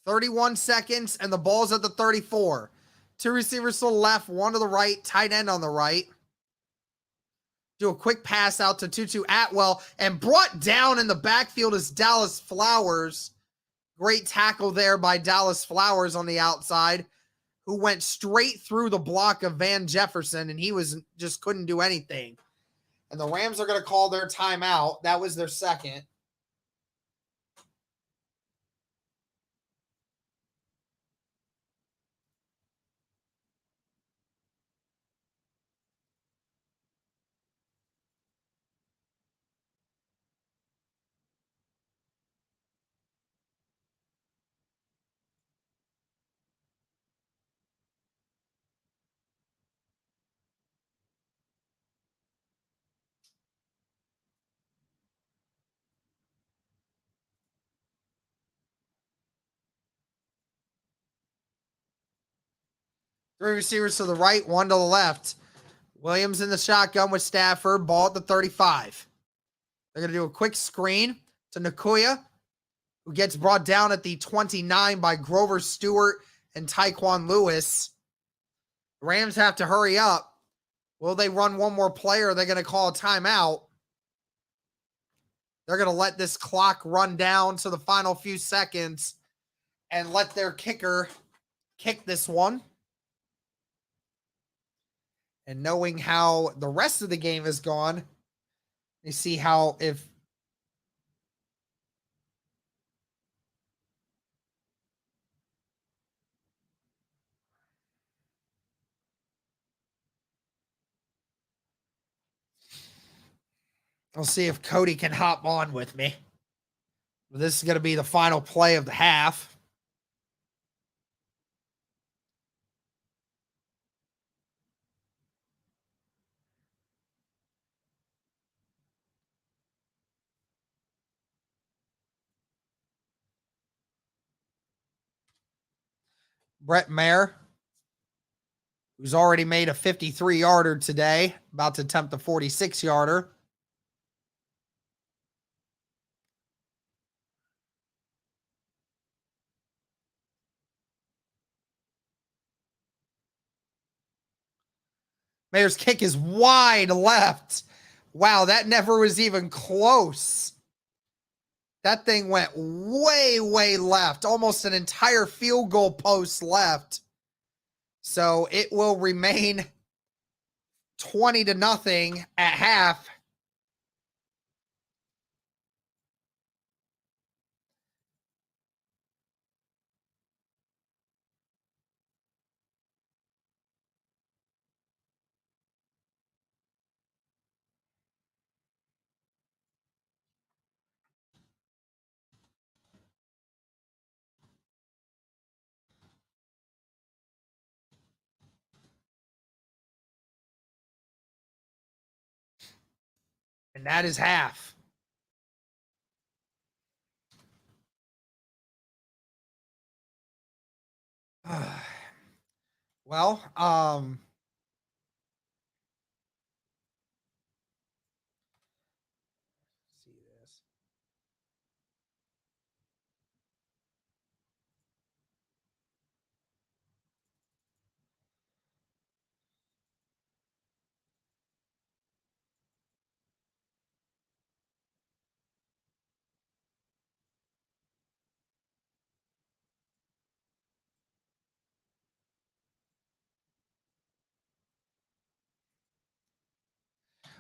"31 seconds, and the ball's at the 34. 2 receivers to the left, 1 to the right, tight end on the right. Do a quick pass out to Tutu Atwell, and brought down in the backfield is Dallas Flowers. Great tackle there by Dallas Flowers on the outside, who went straight through the block of Van Jefferson, and he just couldn't do anything. And the Rams are going to call their timeout. That was their second. Three receivers to the right, 1 to the left. Williams in the shotgun with Stafford. Ball at the 35. They're going to do a quick screen to Nakoya, who gets brought down at the 29 by Grover Stewart and Tyquan Lewis. The Rams have to hurry up. Will they run one more play, or are they going to call a timeout? They're going to let this clock run down to the final few seconds and let their kicker kick this one. And knowing how the rest of the game has gone, you see how if I'll see if Cody can hop on with me. This is going to be the final play of the half. Brett Maher, who's already made a 53-yarder today, about to attempt a 46-yarder. Mayor's kick is wide left. Wow, that never was even close. That thing went way, way left. Almost an entire field goal post left. So it will remain 20-0 at half. And that is half. Well, see this.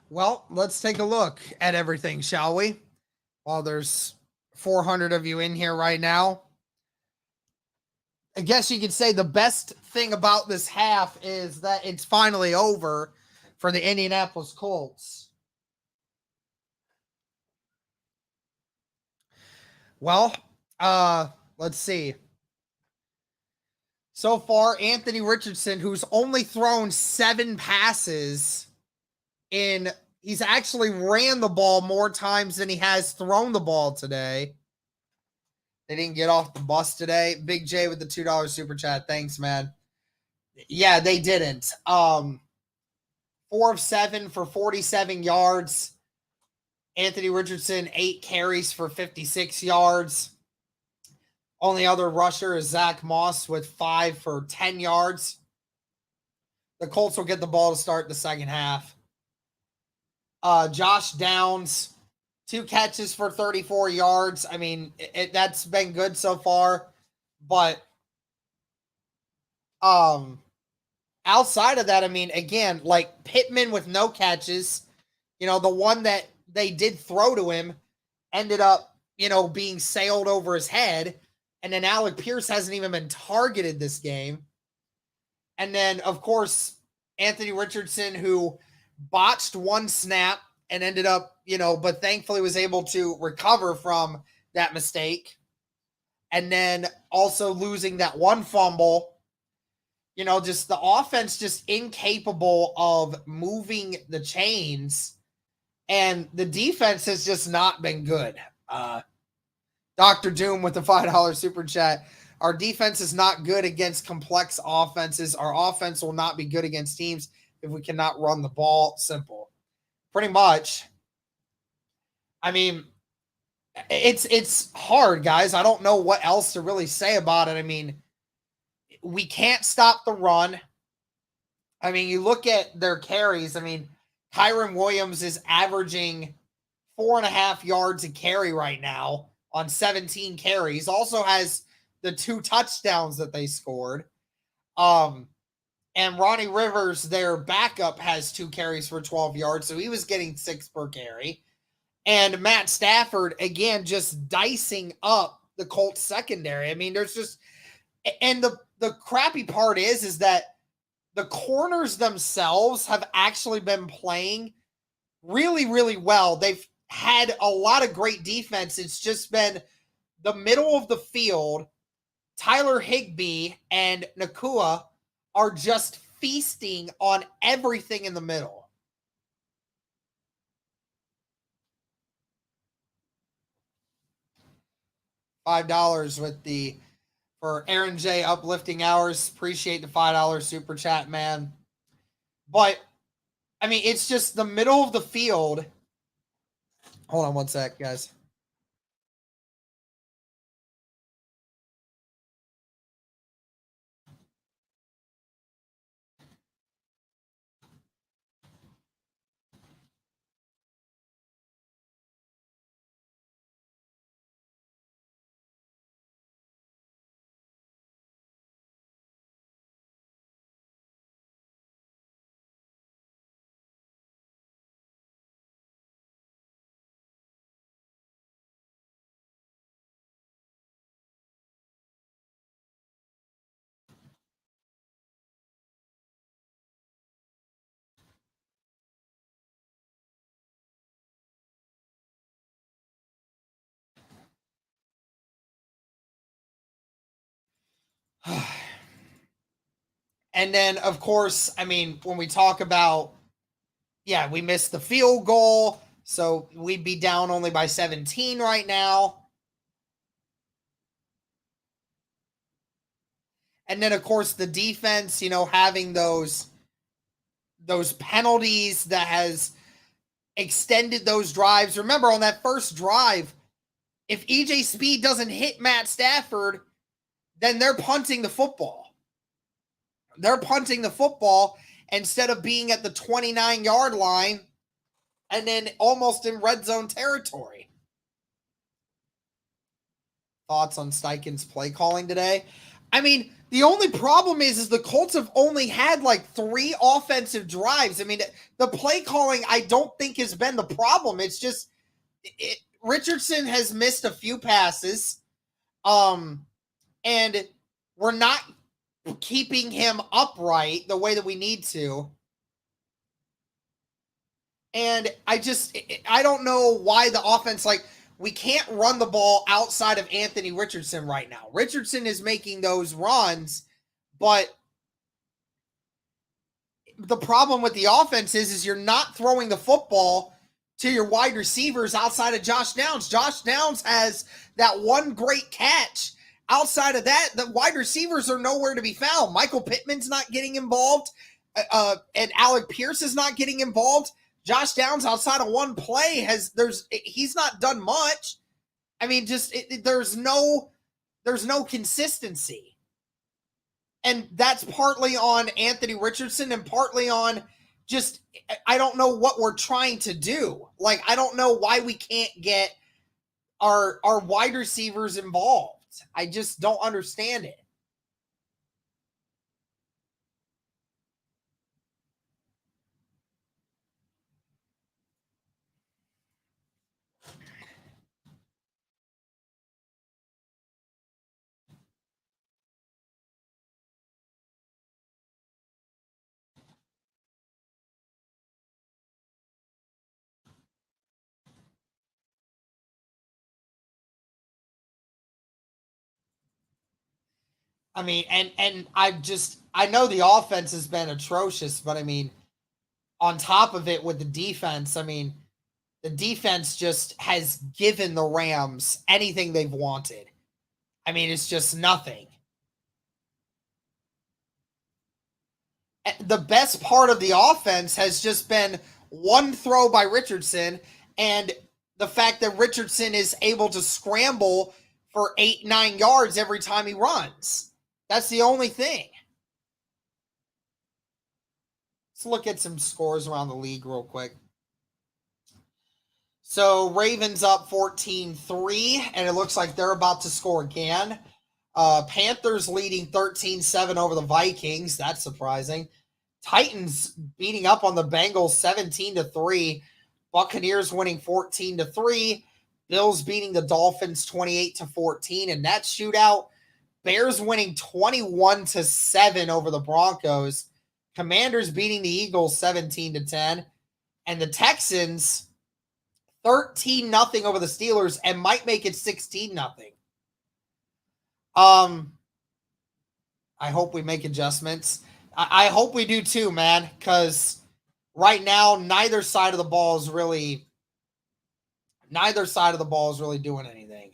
Well, let's take a look at everything, shall we? While there's 400 of you in here right now. I guess you could say the best thing about this half is that it's finally over for the Indianapolis Colts. Well, let's see. So far, Anthony Richardson, who's only thrown 7 passes he's actually ran the ball more times than he has thrown the ball today. They didn't get off the bus today. Big J with the $2 super chat. Thanks, man. Yeah, they didn't. 4 of 7 for 47 yards. Anthony Richardson, 8 carries for 56 yards. Only other rusher is Zach Moss with 5 for 10 yards. The Colts will get the ball to start the second half. Josh Downs, 2 catches for 34 yards. I mean, that's been good so far. But outside of that, I mean, again, like Pittman with no catches. The one that they did throw to him ended up, being sailed over his head. And then Alec Pierce hasn't even been targeted this game. And then, of course, Anthony Richardson, who botched 1 snap and ended up, but thankfully was able to recover from that mistake. And then also losing that 1 fumble. Just the offense just incapable of moving the chains. And the defense has just not been good. Dr. Doom with the $5 super chat. Our defense is not good against complex offenses. Our offense will not be good against teams if we cannot run the ball. Simple. Pretty much. I mean, it's hard, guys. I don't know what else to really say about it. I mean, we can't stop the run. I mean, you look at their carries. I mean, Kyron Williams is averaging 4.5 yards a carry right now on 17 carries. Also has the 2 touchdowns that they scored. And Ronnie Rivers, their backup, has 2 carries for 12 yards. So he was getting 6 per carry. And Matt Stafford, again, just dicing up the Colts secondary. I mean, there's just, and the crappy part is that the corners themselves have actually been playing really, really well. They've had a lot of great defense. It's just been the middle of the field. Tyler Higbee and Nakua are just feasting on everything in the middle. $5 for Aaron J uplifting hours. Appreciate the $5 super chat, man. But I mean, it's just the middle of the field. Hold on 1 sec, guys. And then, of course, I mean, when we talk about, we missed the field goal. So we'd be down only by 17 right now. And then, of course, the defense, having those penalties that has extended those drives. Remember, on that first drive, if EJ Speed doesn't hit Matt Stafford, then they're punting the football. They're punting the football instead of being at the 29-yard line and then almost in red zone territory. Thoughts on Steichen's play calling today? I mean, the only problem is the Colts have only had like 3 offensive drives. I mean, the play calling I don't think has been the problem. It's just Richardson has missed a few passes, and we're not keeping him upright the way that we need to. And I don't know why the offense, like, we can't run the ball outside of Anthony Richardson right now. Richardson is making those runs, but the problem with the offense is you're not throwing the football to your wide receivers outside of Josh Downs. Josh Downs has that one great catch. Outside of that, the wide receivers are nowhere to be found. Michael Pittman's not getting involved, and Alec Pierce is not getting involved. Josh Downs, outside of one play, he's not done much. I mean, there's no consistency. And that's partly on Anthony Richardson and partly on just, I don't know what we're trying to do. Like, I don't know why we can't get our wide receivers involved. I just don't understand it. I mean, and I know the offense has been atrocious, but I mean, on top of it with the defense, I mean, the defense just has given the Rams anything they've wanted. I mean, it's just nothing. The best part of the offense has just been one throw by Richardson and the fact that Richardson is able to scramble for 8-9 yards every time he runs. That's the only thing. Let's look at some scores around the league real quick. So Ravens up 14-3, and it looks like they're about to score again. Panthers leading 13-7 over the Vikings. That's surprising. Titans beating up on the Bengals 17-3. Buccaneers winning 14-3. Bills beating the Dolphins 28-14. And that shootout, Bears winning 21-7 over the Broncos. Commanders beating the Eagles 17-10. And the Texans 13-0 over the Steelers and might make it 16-0. I hope we make adjustments. I hope we do too, man, because right now neither side of the ball is really doing anything.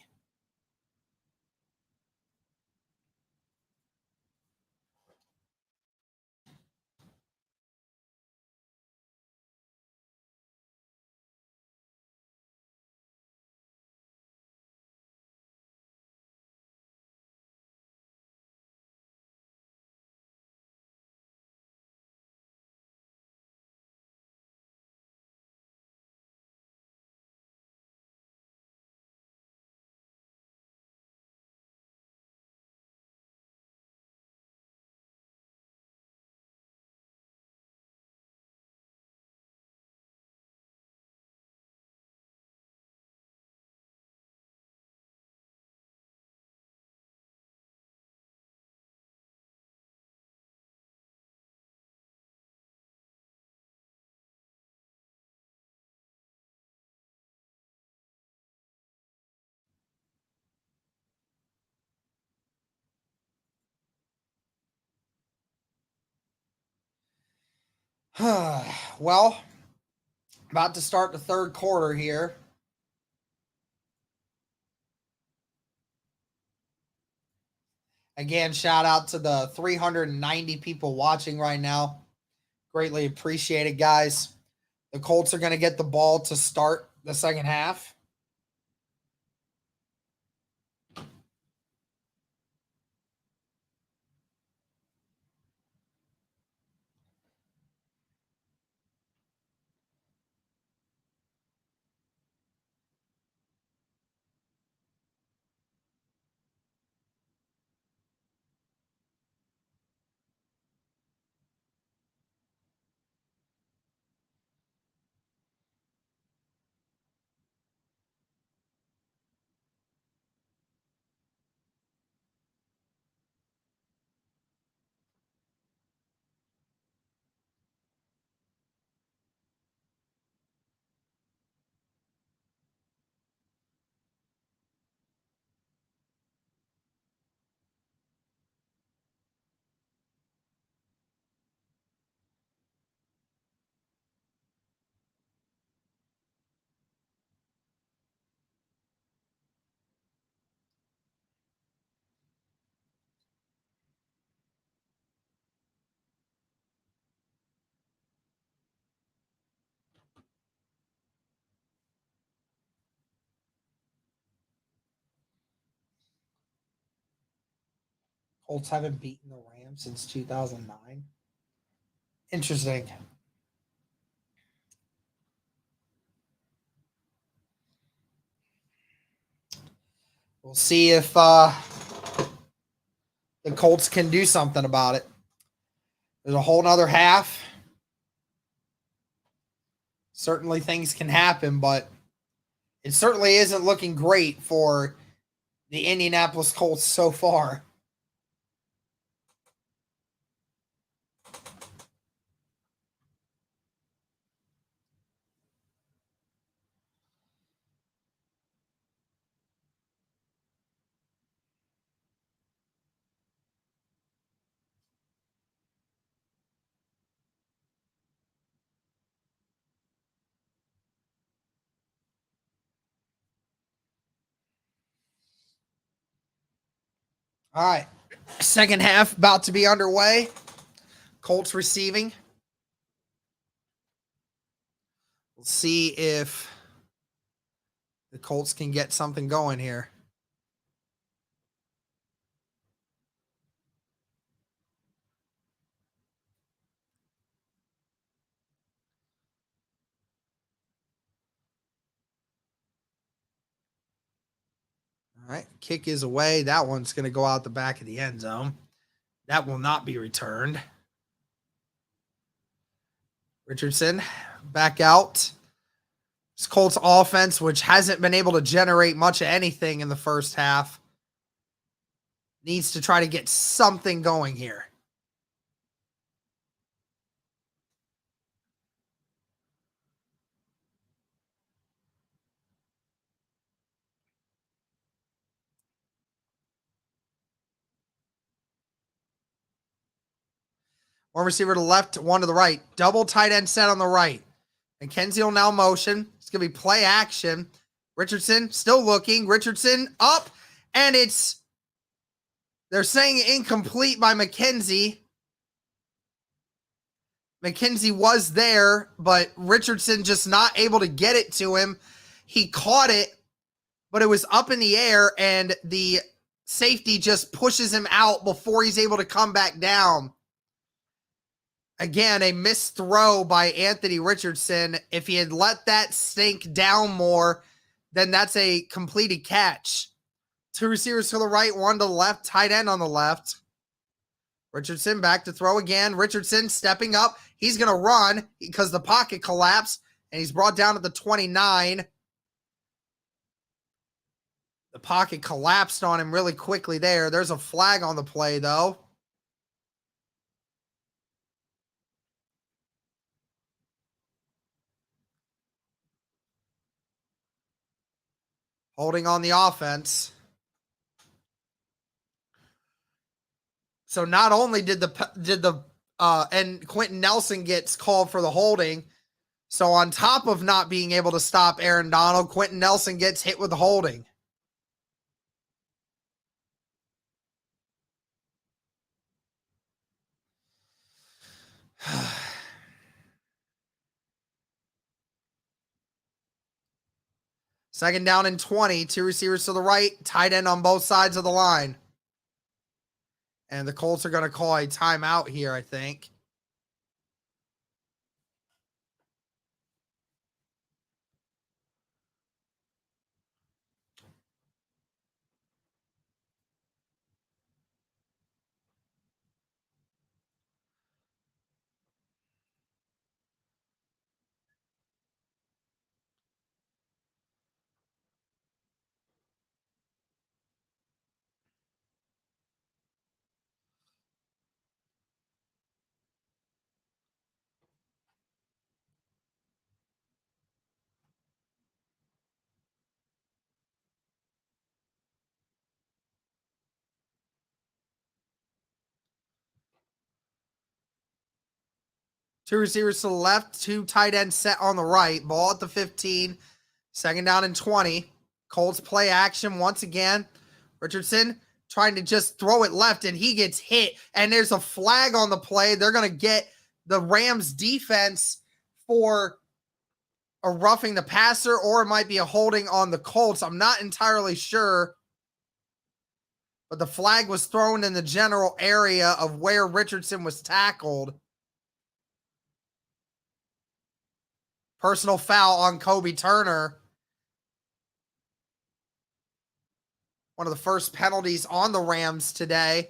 Well, about to start the third quarter here. Again, shout out to the 390 people watching right now. Greatly appreciate it, guys. The Colts are going to get the ball to start the second half. Colts haven't beaten the Rams since 2009. Interesting. We'll see if the Colts can do something about it. There's a whole nother half. Certainly things can happen, but it certainly isn't looking great for the Indianapolis Colts so far. All right. Second half about to be underway. Colts receiving. We'll see if the Colts can get something going here. All right. Kick is away. That one's going to go out the back of the end zone. That will not be returned. Richardson back out. This Colts offense, which hasn't been able to generate much of anything in the first half, needs to try to get something going here. One receiver to the left, one to the right. Double tight end set on the right. And Kenzie will now motion. It's going to be play action. Richardson still looking. Richardson up. And they're saying incomplete by McKenzie. McKenzie was there, but Richardson just not able to get it to him. He caught it, but it was up in the air, and the safety just pushes him out before he's able to come back down. Again, a missed throw by Anthony Richardson. If he had let that sink down more, then that's a completed catch. Two receivers to the right, one to the left, tight end on the left. Richardson back to throw again. Richardson stepping up. He's going to run because the pocket collapsed, and he's brought down at the 29. The pocket collapsed on him really quickly there. There's a flag on the play, though. Holding on the offense. So not only did and Quentin Nelson gets called for the holding. So on top of not being able to stop Aaron Donald, Quentin Nelson gets hit with the holding. Second down and 20. Two receivers to the right, tight end on both sides of the line. And the Colts are going to call a timeout here, I think. Two receivers to the left, two tight ends set on the right. Ball at the 15. Second down and 20. Colts play action once again. Richardson trying to just throw it left, and he gets hit. And there's a flag on the play. They're going to get the Rams defense for a roughing the passer, or it might be a holding on the Colts. I'm not entirely sure. but the flag was thrown in the general area of where Richardson was tackled. Personal foul on Kobe Turner. One of the first penalties on the Rams today.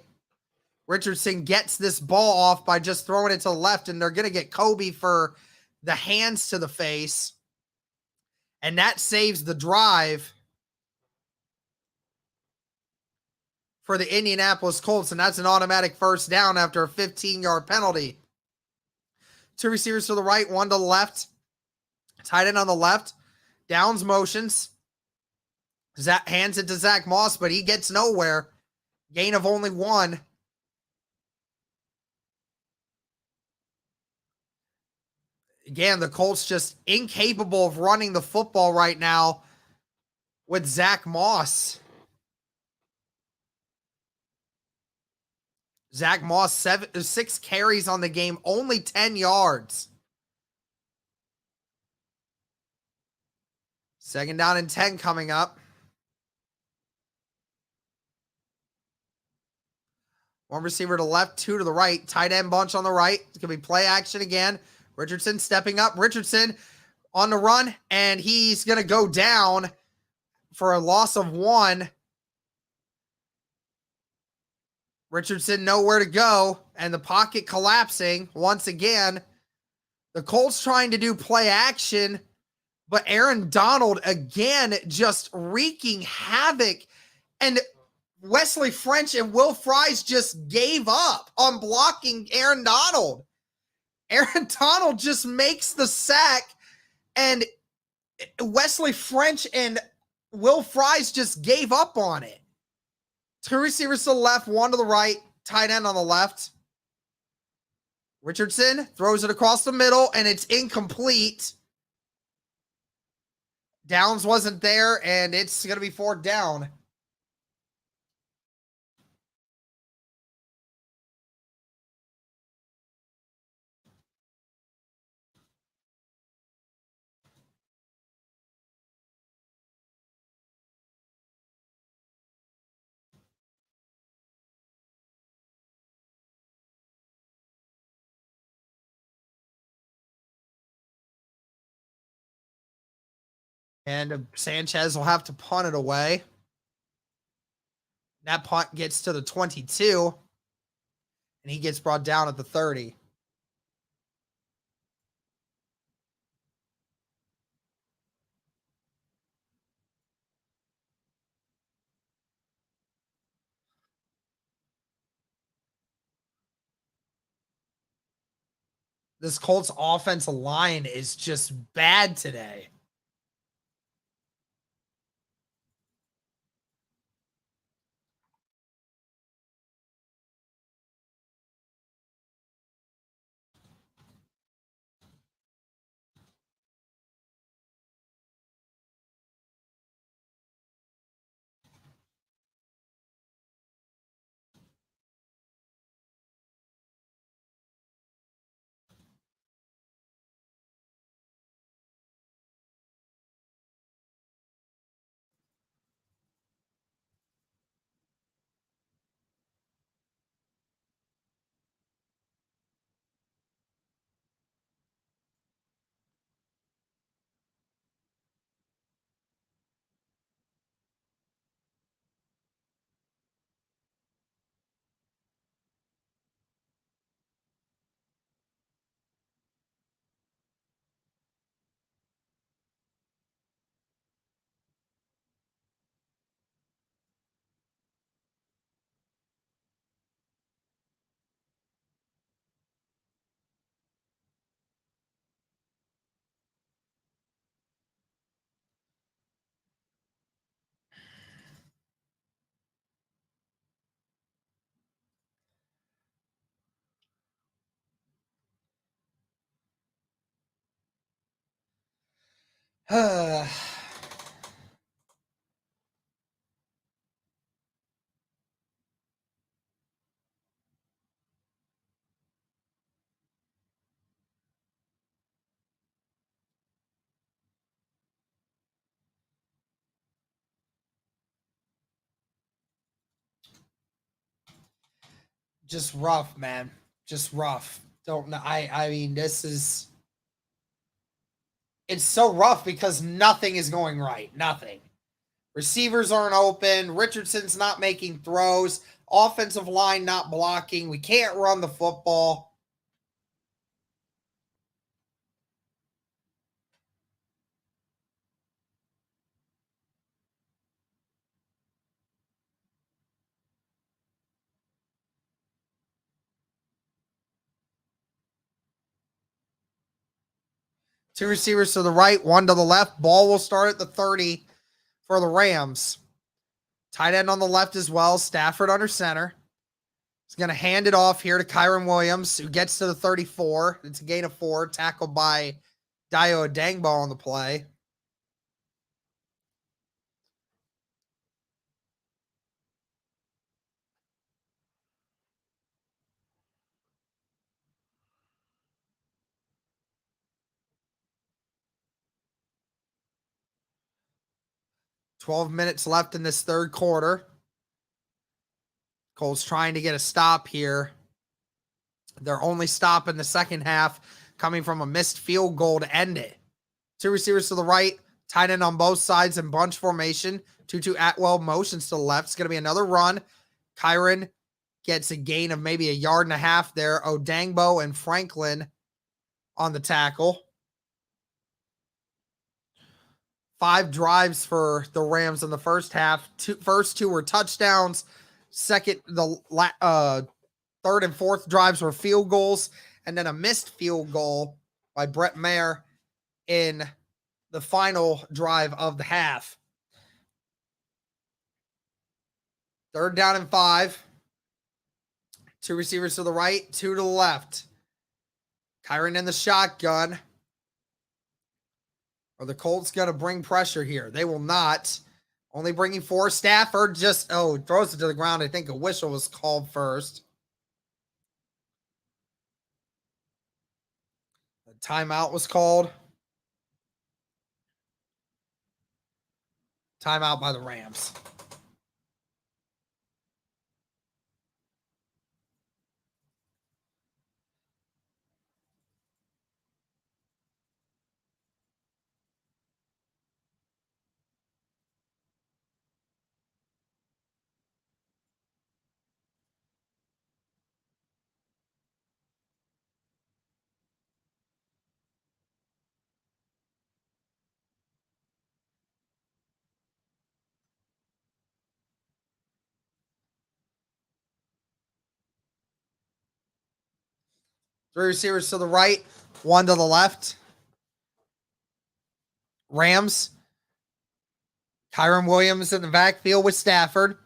Richardson gets this ball off by just throwing it to the left, and they're going to get Kobe for the hands to the face. And that saves the drive for the Indianapolis Colts, and that's an automatic first down after a 15-yard penalty. Two receivers to the right, one to the left. Tight end on the left. Downs motions. Hands it to Zach Moss, but he gets nowhere. Gain of only one. Again, the Colts just incapable of running the football right now with Zach Moss. Zach Moss, 6 carries on the game, only 10 yards. Second down and 10 coming up. One receiver to the left, two to the right. Tight end bunch on the right. It's going to be play action again. Richardson stepping up. Richardson on the run, and he's going to go down for a loss of 1. Richardson nowhere to go, and the pocket collapsing once again. The Colts trying to do play action, but Aaron Donald again just wreaking havoc. And Wesley French and Will Fries just gave up on blocking Aaron Donald. Aaron Donald just makes the sack, and Wesley French and Will Fries just gave up on it. Two receivers to the left, one to the right, tight end on the left. Richardson throws it across the middle, and it's incomplete. Downs wasn't there, and it's going to be 4th down. And Sanchez will have to punt it away. That punt gets to the 22, and he gets brought down at the 30. This Colts offensive line is just bad today. just rough, man. Just rough. Don't know. I mean, it's so rough because nothing is going right. Nothing. Receivers aren't open. Richardson's not making throws. Offensive line not blocking. We can't run the football. Two receivers to the right, one to the left. Ball will start at the 30 for the Rams. Tight end on the left as well. Stafford under center. He's going to hand it off here to Kyron Williams, who gets to the 34. It's a gain of 4, tackled by Dio Dangbo on the play. "12 minutes left in this third quarter. Colts trying to get a stop here. Their only stop in the second half coming from a missed field goal to end it. Two receivers to the right, tight end on both sides in bunch formation. Tutu Atwell motions to the left. It's going to be another run. Kyron gets a gain of maybe 1.5 yards there. Odangbo and Franklin on the tackle. 5 drives for the Rams in the first half. First two were touchdowns. The third and fourth drives were field goals, and then a missed field goal by Brett Mayer in the final drive of the half. 3rd down and 5. 2 receivers to the right, 2 to the left. Kyron in the shotgun. Are the Colts going to bring pressure here? They will not. Only bringing 4. Stafford just, throws it to the ground. I think a whistle was called first. The timeout was called. Timeout by the Rams. Three receivers to the right, 1 to the left. Rams. Kyron Williams in the backfield with Stafford.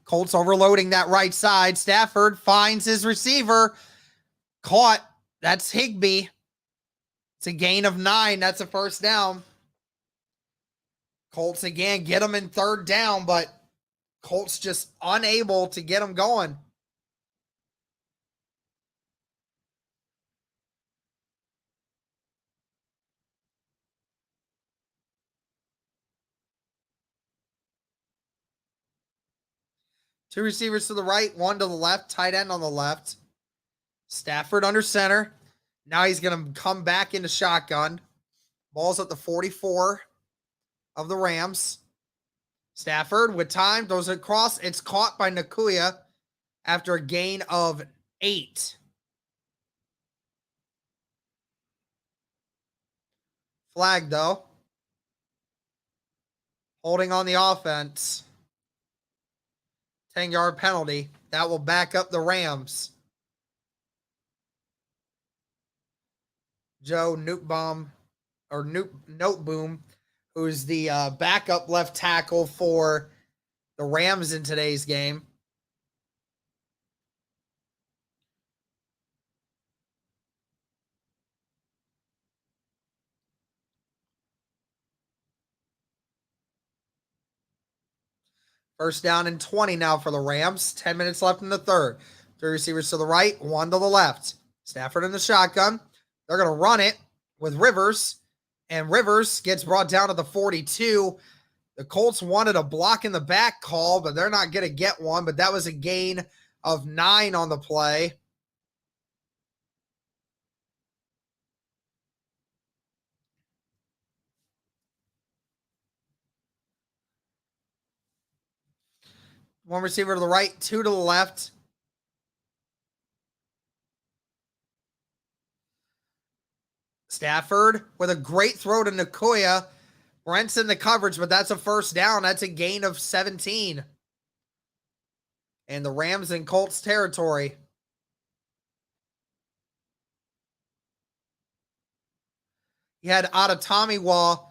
Colts overloading that right side. Stafford finds his receiver. Caught. That's Higbee. It's a gain of 9. That's a first down. Colts again get them in 3rd down, but Colts just unable to get them going. Two receivers to the right, 1 to the left, tight end on the left. Stafford under center. Now he's going to come back into shotgun. Ball's at the 44 of the Rams. Stafford with time, throws it across. It's caught by Nakuya after a gain of 8. Flag, though. Holding on the offense. 10-yard penalty. That will back up the Rams. Joe Noteboom, who's the backup left tackle for the Rams in today's game. First down and 20 now for the Rams. 10 minutes left in the third. 3 receivers to the right, 1 to the left. Stafford in the shotgun. They're going to run it with Rivers, and Rivers gets brought down to the 42. The Colts wanted a block in the back call, but they're not going to get one, but that was a gain of 9 on the play. One receiver to the right, 2 to the left. Stafford with a great throw to Nakoya. Brent's in the coverage, but that's a first down. That's a gain of 17. And the Rams in Colts territory. You had Adetomiwa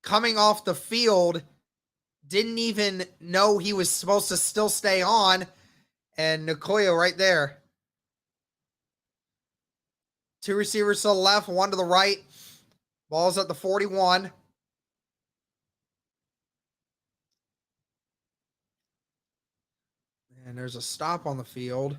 coming off the field, didn't even know he was supposed to still stay on, and Nakoya right there. 2 receivers to the left, 1 to the right. Ball's at the 41. And there's a stop on the field.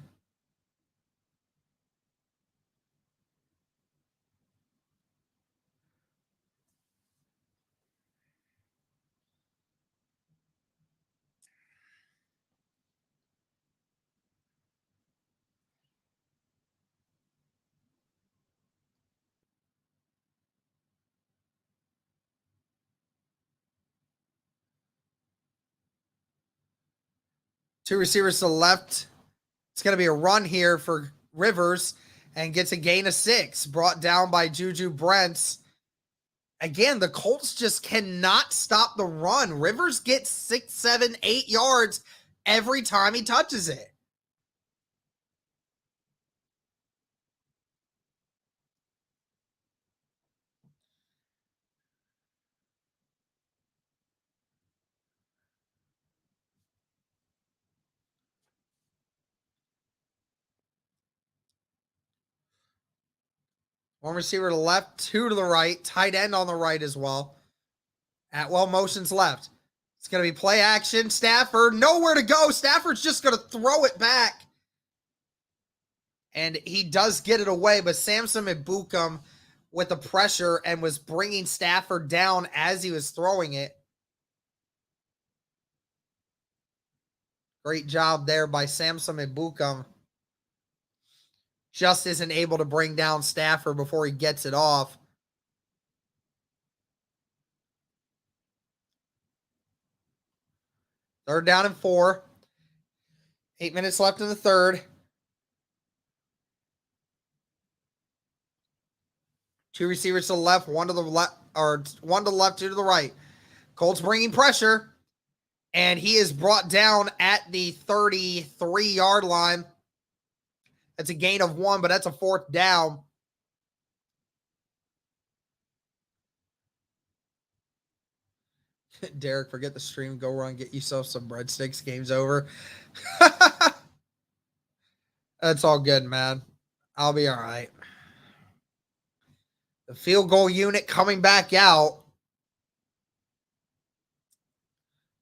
Two receivers to the left. It's going to be a run here for Rivers and gets a gain of 6, brought down by Juju Brents. Again, the Colts just cannot stop the run. Rivers gets 6, 7, 8 yards every time he touches it. One receiver to the left, 2 to the right, tight end on the right as well. Atwell motions left. It's going to be play action. Stafford, nowhere to go. Stafford's just going to throw it back. And he does get it away, but Samson Ebukam with the pressure and was bringing Stafford down as he was throwing it. Great job there by Samson Ebukam. Just isn't able to bring down Stafford before he gets it off. Third down and 4. 8 minutes left in the third. 2 receivers to the left, 1 to the left, or 1 to the left, 2 to the right. Colts bringing pressure, and he is brought down at the 33-yard line. That's a gain of 1, but that's a 4th down. Derek, forget the stream. Go run, get yourself some breadsticks. Game's over. That's all good, man. I'll be all right. The field goal unit coming back out.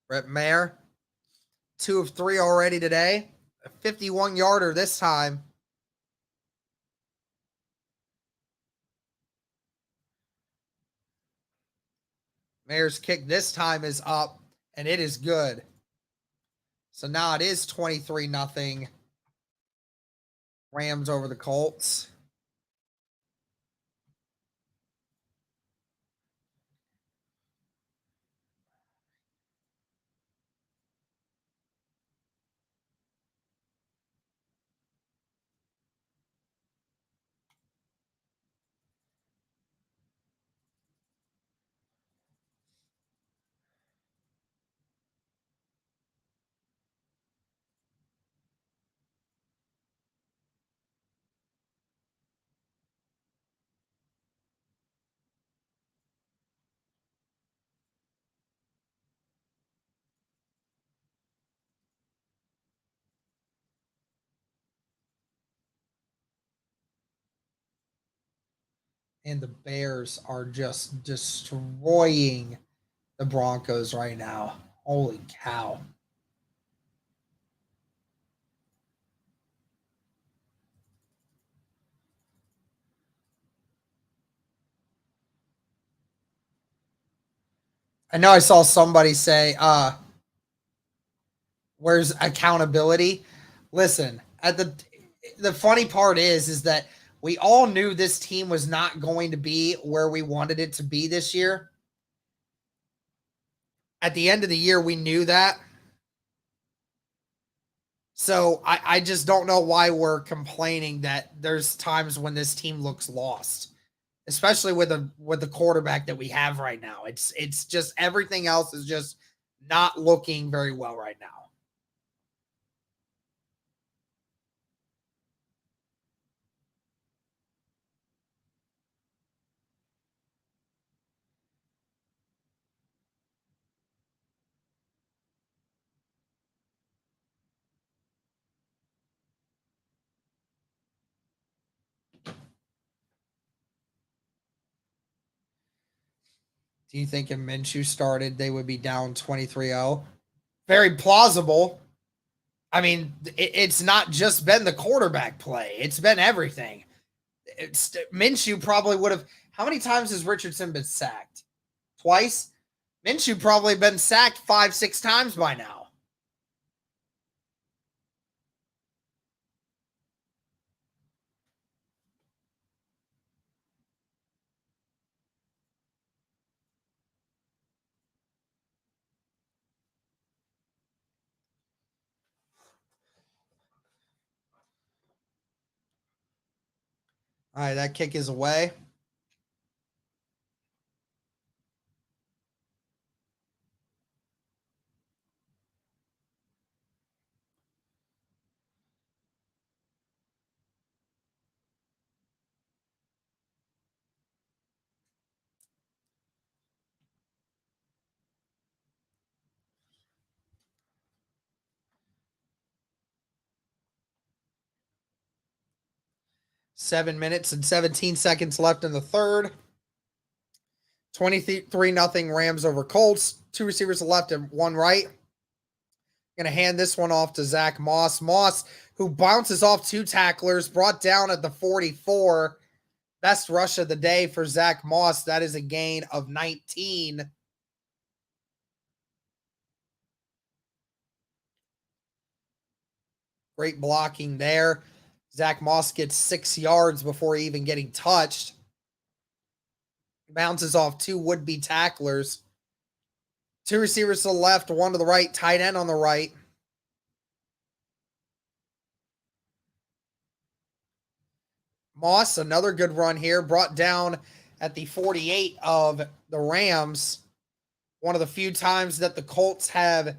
Brett Mayer, 2 of 3 already today. A 51-yarder this time. Mayer's kick this time is up, and it is good. So now it is 23-0. Rams over the Colts. And the Bears are just destroying the Broncos right now. Holy cow. I know I saw somebody say, where's accountability? Listen, at the funny part is that we all knew this team was not going to be where we wanted it to be this year. At the end of the year, we knew that. So I just don't know why we're complaining that there's times when this team looks lost, especially with the quarterback that we have right now. It's just everything else is just not looking very well right now. Do you think if Minshew started, they would be down 23-0? Very plausible. I mean, it's not just been the quarterback play. It's been everything. Minshew probably would have. How many times has Richardson been sacked? Twice? Minshew probably been sacked 5-6 times by now. All right, that kick is away. Seven minutes and 17 seconds left in the third. 23-0 Rams over Colts. Two receivers left and one right. Going to hand this one off to Zach Moss. Moss, who bounces off two tacklers, brought down at the 44. Best rush of the day for Zach Moss. That is a gain of 19. Great blocking there. Zach Moss gets 6 yards before even getting touched. Bounces off two would-be tacklers. Two receivers to the left, one to the right, tight end on the right. Moss, another good run here, brought down at the 48 of the Rams. One of the few times that the Colts have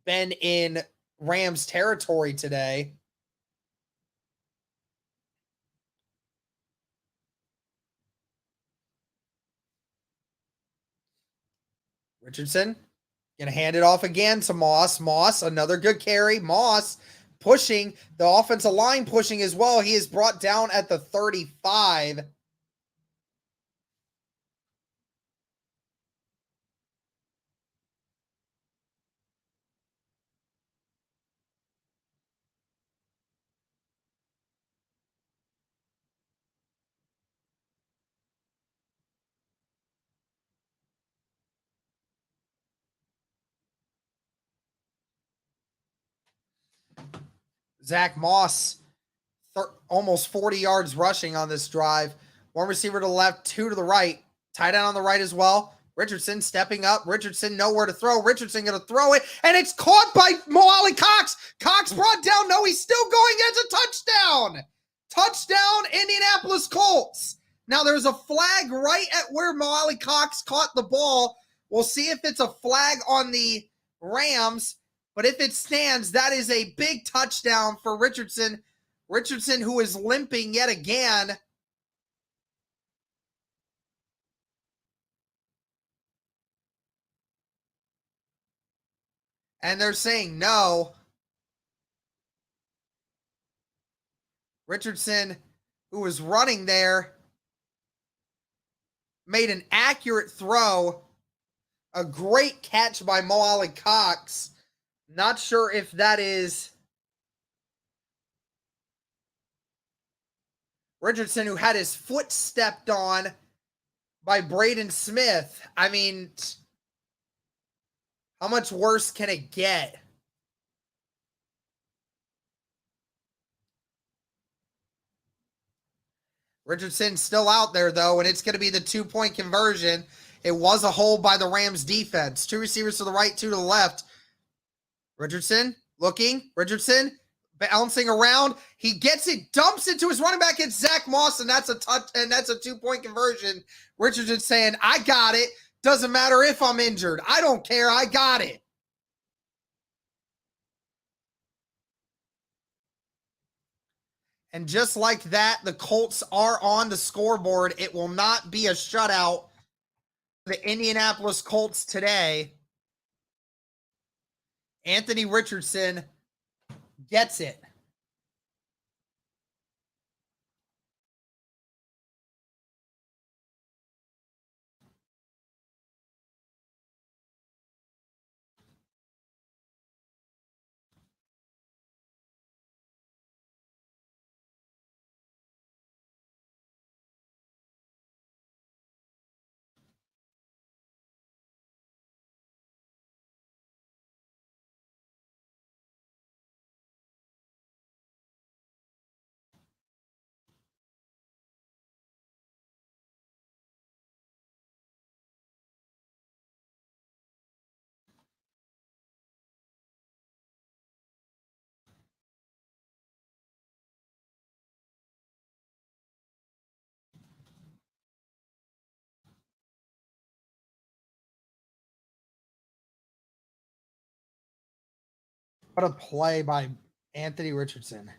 been in Rams territory today. Richardson going to hand it off again to Moss. Moss, another good carry. Moss pushing, the offensive line pushing as well. He is brought down at the 35. Zach Moss, almost 40 yards rushing on this drive. One receiver to the left, two to the right. Tight end on the right as well. Richardson stepping up. Richardson nowhere to throw. Richardson going to throw it, and it's caught by Mo Alie-Cox. Cox brought down. No, he's still going as a touchdown. Touchdown, Indianapolis Colts. Now, there's a flag right at where Mo Alie-Cox caught the ball. We'll see if it's a flag on the Rams, but if it stands, that is a big touchdown for Richardson. Richardson, who is limping yet again. And they're saying no. Richardson, who was running there, made an accurate throw. A great catch by Mo Alie-Cox. Not sure if that is Richardson, who had his foot stepped on by Braden Smith. I mean, how much worse can it get? Richardson still out there, though, and it's going to be the 2-point conversion. It was a hold by the Rams defense. 2 receivers to the right, 2 to the left. Richardson looking. Richardson bouncing around. He gets it, dumps it to his running back. It's Zach Moss, and that's a touch, and that's a 2-point conversion. Richardson saying, I got it. Doesn't matter if I'm injured. I don't care. I got it. And just like that, the Colts are on the scoreboard. It will not be a shutout for the Indianapolis Colts today. Anthony Richardson gets it. What a play by Anthony Richardson.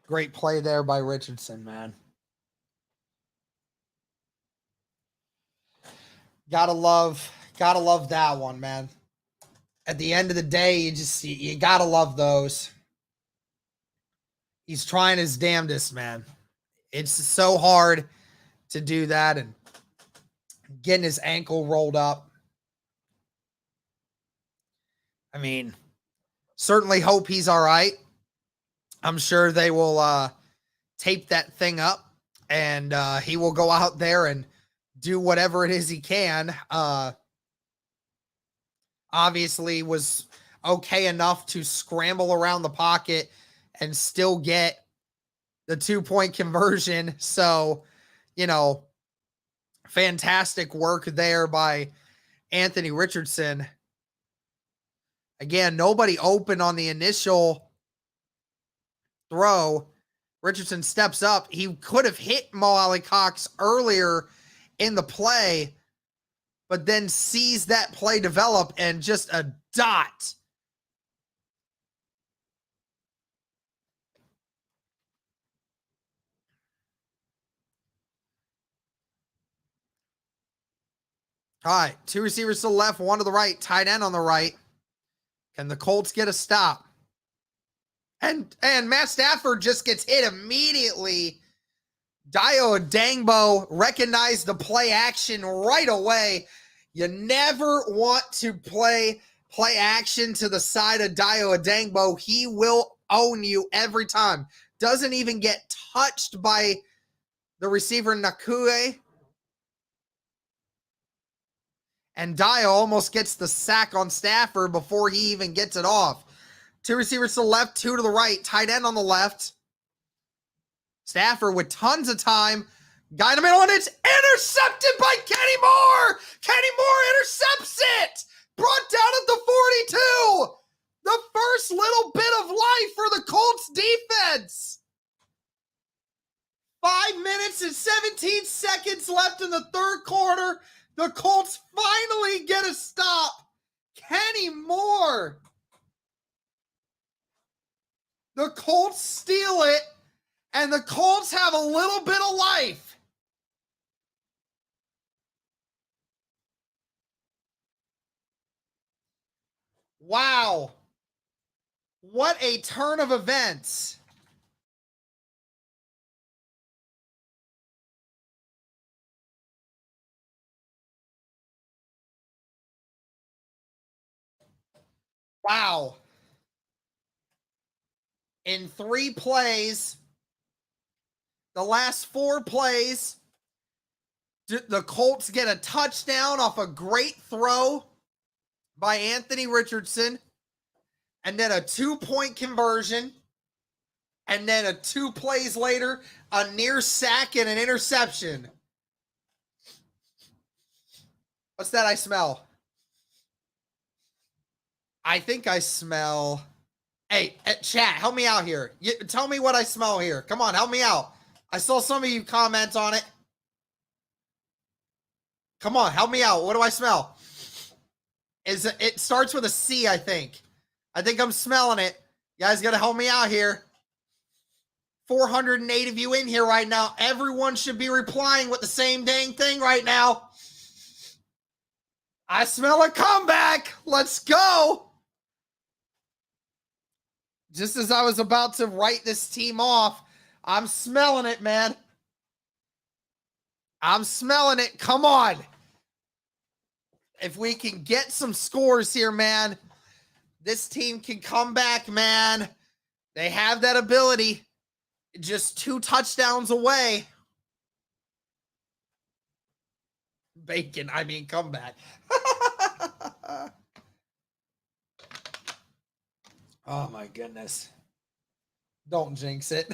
Great play there by Richardson, man. Gotta love that one, man. At the end of the day, you gotta love those. He's trying his damnedest, man. It's so hard to do that and getting his ankle rolled up. I mean, certainly hope he's all right. I'm sure they will tape that thing up and he will go out there and do whatever it is he can. Obviously was okay enough to scramble around the pocket and still get the 2-point conversion. So, fantastic work there by Anthony Richardson. Again, nobody open on the initial throw. Richardson steps up. He could have hit Mo Alley-Cox earlier in the play, but then sees that play develop and just a dot. All right, 2 receivers to the left, 1 to the right, tight end on the right. Can the Colts get a stop? And Matt Stafford just gets hit immediately. Dio Dangbo recognized the play action right away. You never want to play action to the side of Dio Dangbo. He will own you every time. Doesn't even get touched by the receiver Nakue. And Dio almost gets the sack on Stafford before he even gets it off. 2 receivers to the left, 2 to the right, tight end on the left. Stafford with tons of time. Guy in the middle, and it's intercepted by Kenny Moore. Kenny Moore intercepts it. Brought down at the 42. The first little bit of life for the Colts defense. 5 minutes and 17 seconds left in the third quarter. The Colts finally get a stop. Kenny Moore. The Colts steal it, and the Colts have a little bit of life. Wow. What a turn of events. Wow. In 3 plays, the last 4 plays, the Colts get a touchdown off a great throw by Anthony Richardson, and then a 2-point conversion, and then 2 plays later, a near sack and an interception. What's that I smell? I think I smell... Hey, chat, help me out here. Tell me what I smell here. Come on, help me out. I saw some of you comment on it. Come on, help me out. What do I smell? It starts with a C, I think. I think I'm smelling it. You guys got to help me out here. 408 of you in here right now. Everyone should be replying with the same dang thing right now. I smell a comeback. Let's go. Just as I was about to write this team off, I'm smelling it, man. I'm smelling it. Come on. If we can get some scores here, man, this team can come back, man. They have that ability. Just 2 touchdowns away. Bacon, I mean, comeback. Oh, my goodness. Don't jinx it.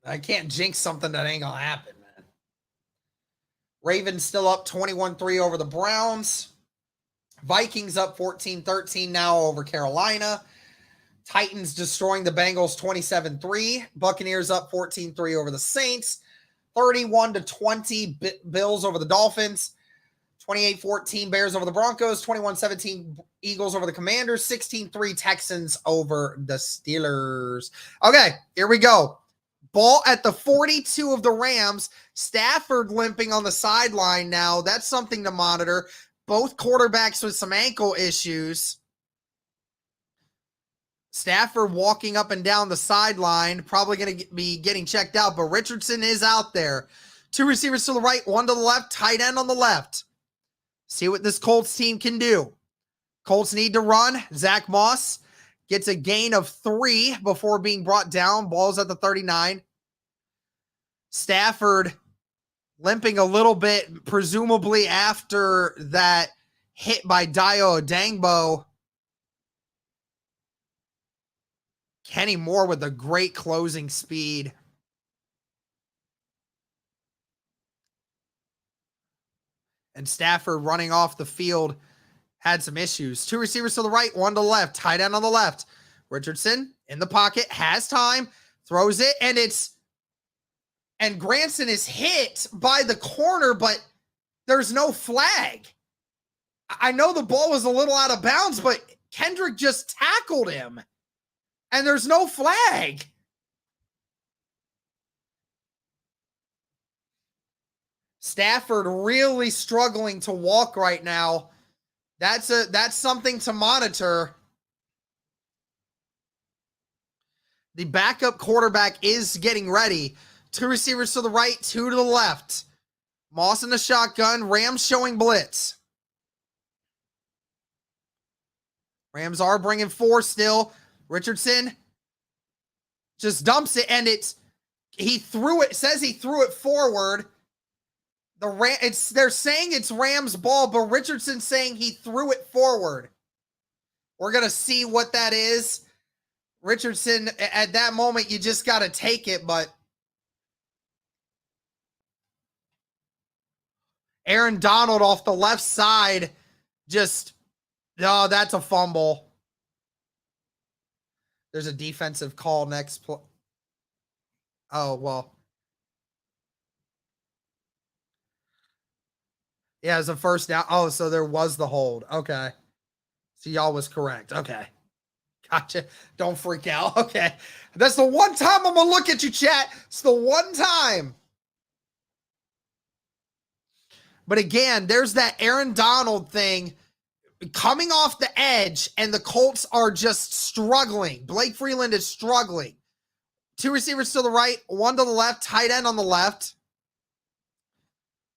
I can't jinx something that ain't going to happen, man. Ravens still up 21-3 over the Browns. Vikings up 14-13 now over Carolina. Titans destroying the Bengals 27-3. Buccaneers up 14-3 over the Saints. 31-20 Bills over the Dolphins. 28-14 Bears over the Broncos. 21-17 Eagles over the Commanders. 16-3 Texans over the Steelers. Okay, here we go. Ball at the 42 of the Rams. Stafford limping on the sideline now. That's something to monitor. Both quarterbacks with some ankle issues. Stafford walking up and down the sideline, probably going to be getting checked out, but Richardson is out there. 2 receivers to the right, 1 to the left, tight end on the left. See what this Colts team can do. Colts need to run. Zach Moss gets a gain of 3 before being brought down. Ball's at the 39. Stafford limping a little bit, presumably after that hit by Dio Odangbo. Kenny Moore with a great closing speed. And Stafford running off the field had some issues. 2 receivers to the right, 1 to the left. Tight end on the left. Richardson in the pocket, has time, throws it, and Granson is hit by the corner, but there's no flag. I know the ball was a little out of bounds, but Kendrick just tackled him. And there's no flag. Stafford really struggling to walk right now. That's something to monitor. The backup quarterback is getting ready. 2 receivers to the right, 2 to the left. Moss in the shotgun. Rams showing blitz. Rams are bringing 4 still. Richardson just dumps it, and he threw it. Says he threw it forward. They're saying it's Rams ball, but Richardson's saying he threw it forward. We're gonna see what that is. Richardson, at that moment, you just got to take it, but Aaron Donald off the left side, that's a fumble. There's a defensive call next play. Oh, well. Yeah, it was a first down. Oh, so there was the hold. Okay. So y'all was correct. Okay. Gotcha. Don't freak out. Okay. That's the one time I'm going to look at you, chat. It's the one time. But again, there's that Aaron Donald thing coming off the edge, and the Colts are just struggling. Blake Freeland is struggling. Two receivers to the right, one to the left, tight end on the left.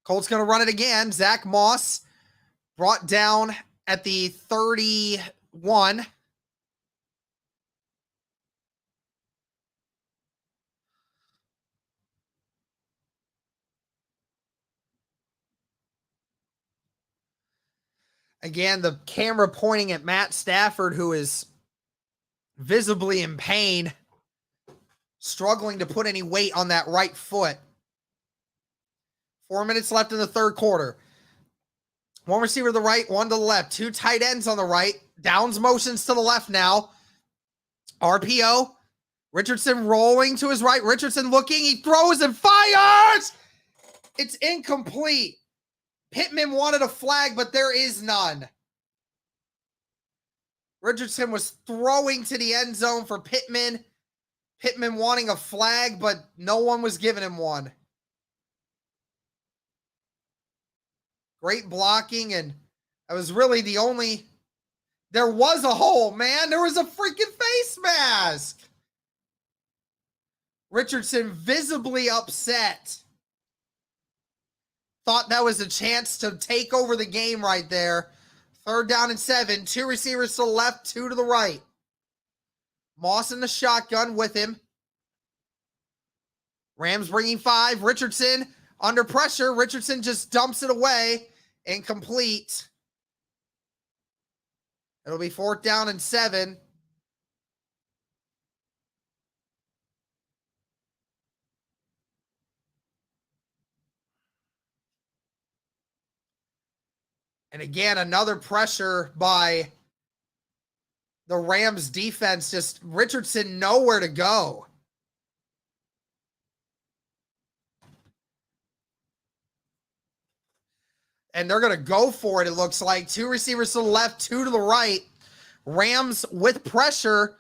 Colts going to run it again. Zach Moss brought down at the 31. Again, the camera pointing at Matt Stafford, who is visibly in pain, struggling to put any weight on that right foot. 4 minutes left in the third quarter. One receiver to the right, one to the left. Two tight ends on the right. Downs motions to the left now. RPO. Richardson rolling to his right. Richardson looking. He throws and fires. It's incomplete. Pittman wanted a flag, but there is none. Richardson was throwing to the end zone for Pittman. Pittman wanting a flag, but no one was giving him one. Great blocking, and that was really the only... There was a hole, man. There was a freaking face mask. Richardson visibly upset. Thought that was a chance to take over the game right there. 3rd down and 7. Two receivers to the left, two to the right. Moss in the shotgun with him. Rams bringing 5. Richardson under pressure. Richardson just dumps it away. Incomplete. It'll be 4th down and 7. And again, another pressure by the Rams defense. Just Richardson nowhere to go. And they're going to go for it, it looks like. Two receivers to the left, two to the right. Rams with pressure.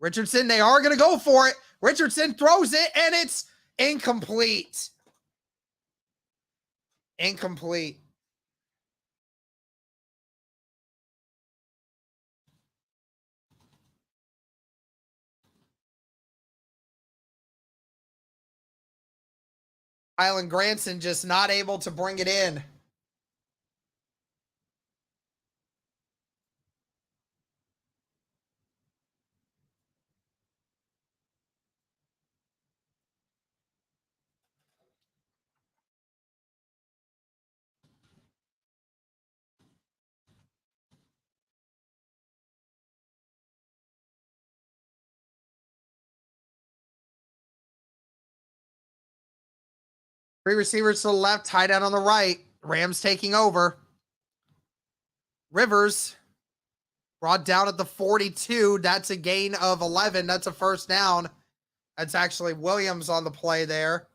Richardson, they are going to go for it. Richardson throws it, and it's incomplete. Incomplete. Island Granson just not able to bring it in. Three receivers to the left, tight end on the right. Rams taking over. Rivers brought down at the 42. That's a gain of 11. That's a 1st down. That's actually Williams on the play there.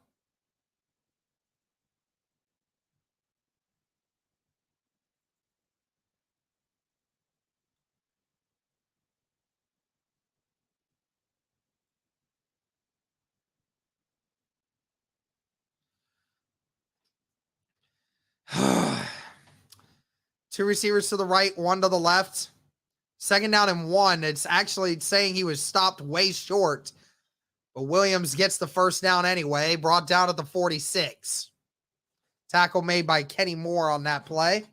Two receivers to the right, one to the left. 2nd down and 1. It's actually saying he was stopped way short. But Williams gets the 1st down anyway. Brought down at the 46. Tackle made by Kenny Moore on that play.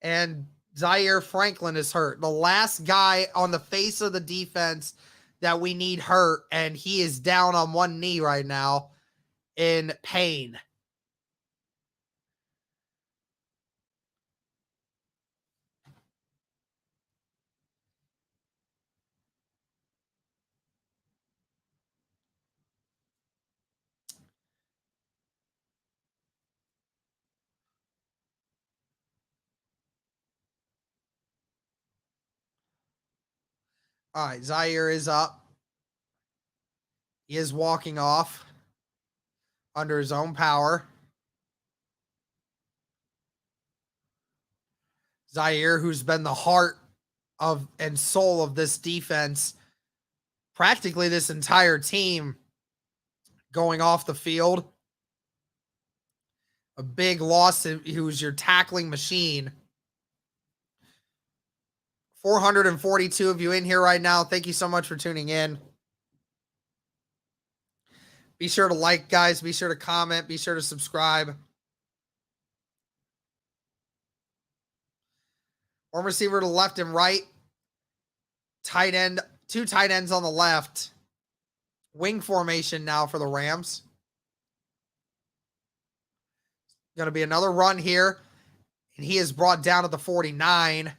And Zaire Franklin is hurt. The last guy on the face of the defense that we need hurt, and he is down on one knee right now in pain. All right, Zaire is up. He is walking off. under his own power. Zaire, who's been the heart of and soul of this defense, practically this entire team, going off the field. A big loss. Who's your tackling machine. 442 of you in here right now. Thank you so much for tuning in. Be sure to like, guys. Be sure to comment. Be sure to subscribe. One receiver to left and right. Tight end, two tight ends on the left. Wing formation now for the Rams. Going to be another run here. And he is brought down at the 49.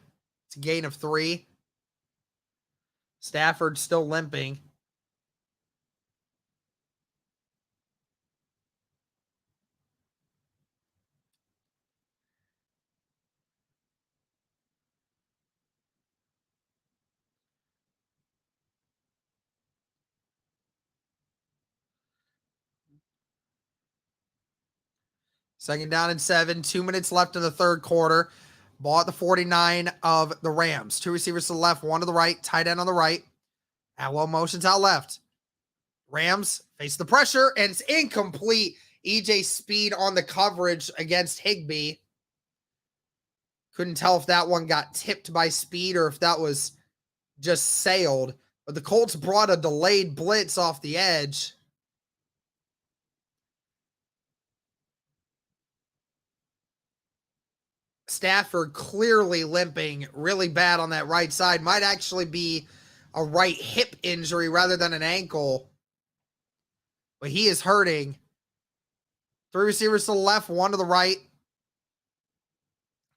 It's a gain of 3. Stafford still limping. Second down and 7. 2 minutes left in the third quarter. Ball at the 49 of the Rams. 2 receivers to the left, 1 to the right. Tight end on the right. Atwell motions out left. Rams face the pressure, and it's incomplete. EJ Speed on the coverage against Higbee. Couldn't tell if that one got tipped by Speed or if that was just sailed. But the Colts brought a delayed blitz off the edge. Stafford clearly limping really bad on that right side. Might actually be a right hip injury rather than an ankle. But he is hurting. 3 receivers to the left, 1 to the right.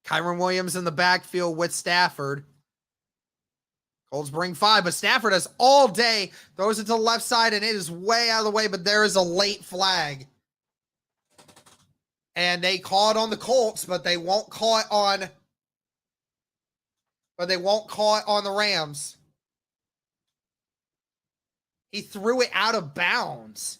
Kyron Williams in the backfield with Stafford. Colts bring 5, but Stafford has all day. Throws it to the left side, and it is way out of the way, but there is a late flag. And they call it on the Colts, but they won't call it on the Rams. He threw it out of bounds.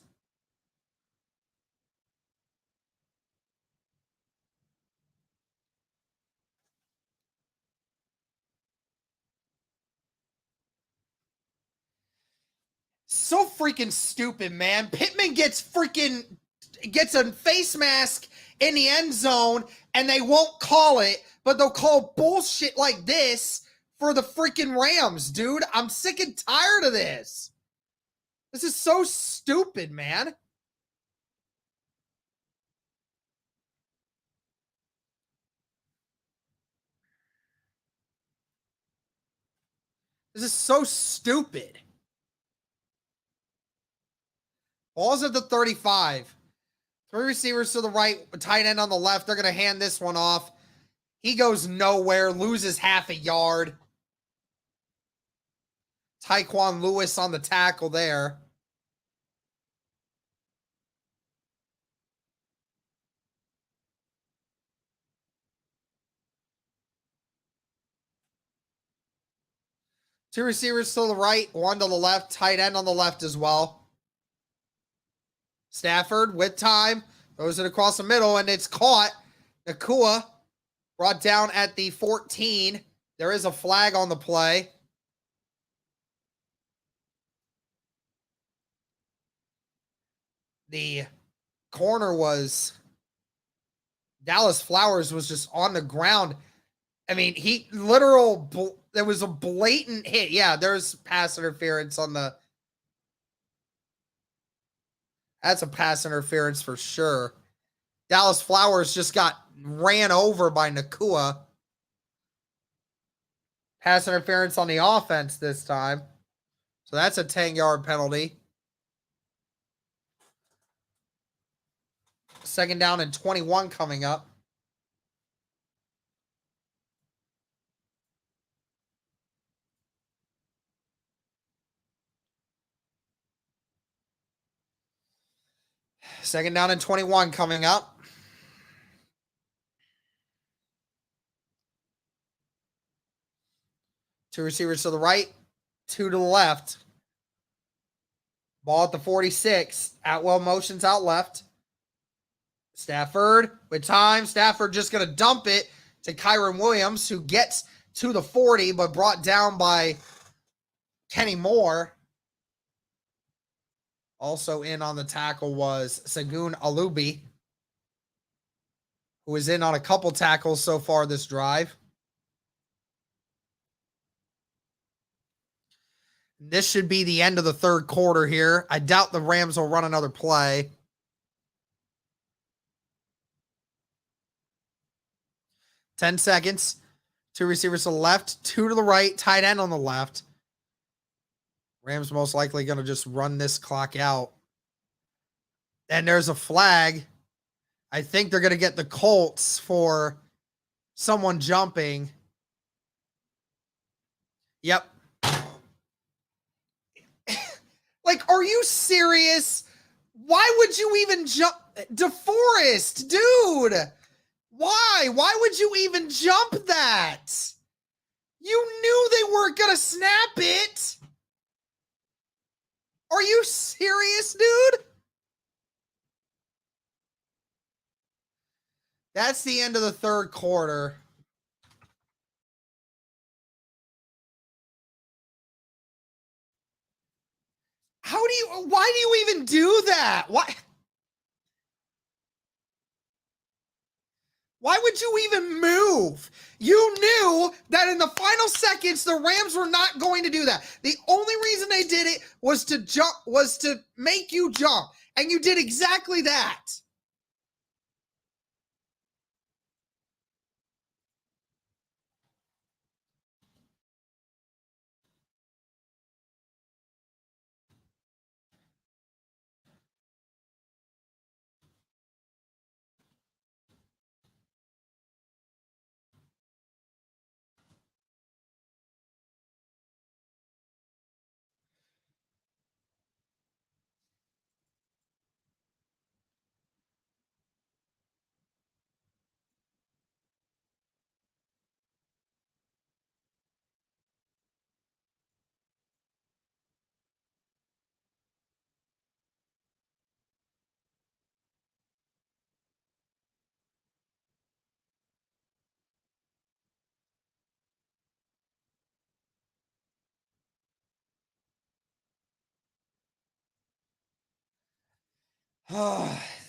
So freaking stupid, man. Pittman gets a face mask in the end zone, and they won't call it, but they'll call bullshit like this for the freaking Rams, dude. I'm sick and tired of this. This is so stupid, man. This is so stupid. Ball's at the 35. 3 receivers to the right, a tight end on the left. They're going to hand this one off. He goes nowhere, loses half a yard. Tyquan Lewis on the tackle there. Two receivers to the right, 1 to the left, tight end on the left as well. Stafford with time, throws it across the middle, and it's caught. Nakua brought down at the 14. There is a flag on the play. The corner was Dallas Flowers was just on the ground. I mean, there was a blatant hit. Yeah, there's pass interference on the. That's a pass interference for sure. Dallas Flowers just got ran over by Nakua. Pass interference on the offense this time. So that's a 10-yard penalty. Second down and 21 coming up. Second down and 21 coming up. Two receivers to the right, 2 to the left. Ball at the 46. Atwell motions out left. Stafford with time. Stafford just going to dump it to Kyron Williams, who gets to the 40, but brought down by Kenny Moore. Also in on the tackle was Segun Alubi, who is in on a couple tackles so far this drive. This should be the end of the third quarter here. I doubt the Rams will run another play. Ten seconds. Two receivers to the left, two to the right, tight end on the left. Rams most likely going to just run this clock out. And there's a flag. I think they're going to get the Colts for someone jumping. Yep. Like, are you serious? Why would you even jump? DeForest, dude. Why? Why would you even jump that? You knew they weren't going to snap it. Are you serious, dude? That's the end of the third quarter. Why do you even do that? Why would you even move? You knew that in the final seconds, the Rams were not going to do that. The only reason they did it was to jump, was to make you jump. And you did exactly that.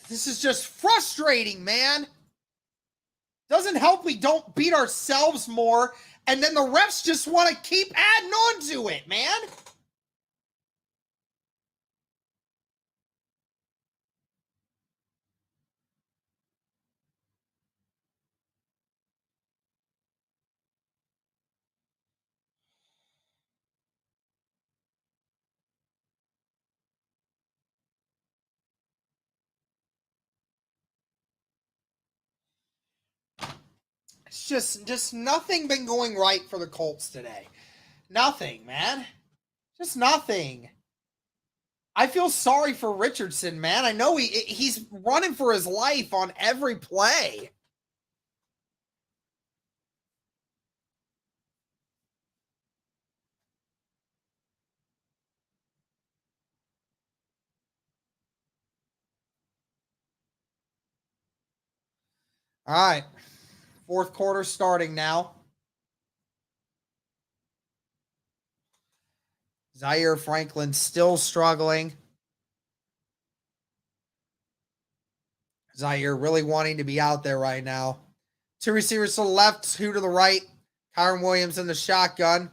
This is just frustrating, man. Doesn't help we don't beat ourselves more, and then the refs just want to keep adding on to it, man. It's just nothing been going right for the Colts today. Nothing, man. Just nothing. I feel sorry for Richardson, man. I know he's running for his life on every play. All right. Fourth quarter starting now. Zaire Franklin still struggling. Zaire really wanting to be out there right now. Two receivers to the left, two to the right. Kyron Williams in the shotgun.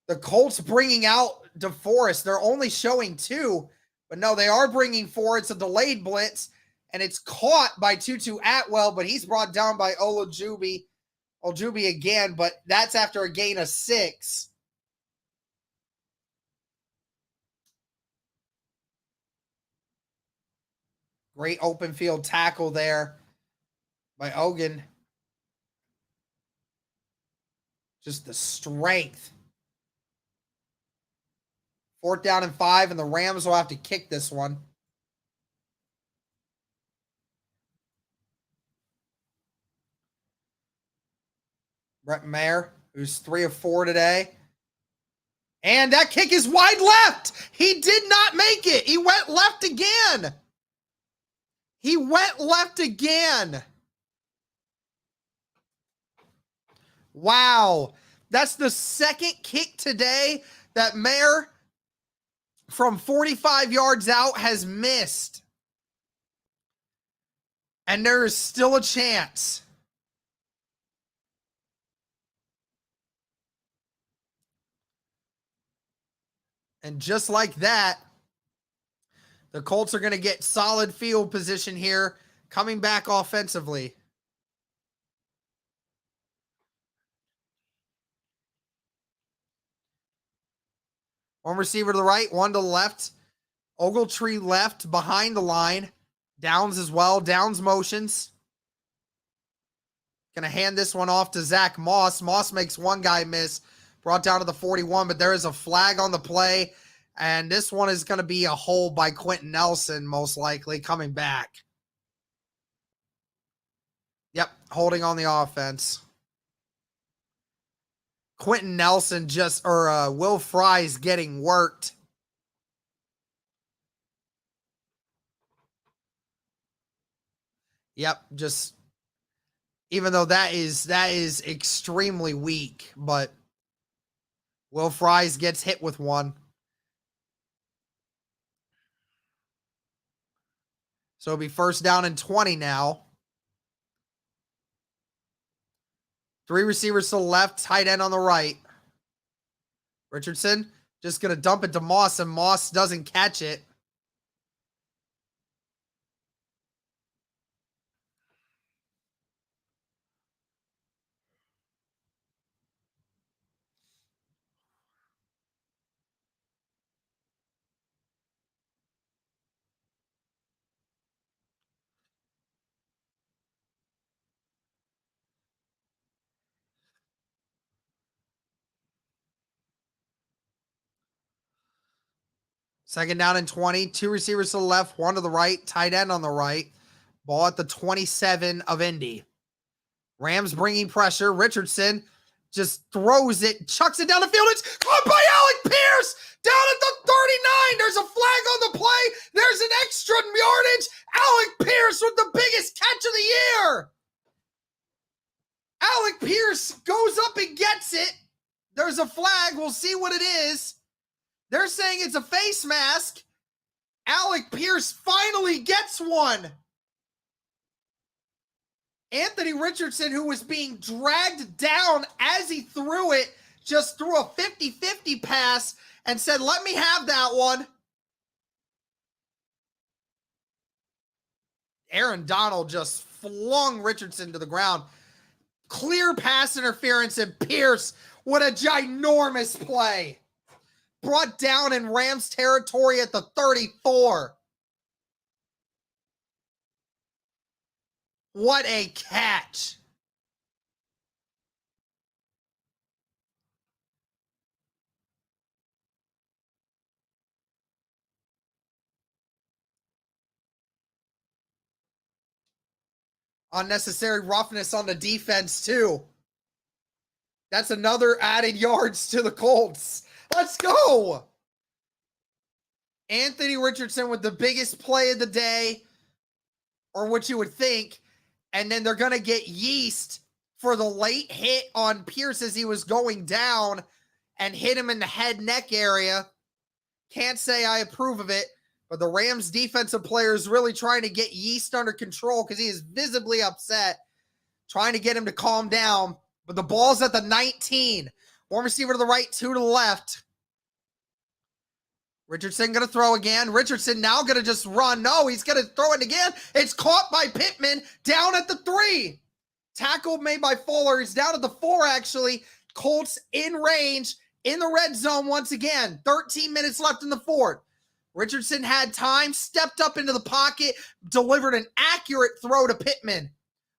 The Colts bringing out DeForest. They're only showing two, but no, they are bringing four. It's a delayed blitz, and it's caught by Tutu Atwell, but he's brought down by Olajubi again, but that's after a gain of 6. Great open field tackle there by Ogun. Just the strength. 4th down and 5, and the Rams will have to kick this one. Brett Mayer, who's 3 of 4 today. And that kick is wide left. He did not make it. He went left again. He went left again. Wow. That's the second kick today that Mayer from 45 yards out has missed. And there is still a chance. And just like that, the Colts are going to get solid field position here, coming back offensively. One receiver to the right, one to the left. Ogletree left behind the line. Downs as well. Downs motions. Going to hand this one off to Zach Moss. Moss makes one guy miss. Brought down to the 41, but there is a flag on the play. And this one is going to be a hold by Quentin Nelson, most likely, coming back. Yep, holding on the offense. Quentin Nelson Will Fry's getting worked. Yep, just even though that is extremely weak, but Will Fry's gets hit with one. So it'll be first down and 20 now. 3 receivers to the left, tight end on the right. Richardson just going to dump it to Moss, and Moss doesn't catch it. Second down and 20. 2 receivers to the left, 1 to the right, tight end on the right. Ball at the 27 of Indy. Rams bringing pressure. Richardson just throws it, chucks it down the field. It's caught by Alec Pierce down at the 39. There's a flag on the play. There's an extra yardage. Alec Pierce with the biggest catch of the year. Alec Pierce goes up and gets it. There's a flag. We'll see what it is. They're saying it's a face mask. Alec Pierce finally gets one. Anthony Richardson, who was being dragged down as he threw it, just threw a 50-50 pass and said, "Let me have that one." Aaron Donald just flung Richardson to the ground. Clear pass interference, and Pierce, what a ginormous play. Brought down in Rams territory at the 34. What a catch. Unnecessary roughness on the defense, too. That's another added yards to the Colts. Let's go. Anthony Richardson with the biggest play of the day, or what you would think. And then they're going to get yeast for the late hit on Pierce as he was going down and hit him in the head neck area. Can't say I approve of it, but the Rams defensive player is really trying to get Yeast under control because he is visibly upset, trying to get him to calm down. But the ball's at the 19. 1 receiver to the right, 2 to the left. Richardson going to throw again. Richardson now going to just run. No, he's going to throw it again. It's caught by Pittman down at the 3. Tackle made by Fuller. He's down at the 4, actually. Colts in range in the red zone once again. 13 minutes left in the 4th. Richardson had time, stepped up into the pocket, delivered an accurate throw to Pittman.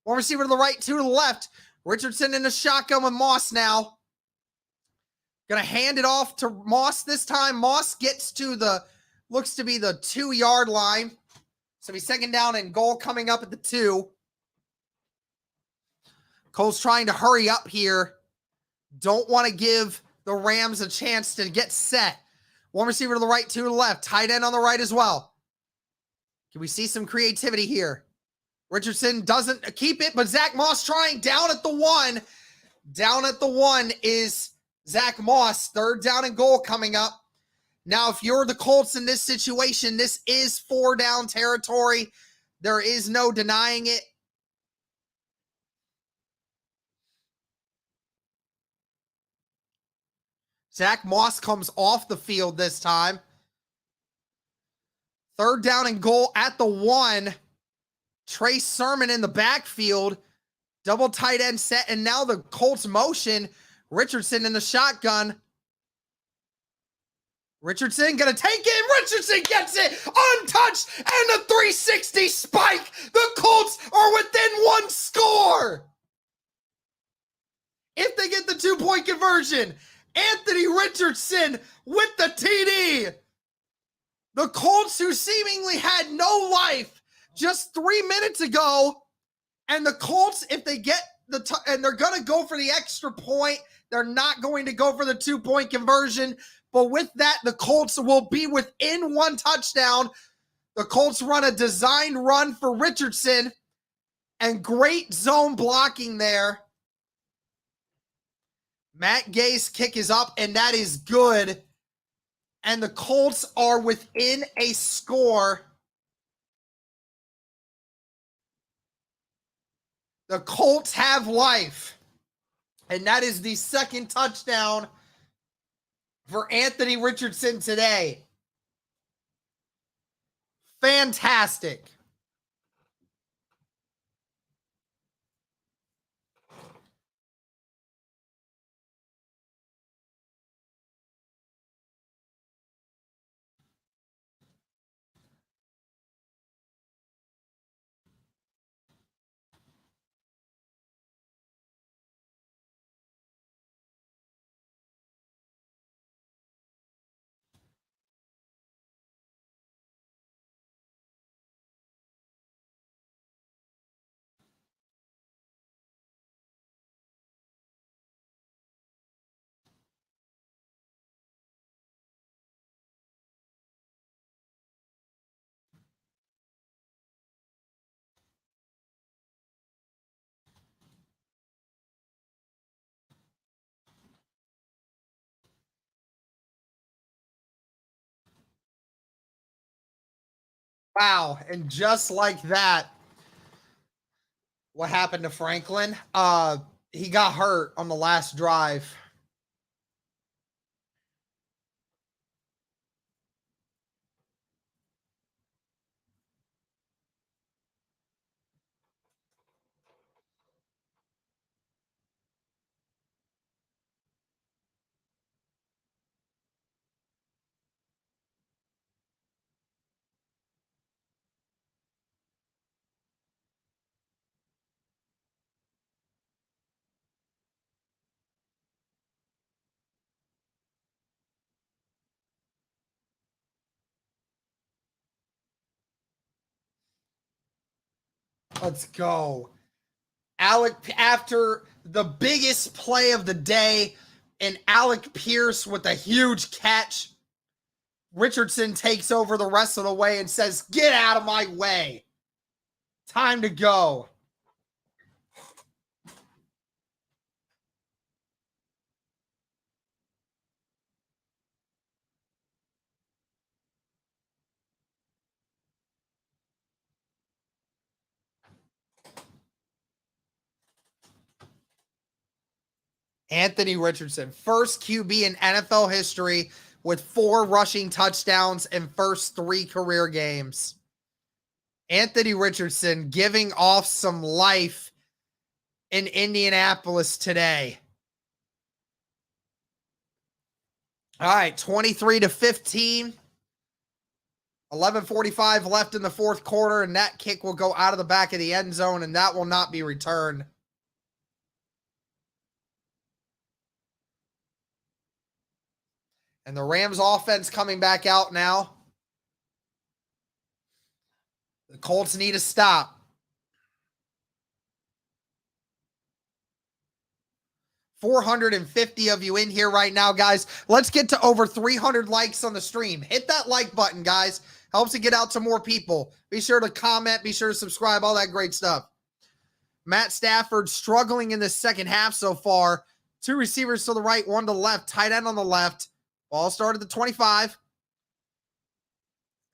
1 receiver to the right, 2 to the left. Richardson in the shotgun with Moss now. Going to hand it off to Moss this time. Moss gets to looks to be the 2-yard line. So he's second down and goal coming up at the 2. Cole's trying to hurry up here. Don't want to give the Rams a chance to get set. 1 receiver to the right, 2 to the left. Tight end on the right as well. Can we see some creativity here? Richardson doesn't keep it, but Zach Moss trying down at the 1. Down at the 1 is Zach Moss. 3rd down and goal coming up. Now, if you're the Colts in this situation, this is 4 down territory. There is no denying it. Zach Moss comes off the field this time. 3rd down and goal at the 1. Trey Sermon in the backfield. Double tight end set, and now the Colts motion. Richardson in the shotgun. Richardson gonna take it. Richardson gets it untouched, and a 360 spike. The Colts are within 1 score. If they get the 2-point conversion, Anthony Richardson with the TD. The Colts, who seemingly had no life just 3 minutes ago, and the Colts, if they get and they're going to go for the extra point, they're not going to go for the 2-point conversion. But with that, the Colts will be within 1 touchdown. The Colts run a design run for Richardson, and great zone blocking there. Matt Gay's kick is up, and that is good. And the Colts are within a score. The Colts have life. And that is the 2nd touchdown for Anthony Richardson today. Fantastic. Wow. And just like that, what happened to Franklin? He got hurt on the last drive. Let's go. Alec, after the biggest play of the day, and Alec Pierce with a huge catch, Richardson takes over the rest of the way and says, "Get out of my way. Time to go." Anthony Richardson, first QB in NFL history with 4 rushing touchdowns in first 3 career games. Anthony Richardson giving off some life in Indianapolis today. All right, 23-15. 11:45 left in the 4th quarter, and that kick will go out of the back of the end zone, and that will not be returned. And the Rams offense coming back out now. The Colts need to stop. 450 of you in here right now, guys. Let's get to over 300 likes on the stream. Hit that like button, guys. Helps it get out to more people. Be sure to comment. Be sure to subscribe. All that great stuff. Matt Stafford struggling in the second half so far. 2 receivers to the right, 1 to the left. Tight end on the left. Ball started at the 25.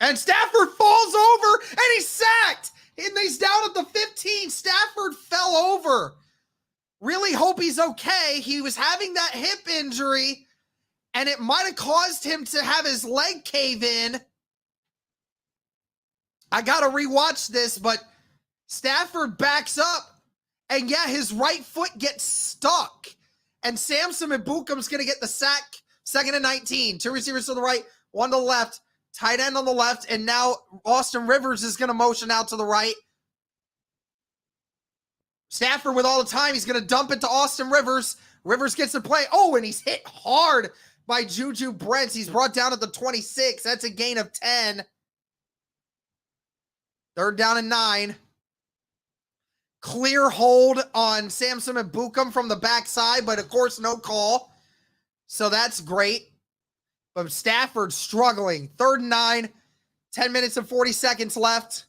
And Stafford falls over and he's sacked. And he's down at the 15. Stafford fell over. Really hope he's okay. He was having that hip injury and it might have caused him to have his leg cave in. I got to rewatch this, but Stafford backs up and yeah, his right foot gets stuck. And Samson Ebukam's going to get the sack. 2nd and 19. 2 receivers to the right, 1 to the left. Tight end on the left, and now Austin Rivers is going to motion out to the right. Stafford with all the time, he's going to dump it to Austin Rivers. Rivers gets the play. Oh, and he's hit hard by Juju Brents. He's brought down at the 26. That's a gain of 10. 3rd down and 9. Clear hold on Samson Ebukam from the backside, but of course no call. So that's great. But Stafford struggling. 3rd and 9. 10 minutes and 40 seconds left.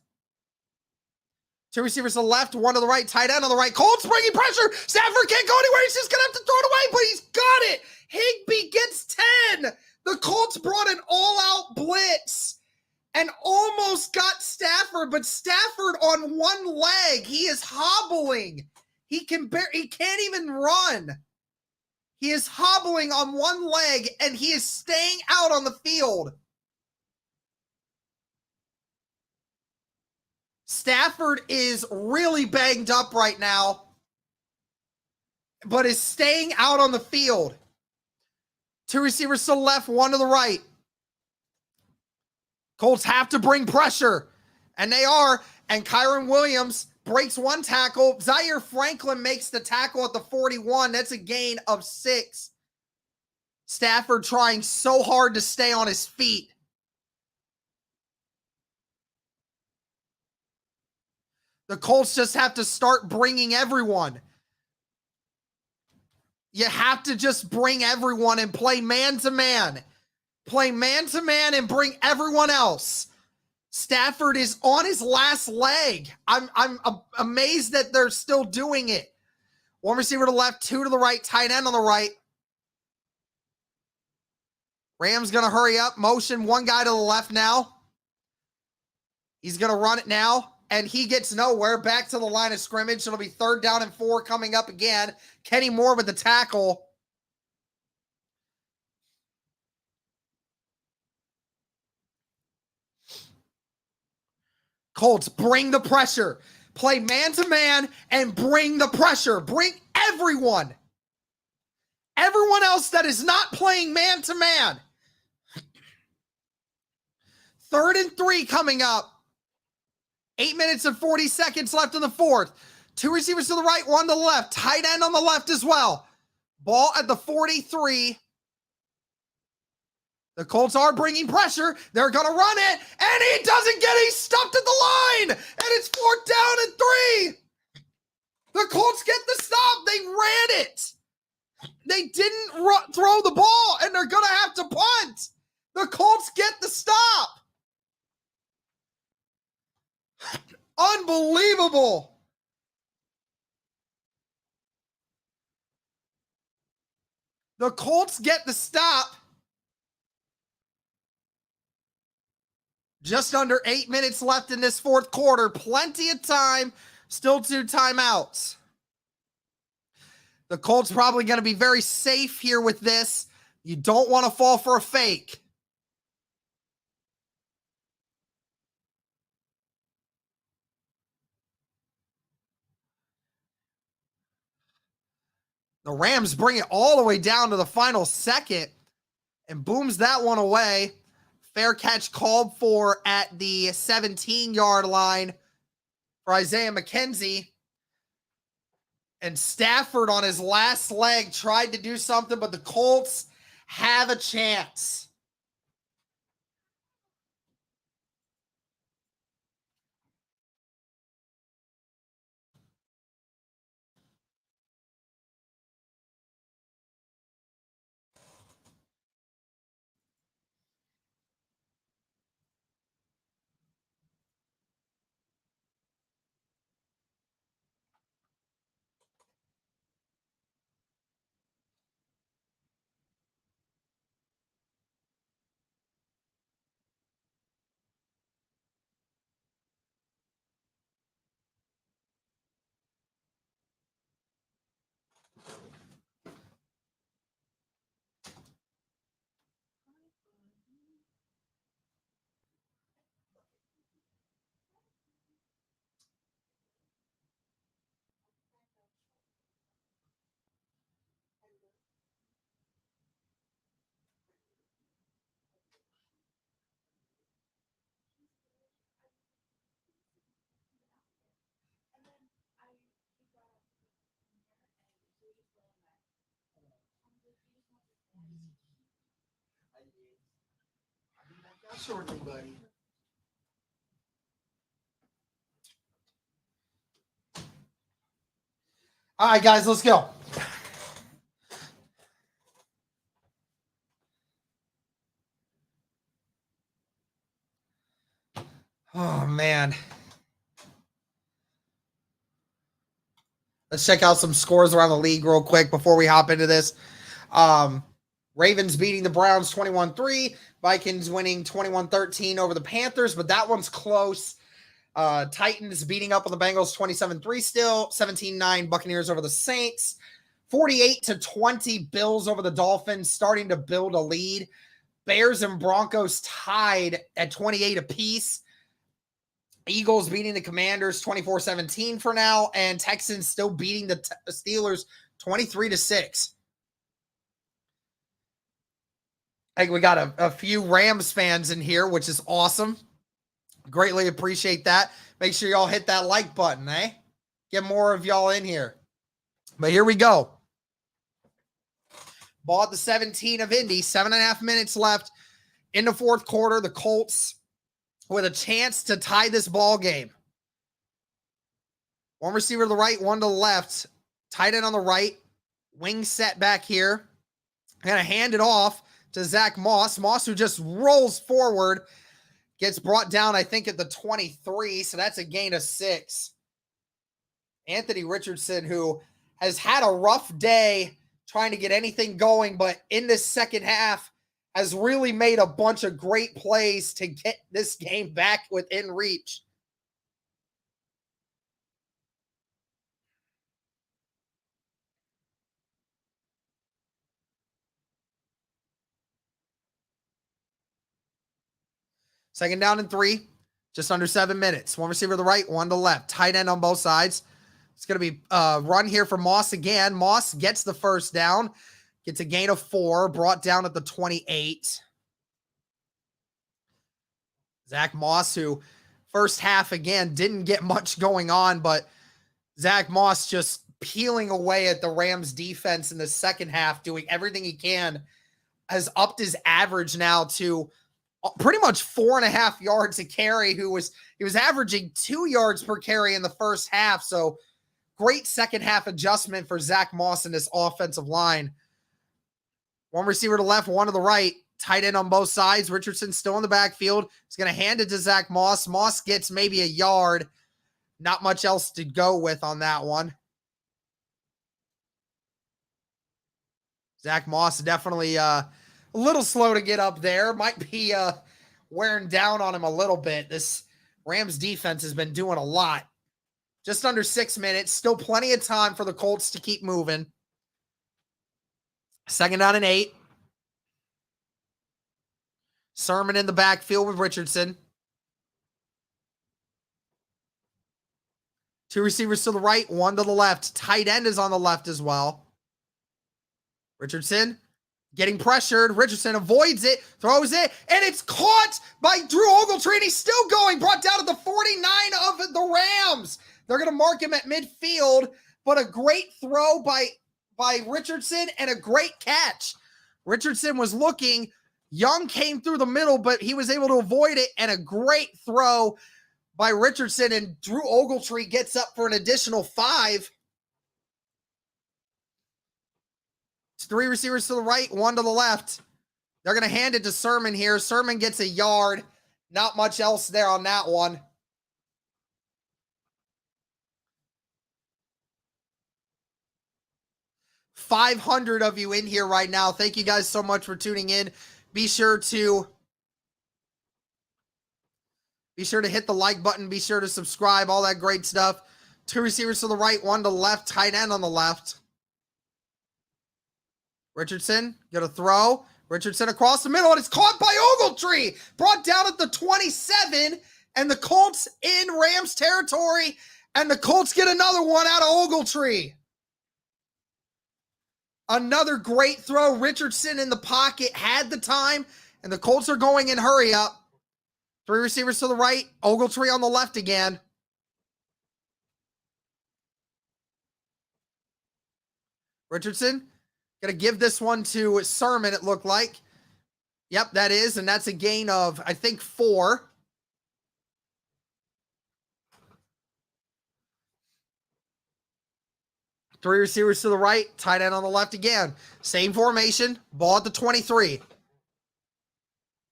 2 receivers to the left, 1 to the right, tight end on the right. Colts bringing pressure. Stafford can't go anywhere. He's just going to have to throw it away, but he's got it. Higbee gets 10. The Colts brought an all-out blitz and almost got Stafford, but Stafford on one leg. He is hobbling. He can't even run. He is hobbling on one leg, and he is staying out on the field. Stafford is really banged up right now, but is staying out on the field. 2 receivers to the left, 1 to the right. Colts have to bring pressure, and they are. And Kyron Williams breaks 1 tackle. Zaire Franklin makes the tackle at the 41. That's a gain of 6. Stafford trying so hard to stay on his feet. The Colts just have to start bringing everyone. You have to just bring everyone and play man-to-man. Play man-to-man and bring everyone else. Stafford is on his last leg. I'm amazed that they're still doing it. 1 receiver to the left, 2 to the right, tight end on the right. Rams going to hurry up. Motion, 1 guy to the left now. He's going to run it now, and he gets nowhere. Back to the line of scrimmage. It'll be 3rd down and 4 coming up again. Kenny Moore with the tackle. Colts, bring the pressure. Play man-to-man and bring the pressure. Bring everyone. Everyone else that is not playing man-to-man. 3rd and 3 coming up. 8 minutes and 40 seconds left in the 4th. 2 receivers to the right, 1 to the left. Tight end on the left as well. Ball at the 43. The Colts are bringing pressure. They're going to run it. And he doesn't get it. He's stopped at the line. And it's 4th down and 3. The Colts get the stop. They ran it. They didn't throw the ball. And they're going to have to punt. The Colts get the stop. Unbelievable. The Colts get the stop. Just under 8 minutes left in this 4th quarter. Plenty of time. Still 2 timeouts. The Colts probably going to be very safe here with this. You don't want to fall for a fake. The Rams bring it all the way down to the final second and booms that one away. Fair catch called for at the 17-yard line for Isaiah McKenzie. And Stafford on his last leg tried to do something, but the Colts have a chance. Shortly, buddy. All right, guys, let's go. Oh, man. Let's check out some scores around the league real quick before we hop into this. Ravens beating the Browns 21-3. Vikings winning 21-13 over the Panthers, but that one's close. Titans beating up on the Bengals 27-3 still. 17-9 Buccaneers over the Saints. 48-20 Bills over the Dolphins, starting to build a lead. Bears and Broncos tied at 28 apiece. Eagles beating the Commanders 24-17 for now, and Texans still beating the Steelers 23-6. I think we got a few Rams fans in here, which is awesome. Greatly appreciate that. Make sure y'all hit that like button, eh? Get more of y'all in here. But here we go. Ball at the 17 of Indy. 7.5 minutes left in the fourth quarter. The Colts with a chance to tie this ball game. One receiver to the right, one to the left. Tight end on the right. Wing set back here. Going to hand it off to Zach Moss. Moss, who just rolls forward, gets brought down, I think, at the 23. So that's a gain of 6. Anthony Richardson, who has had a rough day trying to get anything going, but in this second half has really made a bunch of great plays to get this game back within reach. Second down and 3, just under 7 minutes. One receiver to the right, one to the left. Tight end on both sides. It's going to be a run here for Moss again. Moss gets the first down, gets a gain of 4, brought down at the 28. Zach Moss, who first half, again, didn't get much going on, but Zach Moss just peeling away at the Rams defense in the second half, doing everything he can, has upped his average now to pretty much 4.5 yards a carry. He was averaging 2 yards per carry in the first half. So great second half adjustment for Zach Moss in this offensive line. One receiver to the left, one to the right. Tight end on both sides. Richardson still in the backfield. He's going to hand it to Zach Moss. Moss gets maybe a yard. Not much else to go with on that one. Zach Moss definitely a little slow to get up there. Might be wearing down on him a little bit. This Rams defense has been doing a lot. Just under 6 minutes. Still plenty of time for the Colts to keep moving. Second down and 8. Sermon in the backfield with Richardson. 2 receivers to the right, 1 to the left. Tight end is on the left as well. Richardson getting pressured. Richardson avoids it, throws it, and it's caught by Drew Ogletree, and he's still going. Brought down at the 49 of the Rams. They're going to mark him at midfield, but a great throw by Richardson and a great catch. Richardson was looking. Young came through the middle, but he was able to avoid it, and a great throw by Richardson, and Drew Ogletree gets up for an additional 5. It's 3 receivers to the right, 1 to the left. They're going to hand it to Sermon here. Sermon gets a yard. Not much else there on that one. $500 of you in here right now. Thank you guys so much for tuning in. Be sure to hit the like button. Be sure to subscribe, all that great stuff. 2 receivers to the right, 1 to the left, tight end on the left. Richardson, going to throw. Richardson across the middle, and it's caught by Ogletree. Brought down at the 27, and the Colts in Rams territory, and the Colts get another one out of Ogletree. Another great throw. Richardson in the pocket, had the time, and the Colts are going in hurry up. 3 receivers to the right, Ogletree on the left again. Richardson Gonna give this one to Sermon, it looked like. Yep, that is, and that's a gain of, I think, 4. Three receivers to the right, tight end on the left again. Same formation, ball at the 23.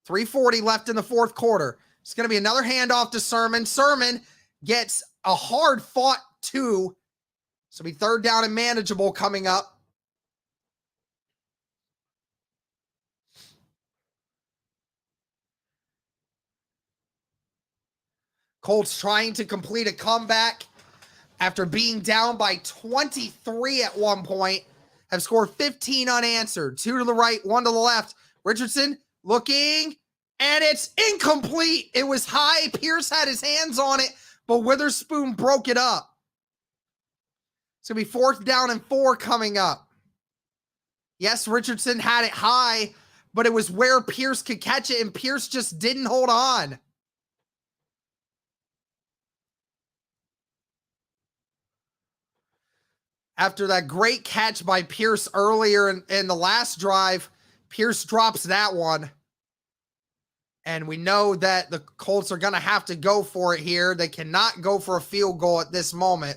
3:40 left in the fourth quarter. It's going to be another handoff to Sermon. Sermon gets a hard fought 2. So it'll be third down and manageable coming up. Colts trying to complete a comeback after being down by 23 at one point. Have scored 15 unanswered. 2 to the right, 1 to the left. Richardson looking, and it's incomplete. It was high. Pierce had his hands on it, but Witherspoon broke it up. It's going to be 4th down and 4 coming up. Yes, Richardson had it high, but it was where Pierce could catch it, and Pierce just didn't hold on. After that great catch by Pierce earlier in the last drive, Pierce drops that one. And we know that the Colts are going to have to go for it here. They cannot go for a field goal at this moment.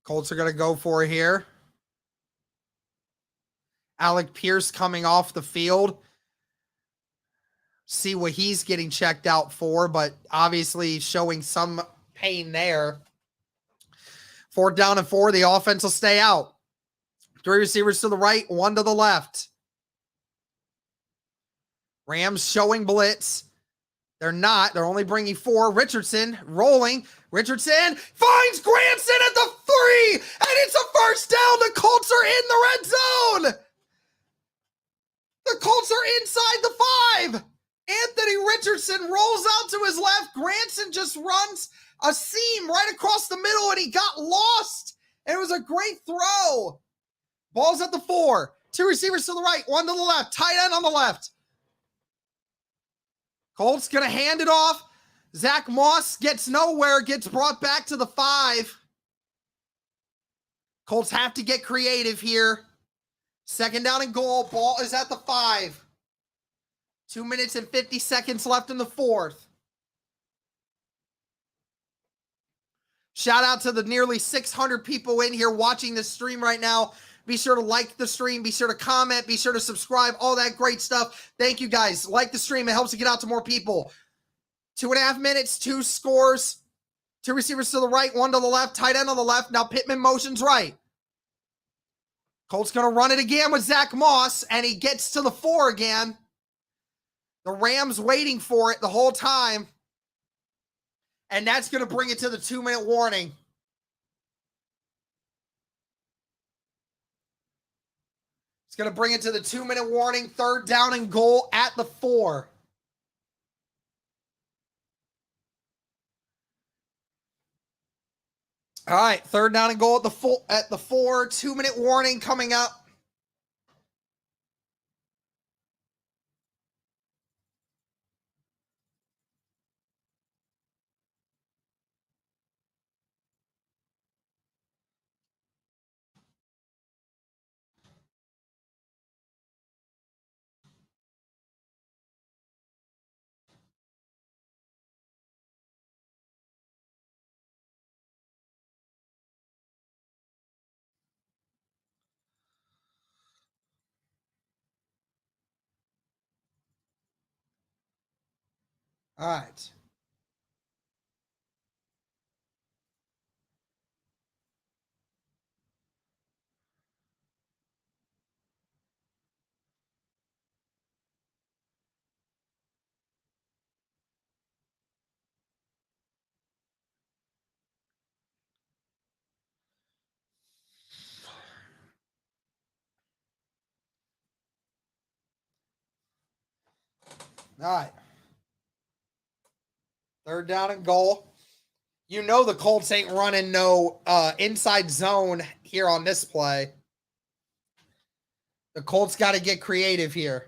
Colts are going to go for it here. Alec Pierce coming off the field. See what he's getting checked out for, but obviously showing some pain there. 4th down and 4. The offense will stay out. 3 receivers to the right, 1 to the left. Rams showing blitz. They're not. They're only bringing 4. Richardson rolling. Richardson finds Granson at the 3, and it's a first down. The Colts are in the red zone. The Colts are inside the 5. Anthony Richardson rolls out to his left. Granson just runs a seam right across the middle, and he got lost. And it was a great throw. Ball's at the 4. 2 receivers to the right, 1 to the left. Tight end on the left. Colts going to hand it off. Zach Moss gets nowhere, gets brought back to the 5. Colts have to get creative here. 2nd down and goal. Ball is at the 5. 2 minutes and 50 seconds left in the 4th. Shout out to the nearly 600 people in here watching this stream right now. Be sure to like the stream. Be sure to comment. Be sure to subscribe. All that great stuff. Thank you, guys. Like the stream. It helps to get out to more people. 2.5 minutes, 2 scores. 2 receivers to the right, 1 to the left. Tight end on the left. Now Pittman motions right. Colts going to run it again with Zach Moss, and he gets to the 4 again. The Rams waiting for it the whole time. And that's going to bring it to the 2-minute warning. It's going to bring it to the 2-minute warning. 3rd down and goal at the 4. All right, 3rd down and goal at the 4. 2-minute warning coming up. All right. All right. Third down and goal. You know the Colts ain't running no inside zone here on this play. The Colts got to get creative here.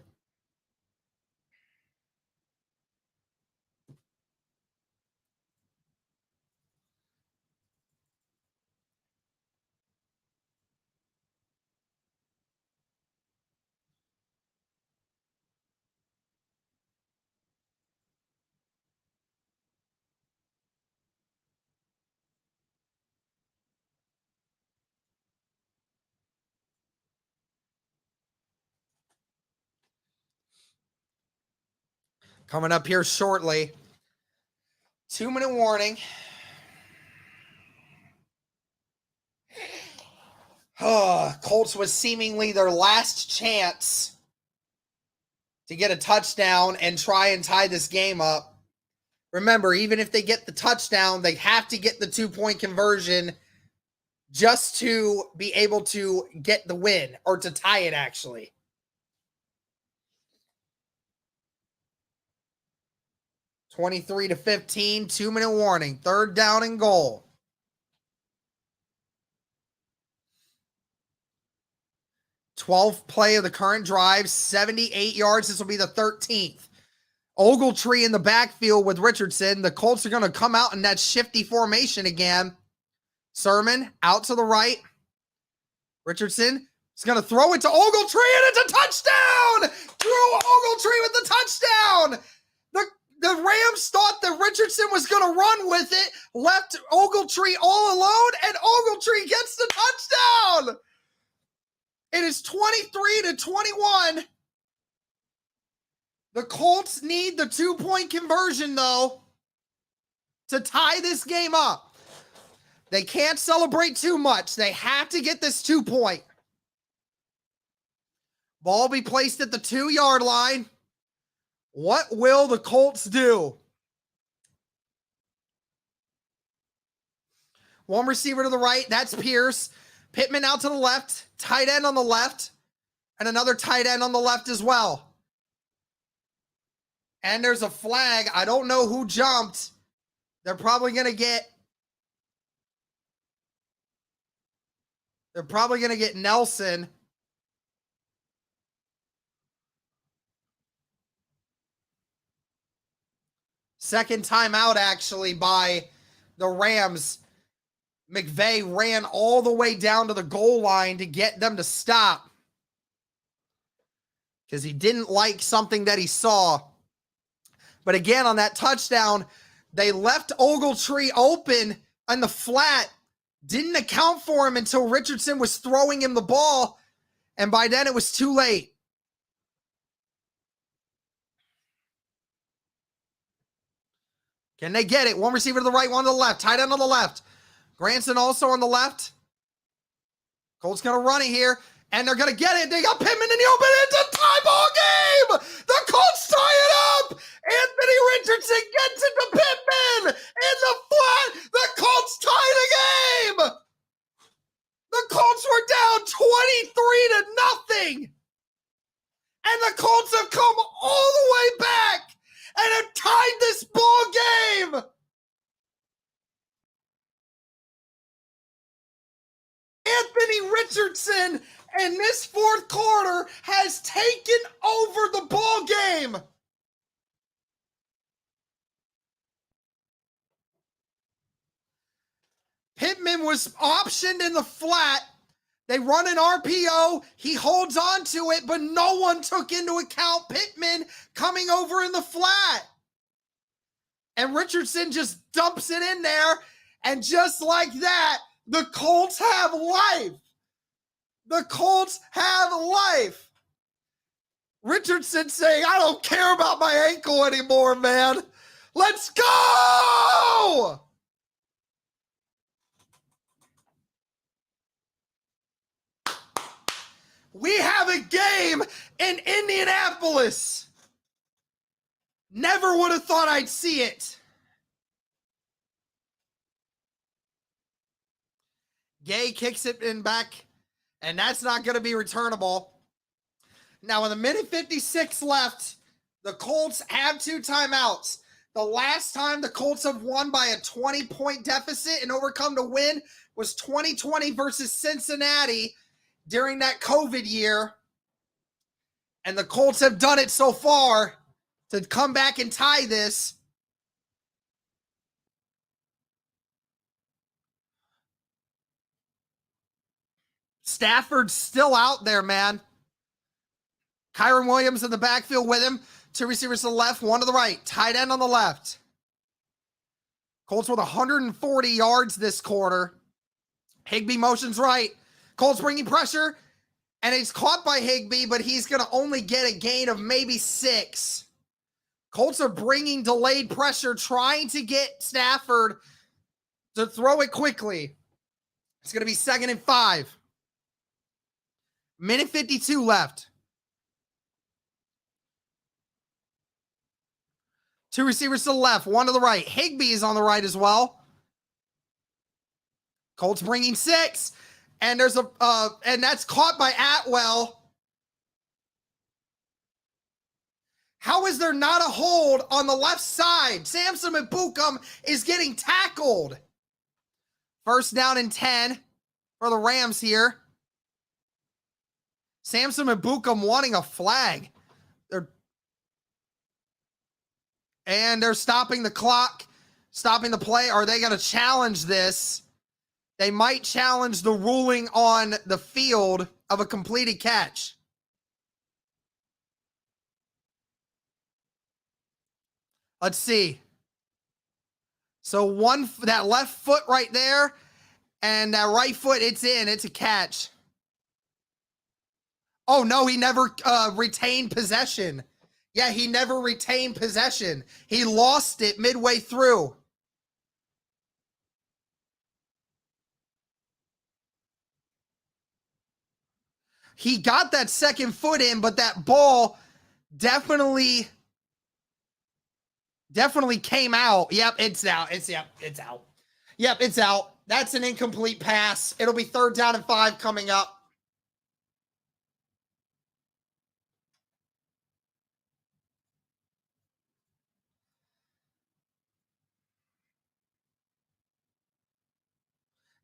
Coming up here shortly. 2-minute warning. Colts was seemingly their last chance to get a touchdown and try and tie this game up. Remember, even if they get the touchdown, they have to get the 2-point conversion just to be able to get the win, or to tie it, actually. (23-15), 2-minute warning. Third down and goal. 12th play of the current drive, 78 yards. This will be the 13th. Ogletree in the backfield with Richardson. The Colts are going to come out in that shifty formation again. Sermon out to the right. Richardson is going to throw it to Ogletree, and it's a touchdown! Drew Ogletree with the touchdown! The Rams thought that Richardson was going to run with it, left Ogletree all alone, and Ogletree gets the touchdown! It is 23-21. The Colts need the 2-point conversion, though, to tie this game up. They can't celebrate too much. They have to get this 2-point. Ball be placed at the 2-yard line. What will the Colts do? One receiver to the right. That's Pierce. Pittman out to the left. Tight end on the left. And another tight end on the left as well. And there's a flag. I don't know who jumped. They're probably going to get Nelson. Second timeout, actually, by the Rams. McVay ran all the way down to the goal line to get them to stop, because he didn't like something that he saw. But again, on that touchdown, they left Ogletree open on the flat. Didn't account for him until Richardson was throwing him the ball, and by then it was too late. Can they get it? One receiver to the right, one to the left. Tight end on the left. Granson also on the left. Colts going to run it here, and they're going to get it. They got Pittman in the open. It's a tie ball game. The Colts tie it up. Anthony Richardson gets it to Pittman in the flat. The Colts tie the game. The Colts were down 23-0. And the Colts have come all the way back and have tied this ball game. Anthony Richardson in this fourth quarter has taken over the ball game. Pittman was optioned in the flat. They run an RPO. He holds on to it, but no one took into account Pittman coming over in the flat. And Richardson just dumps it in there, and just like that, the Colts have life. The Colts have life. Richardson saying, I don't care about my ankle anymore, man. Let's go! We have a game in Indianapolis. Never would have thought I'd see it. Gay kicks it in back, and that's not going to be returnable. Now, with 1:56 left, the Colts have 2 timeouts. The last time the Colts have won by a 20-point deficit and overcome to win was 2020 versus Cincinnati during that COVID year. And the Colts have done it so far to come back and tie this. Stafford's still out there, man. Kyron Williams in the backfield with him. 2 receivers to the left, 1 to the right. Tight end on the left. Colts with 140 yards this quarter. Higbee motions right. Colts bringing pressure. And he's caught by Higbee, but he's going to only get a gain of maybe 6. Colts are bringing delayed pressure, trying to get Stafford to throw it quickly. It's going to be 2nd and 5. Minute 52 left. 2 receivers to the left, 1 to the right. Higbee is on the right as well. Colts bringing 6. And there's and that's caught by Atwell. How is there not a hold on the left side? Samson Ebukam is getting tackled. 1st down and 10 for the Rams here. Samson Ebukam wanting a flag. They're stopping the clock, stopping the play. Are they going to challenge this? They might challenge the ruling on the field of a completed catch. Let's see. So that left foot right there and that right foot, it's in. It's a catch. Oh, no, he never retained possession. Yeah, he never retained possession. He lost it midway through. He got that second foot in, but that ball definitely came out. Yep, it's out. It's out. Yep, it's out. That's an incomplete pass. It'll be 3rd down and 5 coming up.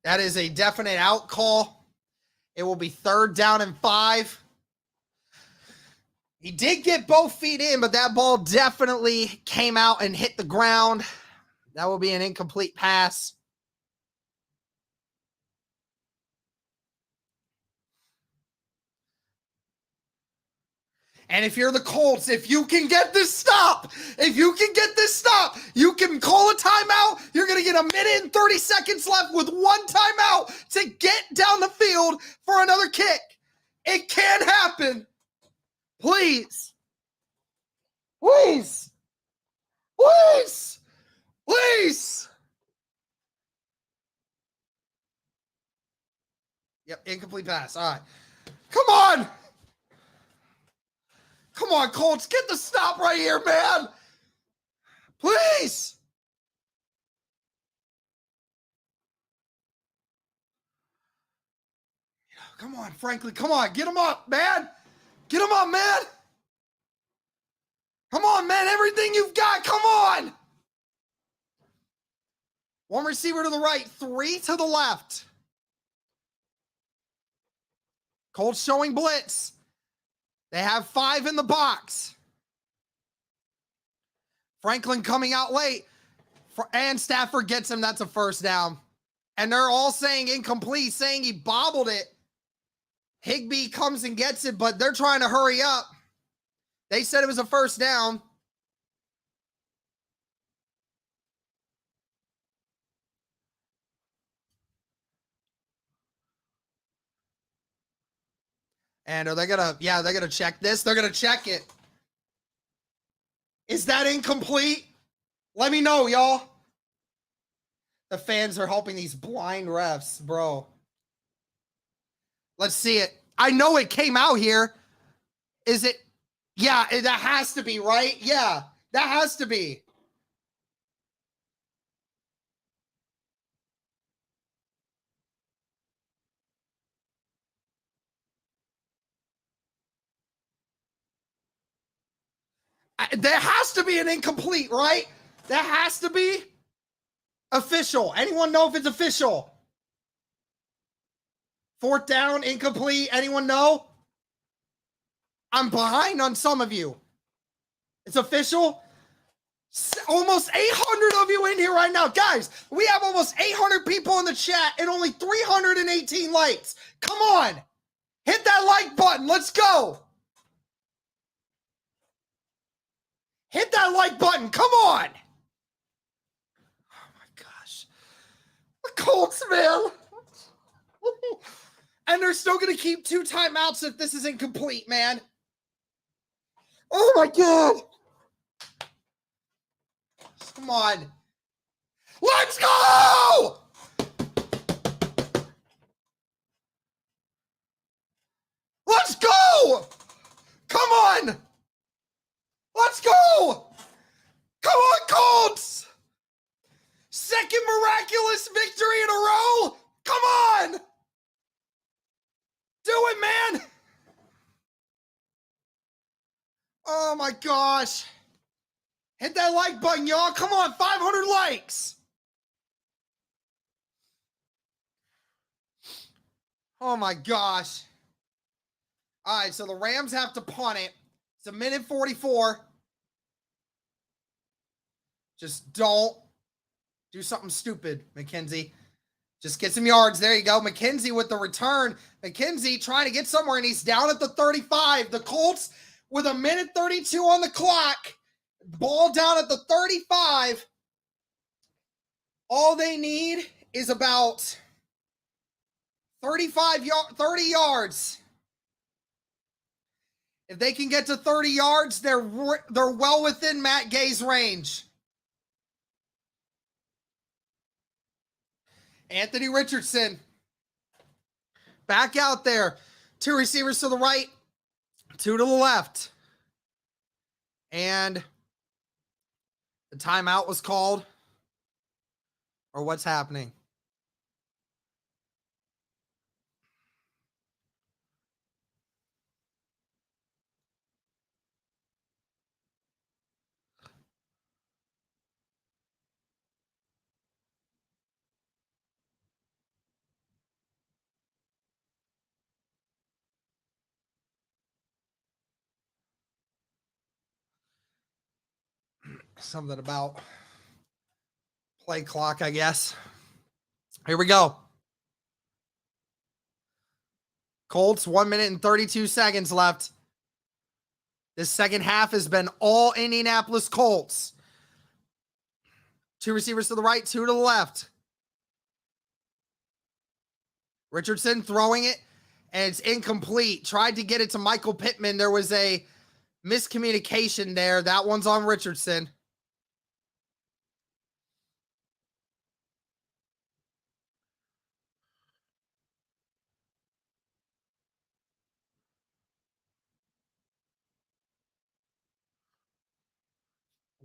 That is a definite out call. It will be 3rd down and 5. He did get both feet in, but that ball definitely came out and hit the ground. That will be an incomplete pass. And if you're the Colts, if you can get this stop, you can call a timeout. You're going to get 1minute and 30 seconds left with 1 timeout to get down the field for another kick. It can happen. Please. Please. Please. Please. Yep, incomplete pass. All right. Come on. Come on, Colts. Get the stop right here, man. Please. Come on, Franklin. Come on. Get him up, man. Get him up, man. Come on, man. Everything you've got. Come on. 1 receiver to the right, 3 to the left. Colts showing blitz. They have 5 in the box. Franklin coming out late. And Stafford gets him. That's a 1st down. And they're all saying incomplete, saying he bobbled it. Higbee comes and gets it, but they're trying to hurry up. They said it was a 1st down. And are they gonna, they're gonna check this. They're gonna check it. Is that incomplete? Let me know, y'all. The fans are helping these blind refs, bro. Let's see it. I know it came out here. Is it? Yeah, that has to be, right? Yeah, that has to be. There has to be an incomplete, right? That has to be official. Anyone know if it's official? Fourth down, incomplete. Anyone know? I'm behind on some of you. It's official. Almost 800 of you in here right now. Guys, we have almost 800 people in the chat and only 318 likes. Come on. Hit that like button. Let's go. Hit that like button. Come on. Oh my gosh. The Colts, man. And they're still going to keep 2 timeouts if this is incomplete, man. Oh my God. Come on. Let's go! Let's go! Come on! Let's go! Come on, Colts! Second miraculous victory in a row! Come on! Do it, man! Oh my gosh. Hit that like button, y'all. Come on, 500 likes. Oh my gosh. All right, so the Rams have to punt it. It's a minute 44. Just don't do something stupid, McKenzie. Just get some yards. There you go. McKenzie with the return. McKenzie trying to get somewhere, and he's down at the 35. The Colts with a minute 32 on the clock. Ball down at the 35. All they need is about 30 yards. If they can get to 30 yards, they're well within Matt Gay's range. Anthony Richardson back out there. 2 receivers to the right, 2 to the left. And the timeout was called. Or what's happening? Something about play clock, I guess. Here we go. Colts, 1 minute and 32 seconds left. This second half has been all Indianapolis Colts. 2 receivers to the right, 2 to the left. Richardson throwing it, and it's incomplete. Tried to get it to Michael Pittman. There was a miscommunication there. That one's on Richardson.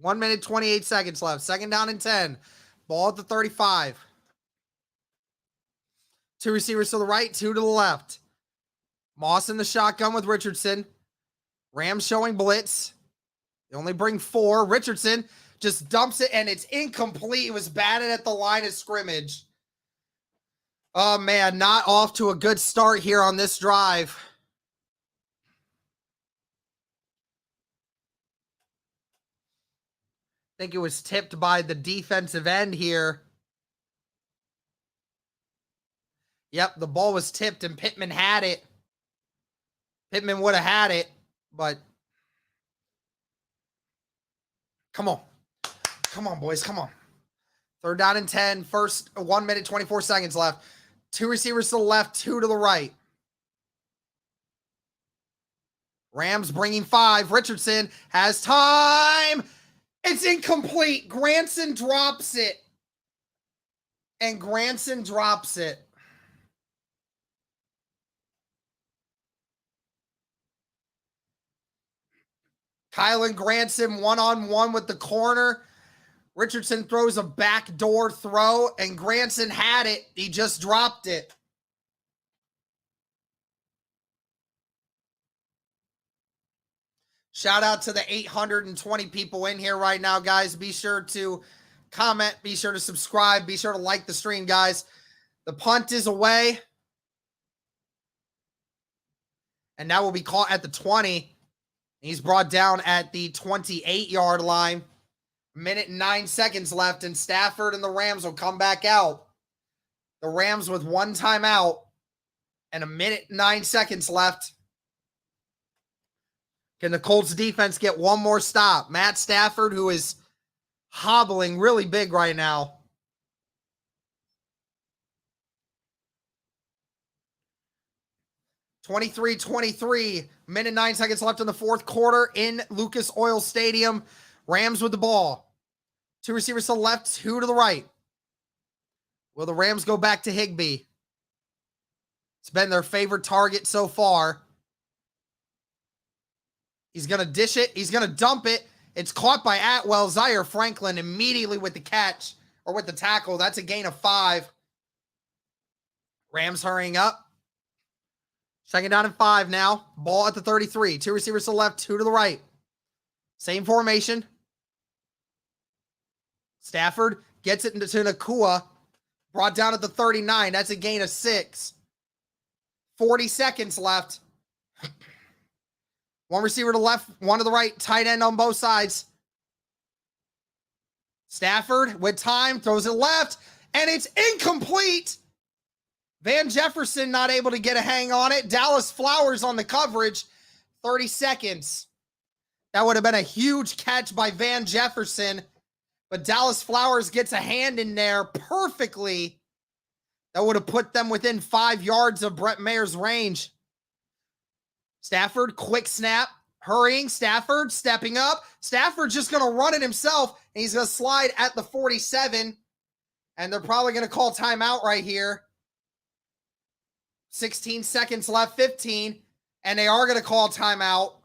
One minute, 28 seconds left. Second down and 10. Ball at the 35. 2 receivers to the right, 2 to the left. Moss in the shotgun with Richardson. Rams showing blitz. They only bring 4. Richardson just dumps it, and it's incomplete. It was batted at the line of scrimmage. Oh, man, not off to a good start here on this drive. I think it was tipped by the defensive end here. Yep, the ball was tipped, and Pittman had it. Pittman would have had it, but come on. Come on, boys. Come on. Third down and 10. First 1 minute, 24 seconds left. 2 receivers to the left, 2 to the right. Rams bringing 5. Richardson has time. It's incomplete. Granson drops it. And Granson drops it. Kylan Granson one-on-one with the corner. Richardson throws a backdoor throw, and Granson had it. He just dropped it. Shout out to the 820 people in here right now, guys. Be sure to comment. Be sure to subscribe. Be sure to like the stream, guys. The punt is away. And now will be caught at the 20. He's brought down at the 28-yard line. Minute and 9 seconds left, and Stafford and the Rams will come back out. The Rams with one timeout and a minute and 9 seconds left. Can the Colts defense get one more stop? Matt Stafford, who is hobbling really big right now. (23-23), minute 9 seconds left in the fourth quarter in Lucas Oil Stadium. Rams with the ball. 2 receivers to the left, 2 to the right. Will the Rams go back to Higbee? It's been their favorite target so far. He's going to dish it. He's going to dump it. It's caught by Atwell. Zaire Franklin immediately with the catch, or with the tackle. That's a gain of 5. Rams hurrying up. 2nd down and 5 now. Ball at the 33. 2 receivers to the left, 2 to the right. Same formation. Stafford gets it into Nakua. Brought down at the 39. That's a gain of 6. 40 seconds left. 1 receiver to the left, 1 to the right. Tight end on both sides. Stafford with time throws it left, and it's incomplete. Van Jefferson not able to get a hang on it. Dallas Flowers on the coverage. 30 seconds. That would have been a huge catch by Van Jefferson, but Dallas Flowers gets a hand in there perfectly. That would have put them within 5 yards of Brett Mayer's range. Stafford, quick snap, hurrying. Stafford stepping up. Stafford's just going to run it himself, and he's going to slide at the 47, and they're probably going to call timeout right here. 16 seconds left, 15, and they are going to call timeout.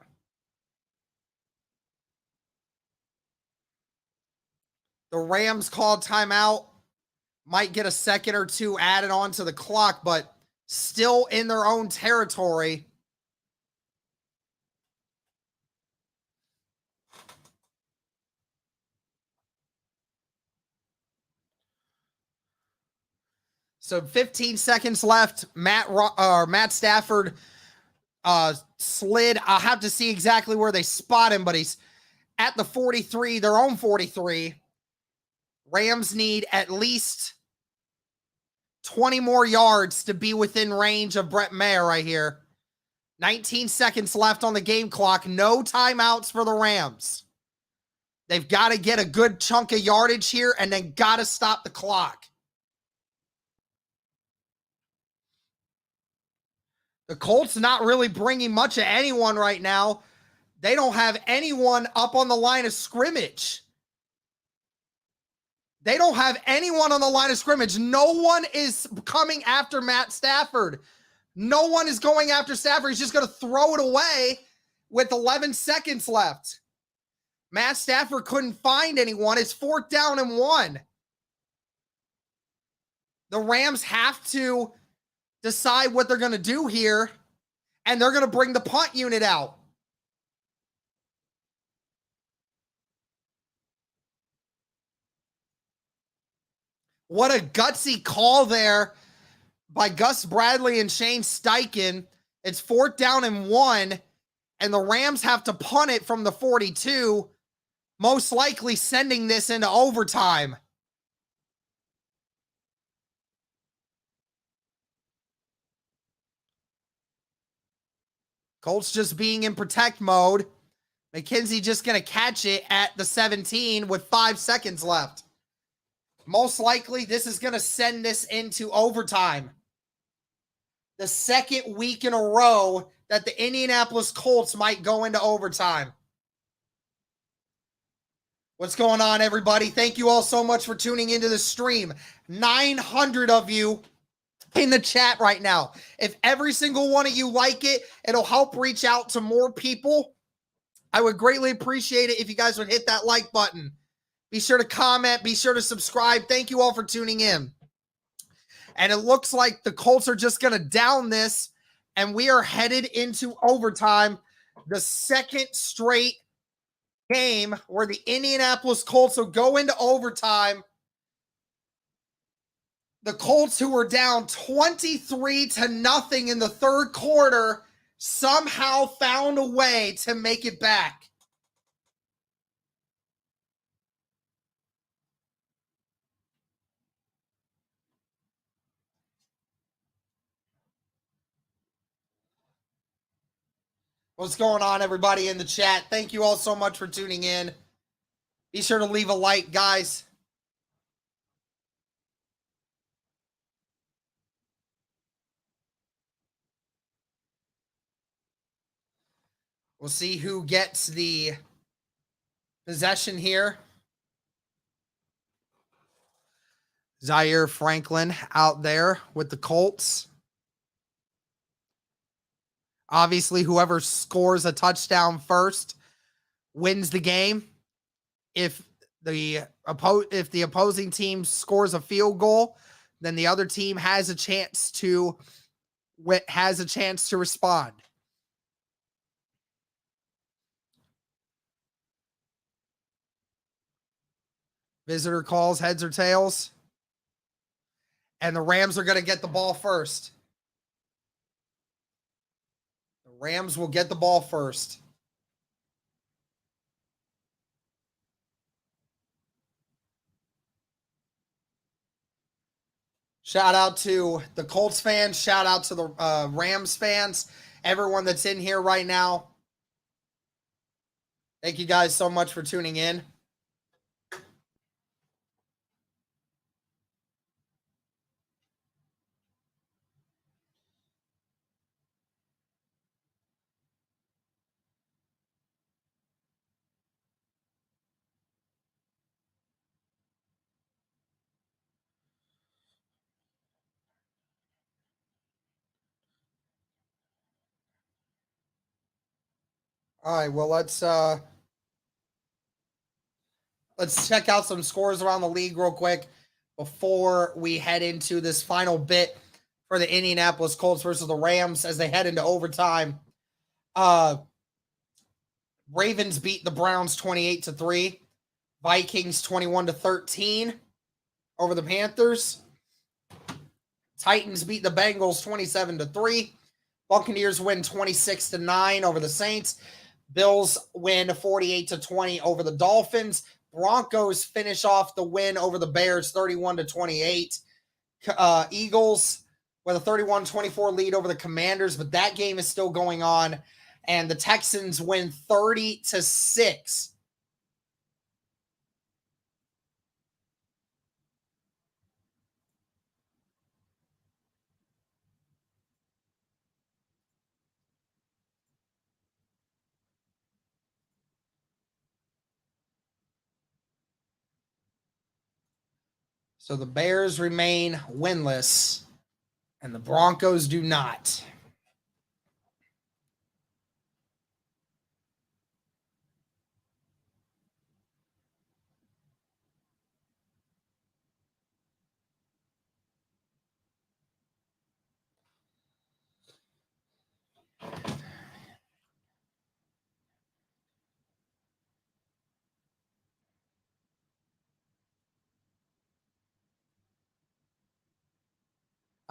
The Rams called timeout. Might get a second or 2 added on to the clock, but still in their own territory. So 15 seconds left. Matt Stafford slid. I'll have to see exactly where they spot him, but he's at the 43, their own 43. Rams need at least 20 more yards to be within range of Brett Mayer right here. 19 seconds left on the game clock. No timeouts for the Rams. They've got to get a good chunk of yardage here and then got to stop the clock. The Colts not really bringing much of anyone right now. They don't have anyone up on the line of scrimmage. They don't have anyone on the line of scrimmage. No one is coming after Matt Stafford. No one is going after Stafford. He's just going to throw it away with 11 seconds left. Matt Stafford couldn't find anyone. It's 4th down and 1. The Rams have to decide what they're going to do here, and they're going to bring the punt unit out. What a gutsy call there by Gus Bradley and Shane Steichen. It's 4th down and 1, and the Rams have to punt it from the 42, most likely sending this into overtime. Colts just being in protect mode. McKenzie just going to catch it at the 17 with 5 seconds left. Most likely, this is going to send this into overtime. The 2nd week in a row that the Indianapolis Colts might go into overtime. What's going on, everybody? Thank you all so much for tuning into the stream. 900 of you in the chat right now. If every single one of you like it, it'll help reach out to more people. I would greatly appreciate it if you guys would hit that like button. Be sure to comment. Be sure to subscribe. Thank you all for tuning in. And it looks like the Colts are just going to down this, and we are headed into overtime. the second straight game where the Indianapolis Colts will go into overtime. The Colts, who were down 23-0 in the third quarter, somehow found a way to make it back. What's going on, everybody in the chat? Thank you all so much for tuning in. Be sure to leave a like, guys. We'll see who gets the possession here. Zaire Franklin out there with the Colts. Obviously, whoever scores a touchdown first wins the game. If the opposing team scores a field goal, then the other team has a chance to respond. Visitor calls, heads or tails. And the Rams are going to get the ball first. The Rams will get the ball first. Shout out to the Colts fans. Shout out to the Rams fans. Everyone that's in here right now. Thank you guys so much for tuning in. All right, well, let's check out some scores around the league real quick before we head into this final bit for the Indianapolis Colts versus the Rams as they head into overtime. Ravens beat the Browns 28-3. Vikings 21-13 over the Panthers. Titans beat the Bengals 27-3. Buccaneers win 26-9 over the Saints. Bills win 48-20 over the Dolphins. Broncos finish off the win over the Bears 31-28. Eagles with a 31-24 lead over the Commanders, but that game is still going on. And the Texans win 30-6. So the Bears remain winless, and the Broncos do not.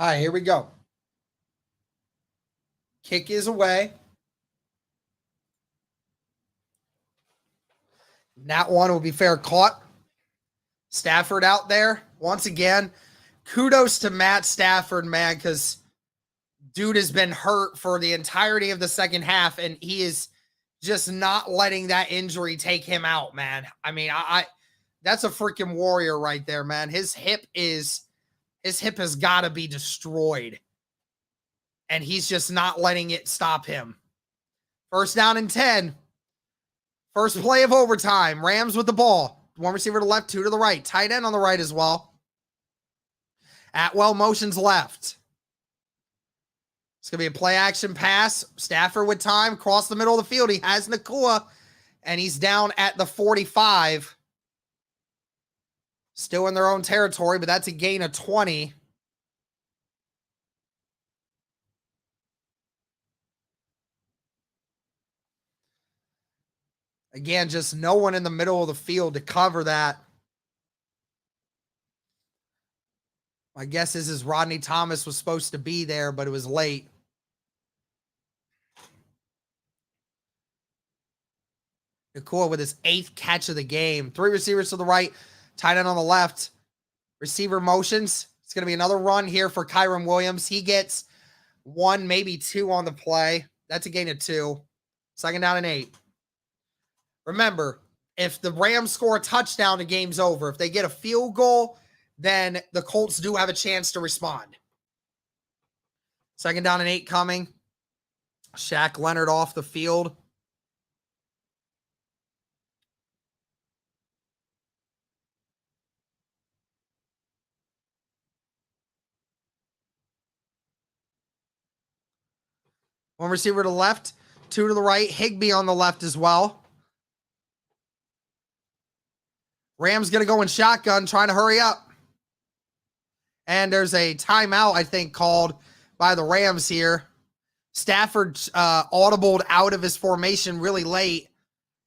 All right, here we go. Kick is away. That one will be fair caught. Stafford out there. Once again, kudos to Matt Stafford, man, because dude has been hurt for the entirety of the second half, and he is just not letting that injury take him out, man. I mean, I that's a freaking warrior right there, man. His hip has got to be destroyed, and he's just not letting it stop him. First down and 10. First play of overtime. Rams with the ball. One receiver to the left, two to the right. Tight end on the right as well. Atwell motions left. It's going to be a play action pass. Stafford with time. Across the middle of the field. He has Nakua, and he's down at the 45. Still in their own territory, but that's a gain of 20. Again, just no one in the middle of the field to cover that. My guess is Rodney Thomas was supposed to be there, but it was late. Nakua with his 8th catch of the game. 3 receivers to the right, tight end on the left. Receiver motions. It's going to be another run here for Kyron Williams. He gets 1, maybe 2 on the play. That's a gain of 2. 2nd down and 8. Remember, if the Rams score a touchdown, the game's over. If they get a field goal, then the Colts do have a chance to respond. 2nd down and 8 coming. Shaq Leonard off the field. One receiver to the left, 2 to the right. Higbee on the left as well. Rams going to go in shotgun, trying to hurry up. And there's a timeout, I think, called by the Rams here. Stafford audibled out of his formation really late,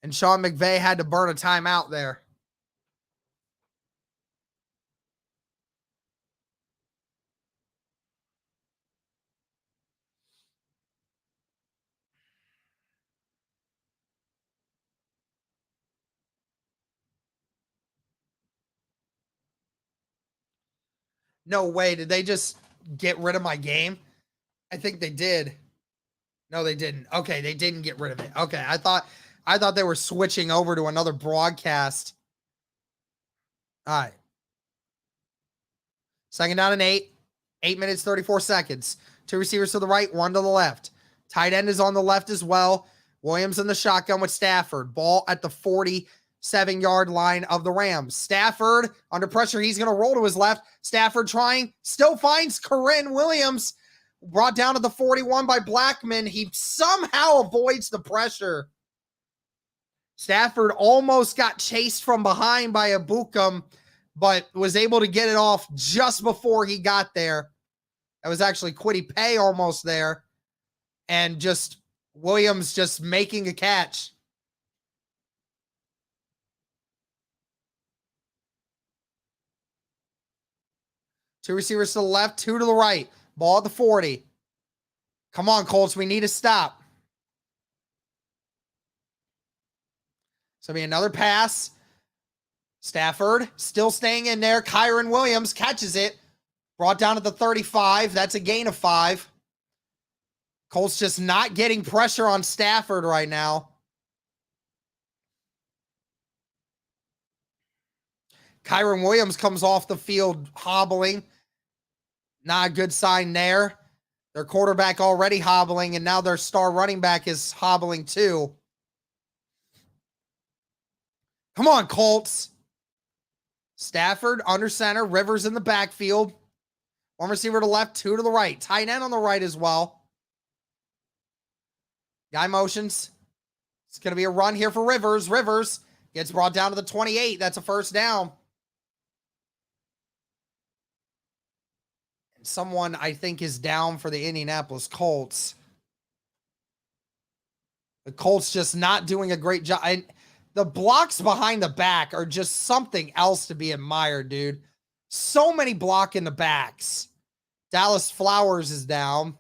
and Sean McVay had to burn a timeout there. No way. Did they just get rid of my game? I think they did. No, they didn't. Okay, they didn't get rid of it. Okay, I thought they were switching over to another broadcast. All right. 2nd down and 8. 8 minutes, 34 seconds. 2 receivers to the right, 1 to the left. Tight end is on the left as well. Williams in the shotgun with Stafford. Ball at the 47-yard line of the Rams. Stafford under pressure. He's going to roll to his left. Stafford trying. Still finds Kyren Williams. Brought down to the 41 by Blackman. He somehow avoids the pressure. Stafford almost got chased from behind by Abukum, but was able to get it off just before he got there. That was actually Kwity Paye almost there. And just Williams just making a catch. Two receivers to the left, 2 to the right. Ball at the 40. Come on, Colts. We need to stop. So be another pass. Stafford still staying in there. Kyren Williams catches it. Brought down to the 35. That's a gain of 5. Colts just not getting pressure on Stafford right now. Kyren Williams comes off the field hobbling. Not a good sign there. Their quarterback already hobbling, and now their star running back is hobbling too. Come on, Colts. Stafford under center. Rivers in the backfield. 1 receiver to the left, 2 to the right. Tight end on the right as well. Guy motions. It's going to be a run here for Rivers. Rivers gets brought down to the 28. That's a 1st down. And someone, I think, is down for the Indianapolis Colts. The Colts just not doing a great job. And the blocks behind the back are just something else to be admired, dude. So many block in the backs. Dallas Flowers is down.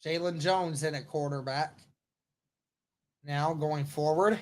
Jalen Jones in at quarterback. Now going forward.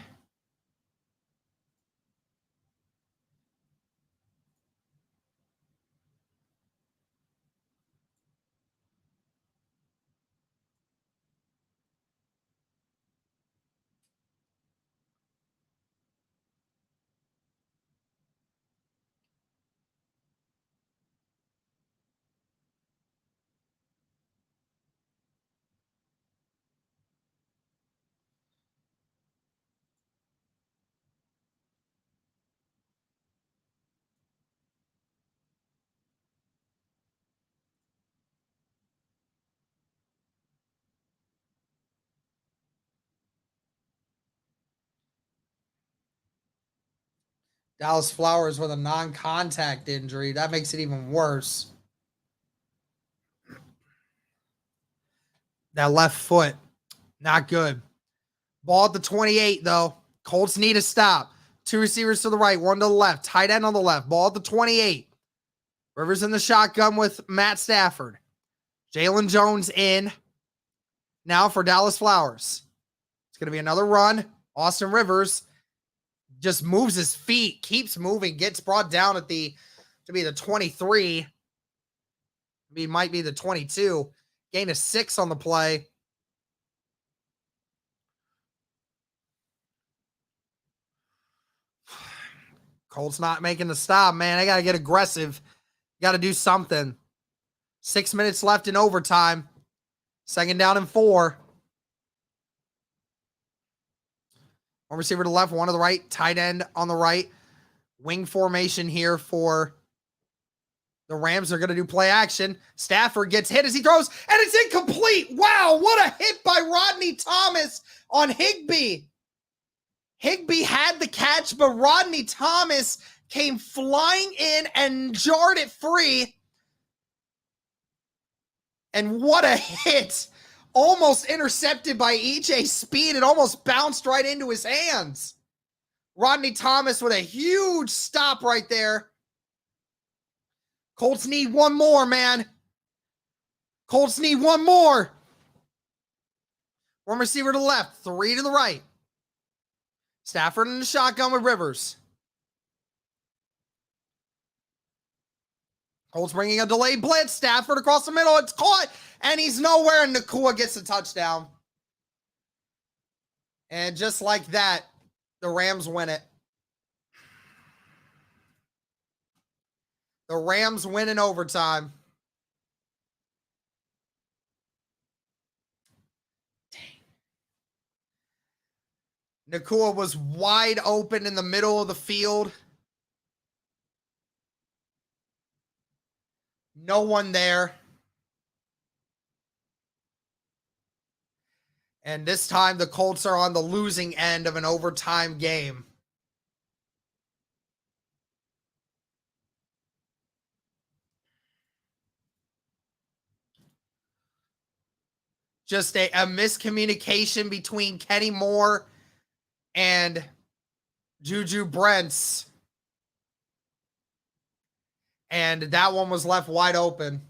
Dallas Flowers with a non-contact injury. That makes it even worse. That left foot, not good. Ball at the 28, though. Colts need a stop. 2 receivers to the right, 1 to the left. Tight end on the left. Ball at the 28. Rivers in the shotgun with Matt Stafford. Jalen Jones in. Now for Dallas Flowers. It's going to be another run. Austin Rivers just moves his feet, keeps moving, gets brought down at the 23. Might be the 22. Gain of 6 on the play. Colts not making the stop, man. I got to get aggressive. Got to do something. 6 minutes left in overtime. 2nd down and 4. 1 receiver to the left, 1 to the right. Tight end on the right. Wing formation here for the Rams. They're going to do play action. Stafford gets hit as he throws, and it's incomplete. Wow, what a hit by Rodney Thomas on Higbee. Higbee had the catch, but Rodney Thomas came flying in and jarred it free. And what a hit. Almost intercepted by EJ Speed. It almost bounced right into his hands. Rodney Thomas with a huge stop right there. Colts need one more, man. Colts need one more. 1 receiver to the left, 3 to the right. Stafford in the shotgun with Rivers. Colts bringing a delayed blitz. Stafford across the middle. It's caught, and he's nowhere, and Nakua gets a touchdown. And just like that, the Rams win it. The Rams win in overtime. Dang. Nakua was wide open in the middle of the field. No one there. And this time the Colts are on the losing end of an overtime game. Just a miscommunication between Kenny Moore and Juju Brents. And that one was left wide open.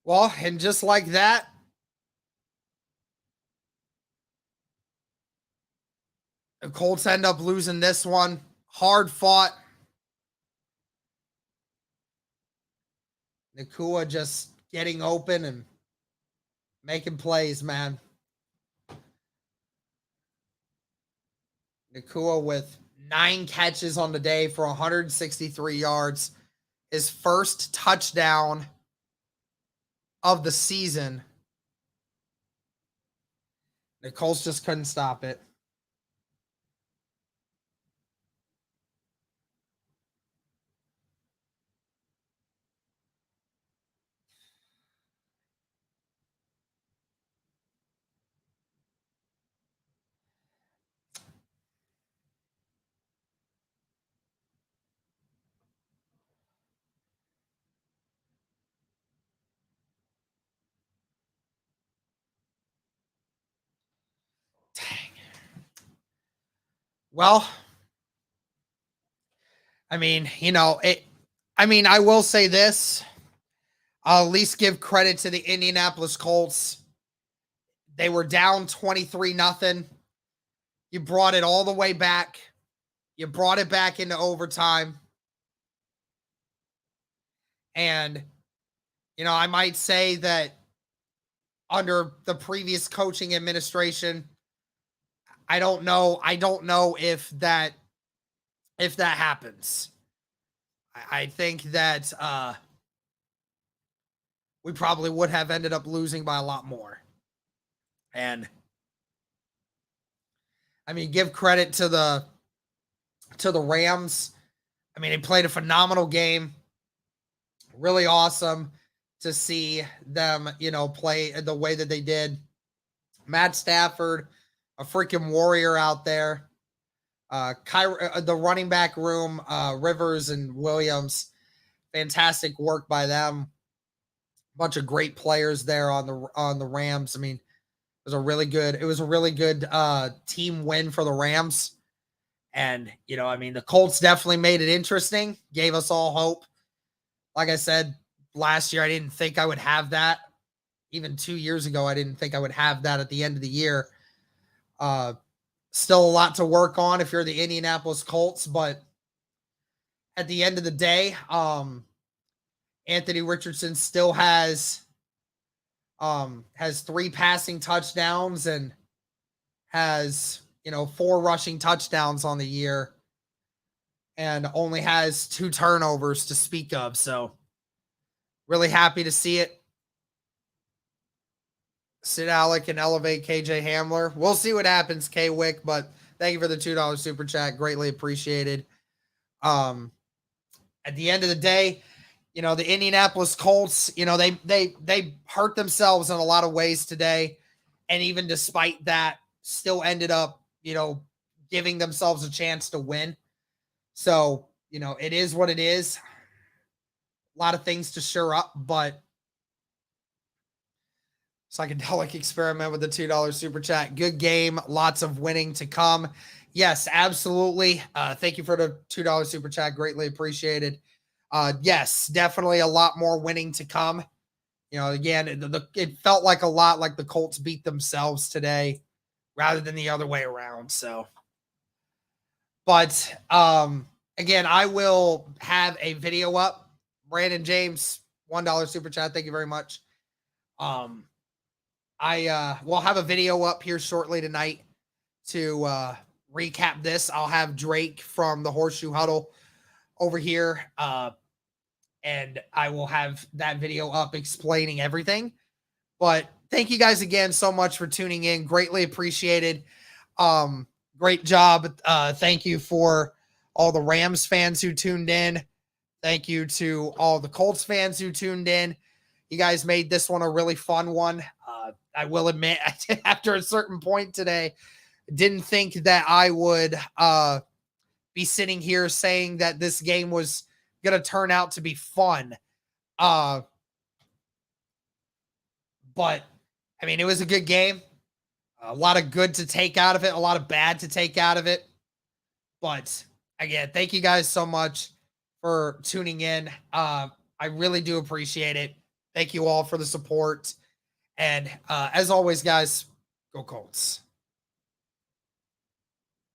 Well, and just like that, the Colts end up losing this one. Hard fought. Nakua just getting open and making plays, man. Nakua with 9 catches on the day for 163 yards. His first touchdown of the season. The Colts just couldn't stop it. Well, I mean, I will say this. I'll at least give credit to the Indianapolis Colts. They were down 23-0. You brought it all the way back. You brought it back into overtime. And, I might say that under the previous coaching administration. I don't know. I don't know if that happens. I think that we probably would have ended up losing by a lot more. And I mean, give credit to the Rams. I mean, they played a phenomenal game. Really awesome to see them, play the way that they did. Matt Stafford, a freaking warrior out there. The running back room, Rivers and Williams, fantastic work by them. Bunch of great players there on the Rams. I mean, it was a really good team win for the Rams. And, I mean, the Colts definitely made it interesting, gave us all hope. Like I said, last year, I didn't think I would have that. Even 2 years ago, I didn't think I would have that at the end of the year. Still a lot to work on if you're the Indianapolis Colts, but at the end of the day, Anthony Richardson still has 3 passing touchdowns and has 4 rushing touchdowns on the year, and only has 2 turnovers to speak of. So really happy to see it. Sid Alec and elevate KJ Hamler. We'll see what happens, K Wick, but thank you for the $2 super chat. Greatly appreciated. At the end of the day, the Indianapolis Colts, they hurt themselves in a lot of ways today. And even despite that, still ended up, giving themselves a chance to win. So, it is what it is. A lot of things to shore up, but Psychedelic Experiment with the $2 super chat. Good game. Lots of winning to come. Yes, absolutely. Thank you for the $2 super chat. Greatly appreciated. Yes, definitely a lot more winning to come. Again, it felt like a lot like the Colts beat themselves today rather than the other way around. So, but again, I will have a video up. Brandon James, $1 super chat. Thank you very much. I will have a video up here shortly tonight to recap this. I'll have Drake from the Horseshoe Huddle over here, and I will have that video up explaining everything. But thank you guys again so much for tuning in. Greatly appreciated. Great job. Thank you for all the Rams fans who tuned in. Thank you to all the Colts fans who tuned in. You guys made this one a really fun one. I will admit, after a certain point today, didn't think that I would be sitting here saying that this game was going to turn out to be fun. But, I mean, it was a good game. A lot of good to take out of it, a lot of bad to take out of it. But, again, thank you guys so much for tuning in. I really do appreciate it. Thank you all for the support. And as always, guys, go Colts.